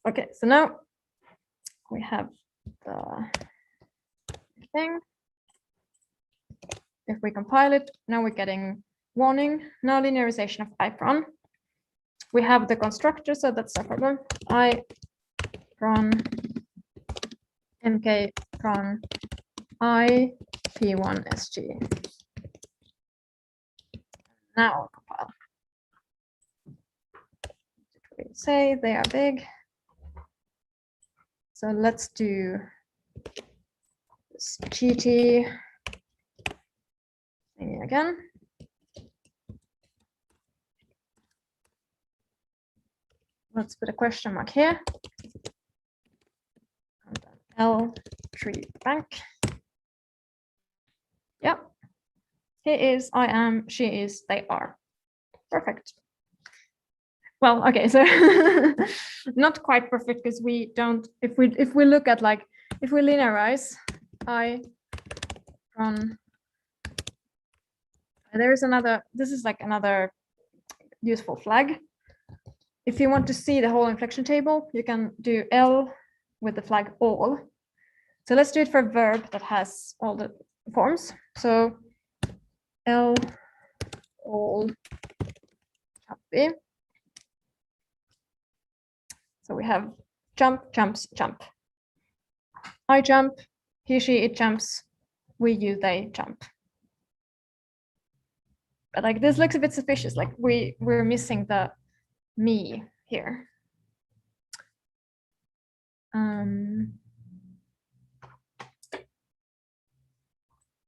Okay, so now we have the thing. If we compile it, now we're getting warning, no linearization of I-pron. We have the constructor, so that's no problem. I-pron, MK-pron, I, P1SG. Now I'll compile. Did we say they are big? So let's do this GT thingy again. Let's put a question mark here. And then L3 bank. Yeah. He is, I am, she is, they are. Perfect. Well, okay, so not quite perfect because we don't, if we look at like, if we linearize, there is another, this is like another useful flag. If you want to see the whole inflection table, you can do L with the flag all. So let's do it for a verb that has all the forms. So L all jumpy. So we have jump, jumps, jump. I jump, he, she, it jumps, we, you, they jump. But like this looks a bit suspicious, like we're missing the me here.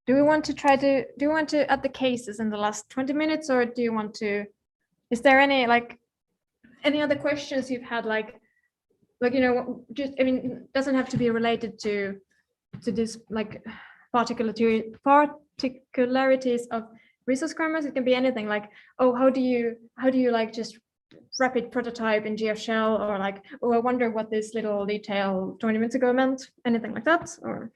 Do we want to add the cases in the last 20 minutes, or do you want to, is there any other questions you've had, like you know, just, I mean, it doesn't have to be related to this like particularities of resource grammars. It can be anything like, oh, how do you like just rapid prototype in GF shell, or like, oh, I wonder what this little detail 20 minutes ago meant, anything like that, or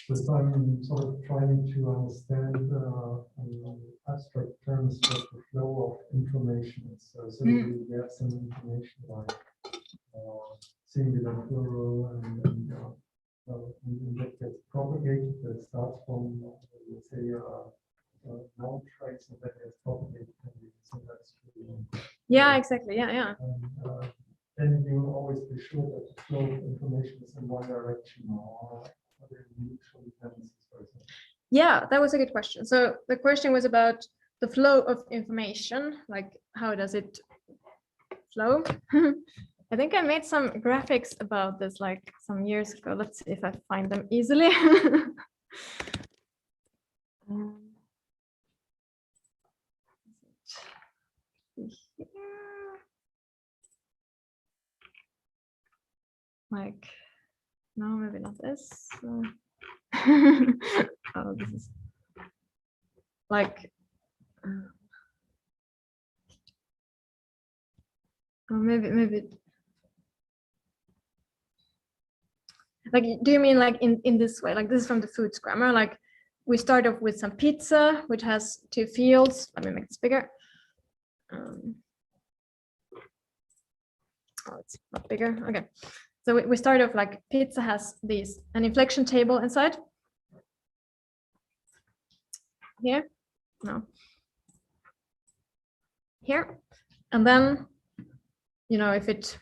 Just I'm sort of trying to understand an abstract is just the flow of information. So we have some information like singular, plural, and that gets propagated. That starts from, let's say, noun traits, and that gets propagated. So that's really, Yeah, exactly. Yeah, yeah. and you will always be sure that the flow of information is in one direction, or are there mutual dependencies, for example? Yeah, that was a good question. So the question was about the flow of information, like how does it flow? I think I made some graphics about this like some years ago. Let's see if I find them easily. Like, no, maybe not this. Oh, this is like, oh, maybe. Like, do you mean like in this way? Like this is from the foods grammar. Like we start off with some pizza, which has two fields. Let me make this bigger. Oh, it's not bigger. Okay. So we start off like pizza has an inflection table inside. Here, no. Here, and then, you know, if it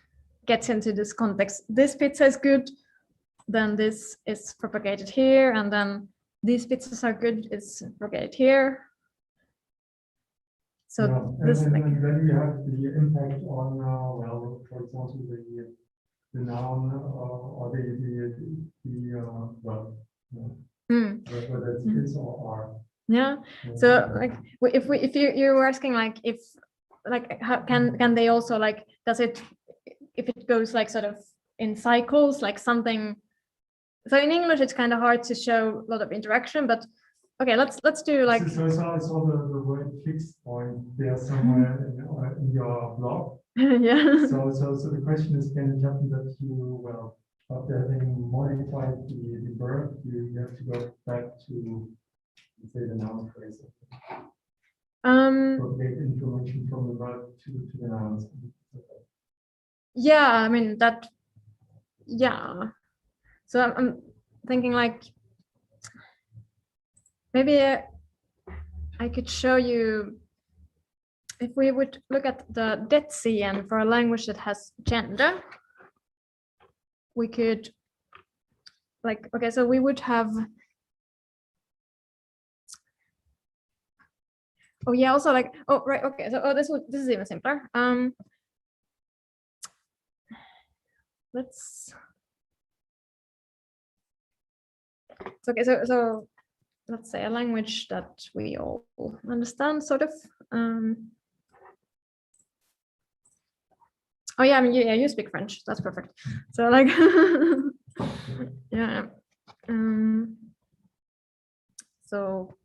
gets into this context, this pizza is good, then this is propagated here, and then these pizzas are good, it's propagated here. So yeah, this and like, then you have the impact on, well, for example, the noun or the well, whether it's is or are. Yeah. So like if you were asking like if like how can they also like does it if it goes like sort of in cycles like something. So in English it's kind of hard to show a lot of interaction, but okay, let's do like. So I saw the word fixed point there somewhere in your blog. Yeah. So the question is, can it happen that you, well, after having modified the verb, you have to go back to, let's say, the noun phrase? Propagate information from the verb to the nouns. Yeah, I mean that. Yeah. So I'm thinking like maybe I could show you if we would look at the Dead Sea and for a language that has gender, we could like, okay, so we would have, oh yeah, also like, oh, right, okay, so this is even simpler. Let's, okay, so let's say a language that we all understand, sort of. Oh yeah, I mean, yeah, you speak French. That's perfect. So like, yeah. So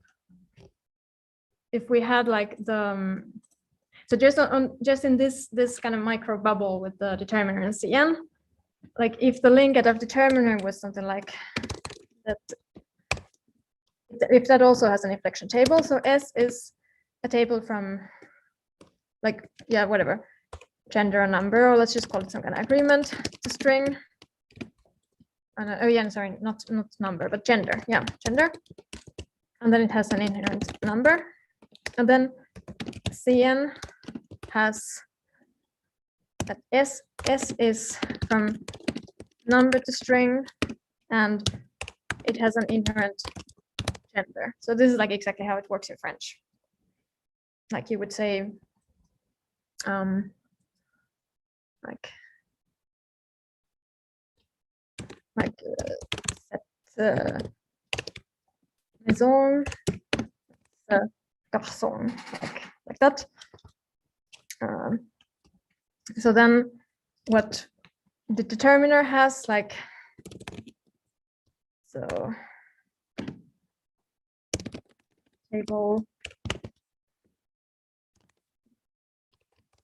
if we had like the, so just in this kind of micro bubble with the determiner and CN, like if the link out of determiner was something like that, if that also has an inflection table, so S is a table from like, yeah, whatever, gender or number, or let's just call it some kind of agreement to string. Oh yeah, sorry, not number, but gender. Yeah, gender. And then it has an inherent number. And then CN has that S is from number to string, and it has an inherent gender. So this is like exactly how it works in French. Like you would say, cette maison, garçon, like that. So then what the determiner has, like, so table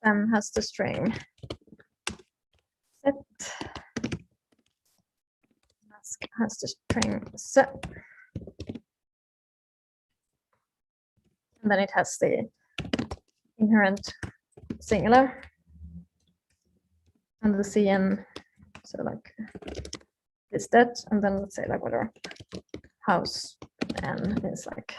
then has the string set, mask has the string set, and then it has the inherent singular, and the CN, so like is that, and then let's say like whatever house N is like,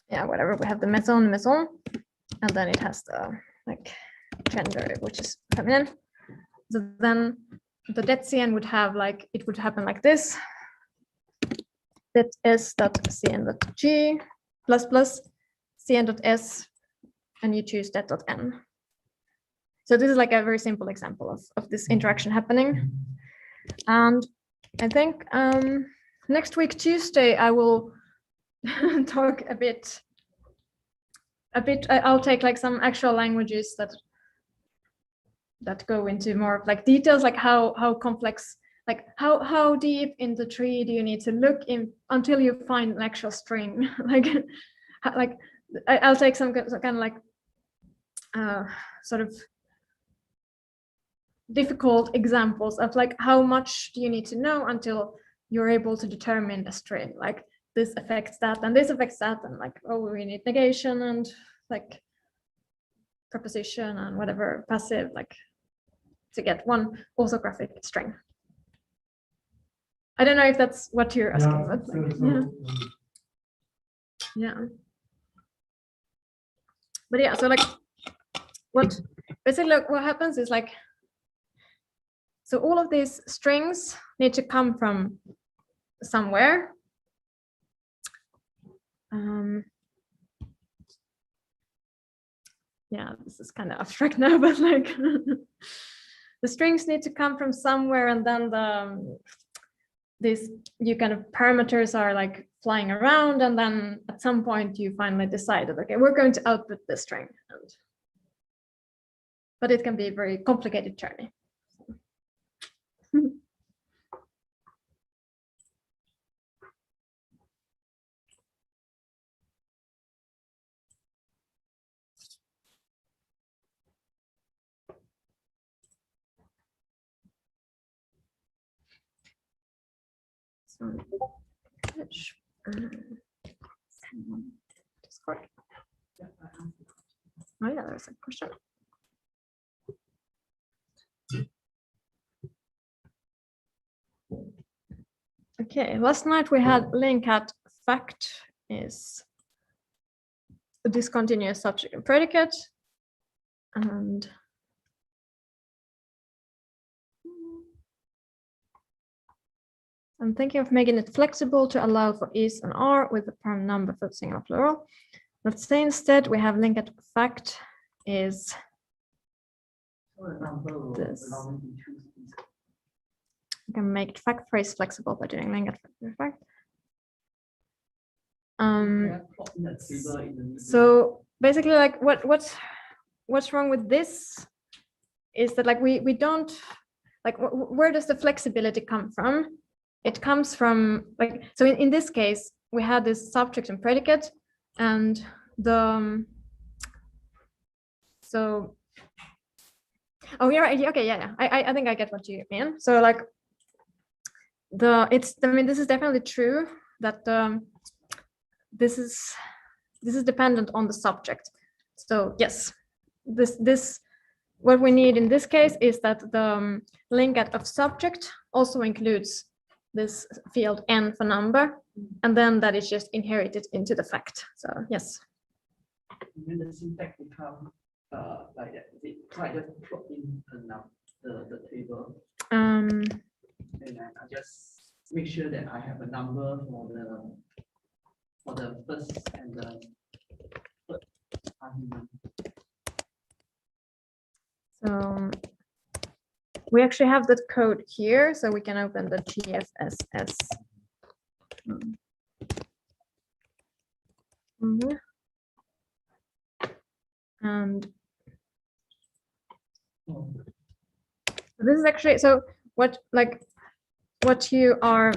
yeah, whatever, we have the maison, and then it has the like gender, which is feminine. So then the det CN would have like, it would happen like this. That s.cn.g plus plus cn.s, and you choose that.n. So this is like a very simple example of this interaction happening. And I think next week, Tuesday, I will talk a bit, I'll take like some actual languages that go into more like details, like how complex, like how deep in the tree do you need to look in until you find an actual string. like I'll take some kind of like sort of difficult examples of like how much do you need to know until you're able to determine a string, like this affects that and this affects that, and like, oh, we need negation and like preposition and whatever passive, like to get one orthographic string. I don't know if that's what you're asking, but like, yeah. But yeah, so like what basically what happens is like, so all of these strings need to come from somewhere. Yeah, this is kind of abstract now, but like the strings need to come from somewhere, and then these you kind of parameters are like flying around, and then at some point you finally decided, okay, we're going to output this string. But it can be a very complicated journey. So, Discord. Oh yeah, there's a question. Okay, last night we had linkat fact is a discontinuous subject and predicate, and I'm thinking of making it flexible to allow for is and are with the prime number for singular plural. Let's say instead we have linkat fact is this. You can make fact phrase flexible by doing linkat fact. So basically, like what's wrong with this is that like we don't like where does the flexibility come from? It comes from like, so in this case we had this subject and predicate, and the so oh you're right, okay, yeah, I think I get what you mean. So like I mean this is definitely true that this is dependent on the subject. So yes, this what we need in this case is that the linkat of subject also includes this field n for number, and then that is just inherited into the fact. So yes. And then the syntax become like that. So I just plug in the table, and then I just make sure that I have a number for the first and the third argument. So we actually have that code here, so we can open the GFSS. And this is actually, so what you are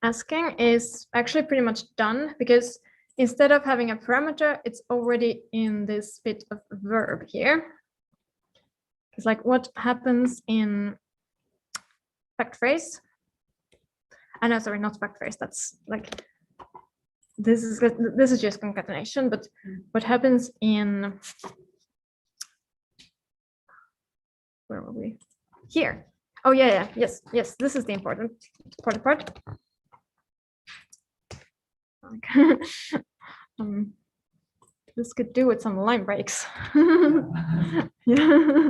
asking is actually pretty much done, because instead of having a parameter, it's already in this bit of verb here. It's like what happens in fact phrase. No, sorry, not fact phrase. That's like this is just concatenation, but what happens in, where were we? Here. Oh yeah, yes, this is the important part. This could do with some line breaks. Yeah.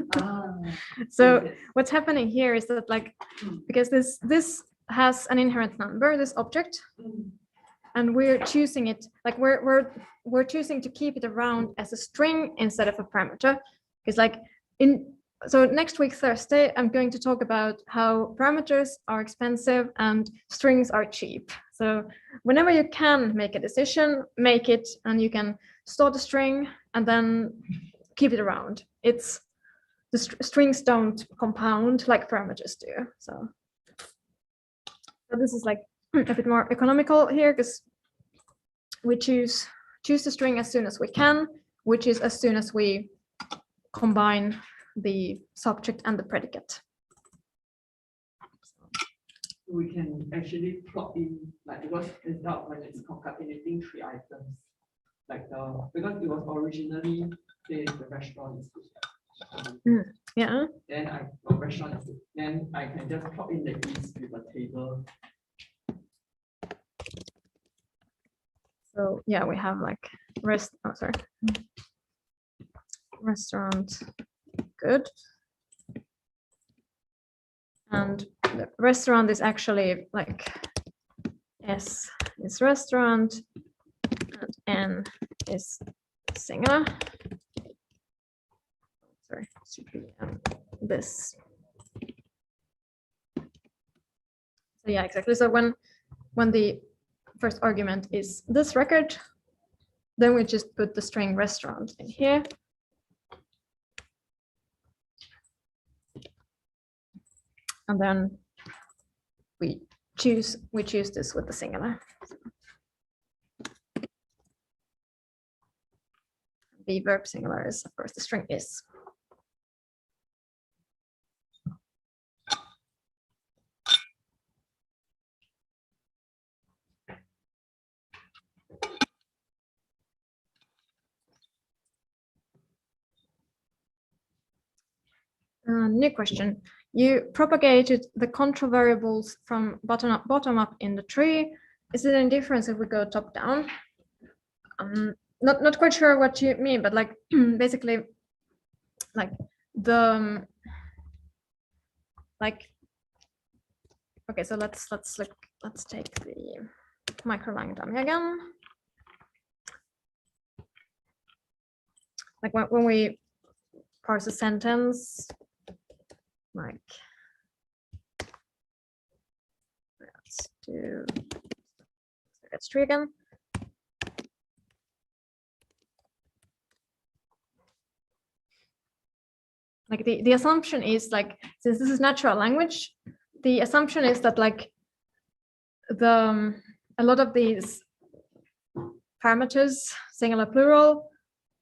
So what's happening here is that, like, because this has an inherent number, this object, and we're choosing it, like we're choosing to keep it around as a string instead of a parameter, because like so next week Thursday I'm going to talk about how parameters are expensive and strings are cheap. So whenever you can make a decision, make it, and you can start a string and then keep it around. It's the strings don't compound like parameters do. So this is like a bit more economical here, because we choose the string as soon as we can, which is as soon as we combine the subject and the predicate. We can actually plug in, like, because it's not when it's concatenating 3 items, like because it was originally the restaurant is good. Yeah. Then restaurant is good. Then I can just plug in the is with a table. So yeah, we have like restaurant good, and the restaurant is actually like S is restaurant and N is singular. Sorry, this. So yeah, exactly. So when the first argument is this record, then we just put the string restaurant in here. And then we choose this with the singular. The verb singular is, of course, the string is. New question. You propagated the control variables from bottom up in the tree. Is it any difference if we go top down? Not quite sure what you mean, but like basically, like okay. So let's take the microlang dummy again. Like when we parse a sentence, like let's tree again. Like the assumption is, like, since this is natural language, the assumption is that like a lot of these parameters, singular, plural,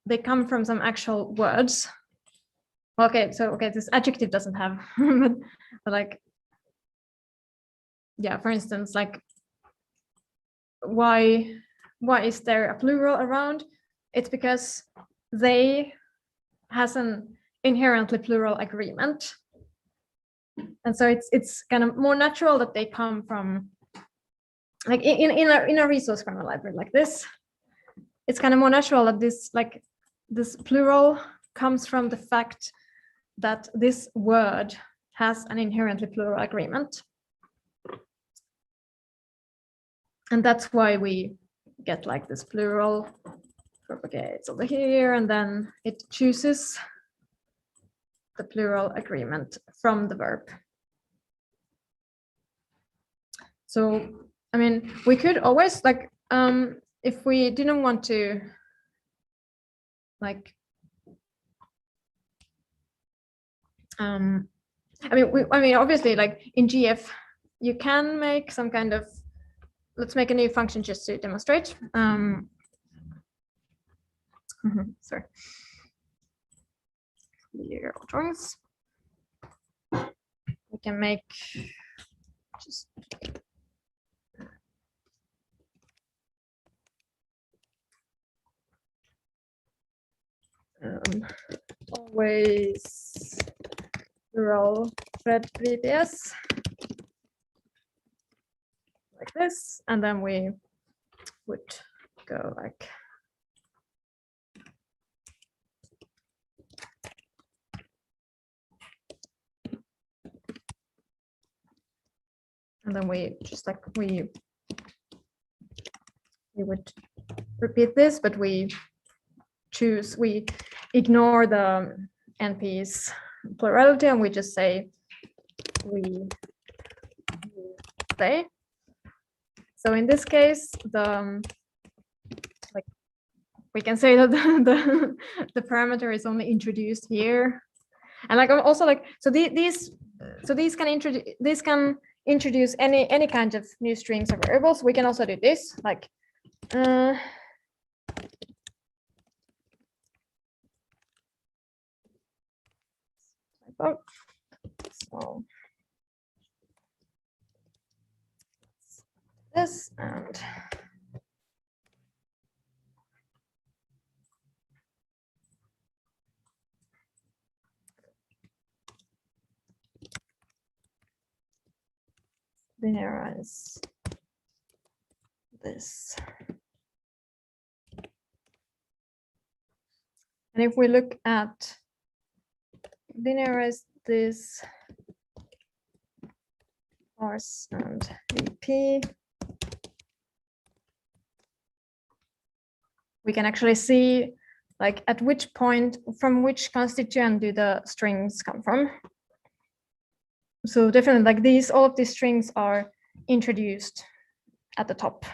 they come from some actual words. Okay, so okay, this adjective doesn't have, but like, yeah, for instance, like why is there a plural around? It's because they has an inherently plural agreement, and so it's kind of more natural that they come from, like in a resource grammar library like this. It's kind of more natural that this plural comes from the fact that this word has an inherently plural agreement. And that's why we get like this plural propagates over here, and then it chooses the plural agreement from the verb. So, I mean, we could always, like, if we didn't want to, like, I mean, obviously, like in GF, you can make some kind of, let's make a new function just to demonstrate. Sorry. Clear drawings. We can make just always plural thread VPS like this, and then we would go like and then we just like we would repeat this, but we ignore the NP's plurality and we just say we say. So in this case, like we can say that the parameter is only introduced here, and like also like so these can introduce any kind of new strings or variables. We can also do this like so this and linearize this. And if we look at linearize this parse and VP, we can actually see like at which point from which constituent do the strings come from. So definitely like these, all of these strings are introduced at the top.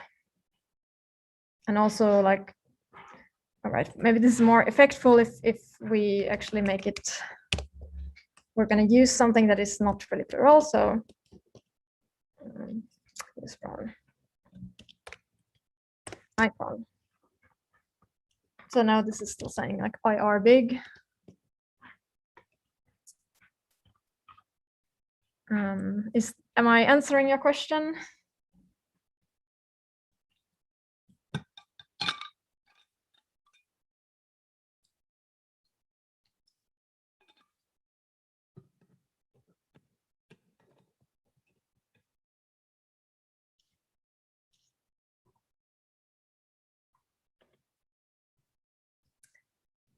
And also like, all right, maybe this is more effectful if we actually make it, we're going to use something that is not really plural. So this one, icon. So now this is still saying like IR big. Am I answering your question?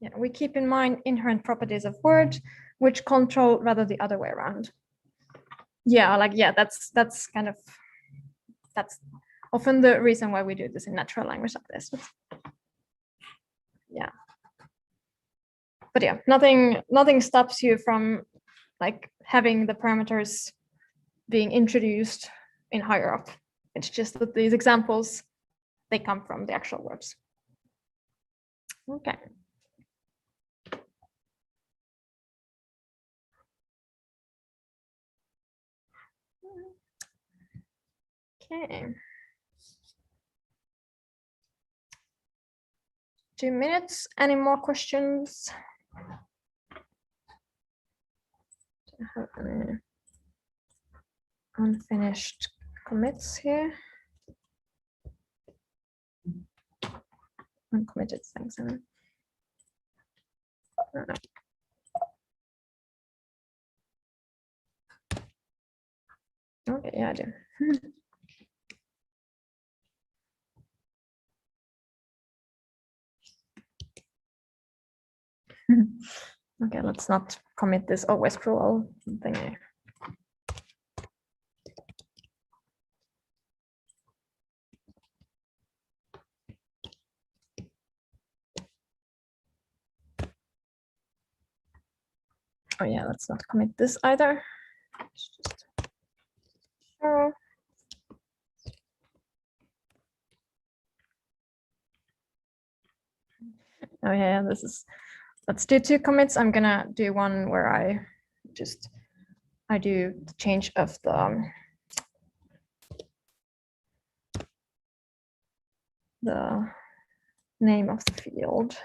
Yeah, we keep in mind inherent properties of word, which control rather the other way around. Yeah, like yeah, that's often the reason why we do this in natural language like this. Yeah. But yeah, nothing stops you from like having the parameters being introduced in higher up. It's just that these examples, they come from the actual verbs. Okay. Okay. 2 minutes. Any more questions? Do I have any unfinished commits here? Uncommitted things. I don't know. Okay, yeah, I do. Okay, let's not commit this always cruel thingy. Oh yeah, let's not commit this either. It's just oh yeah, this is, let's do 2 commits. I'm gonna do one where I do the change of the name of the field.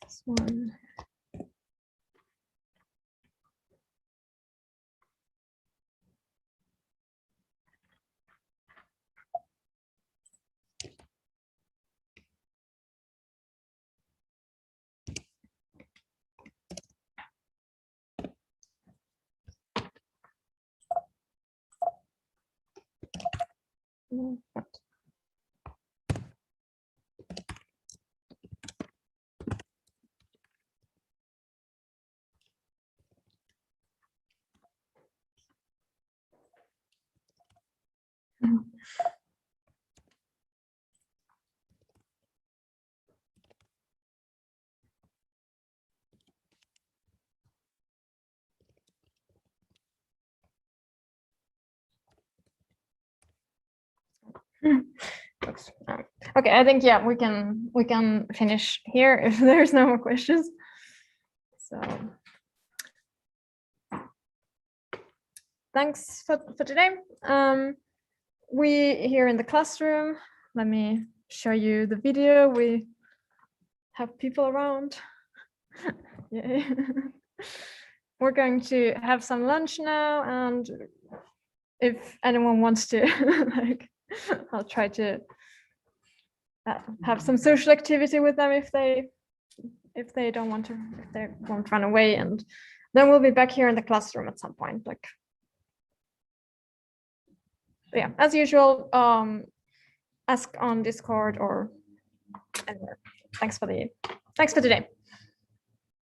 This one. What? Okay, I think yeah, we can finish here if there's no more questions. So thanks for today. We here in the classroom, let me show you the video. We have people around. Yay. We're going to have some lunch now, and if anyone wants to, like, I'll try to have some social activity with them if they don't want to, if they won't run away, and then we'll be back here in the classroom at some point. Like, yeah, as usual, ask on Discord or anywhere. Thanks for today.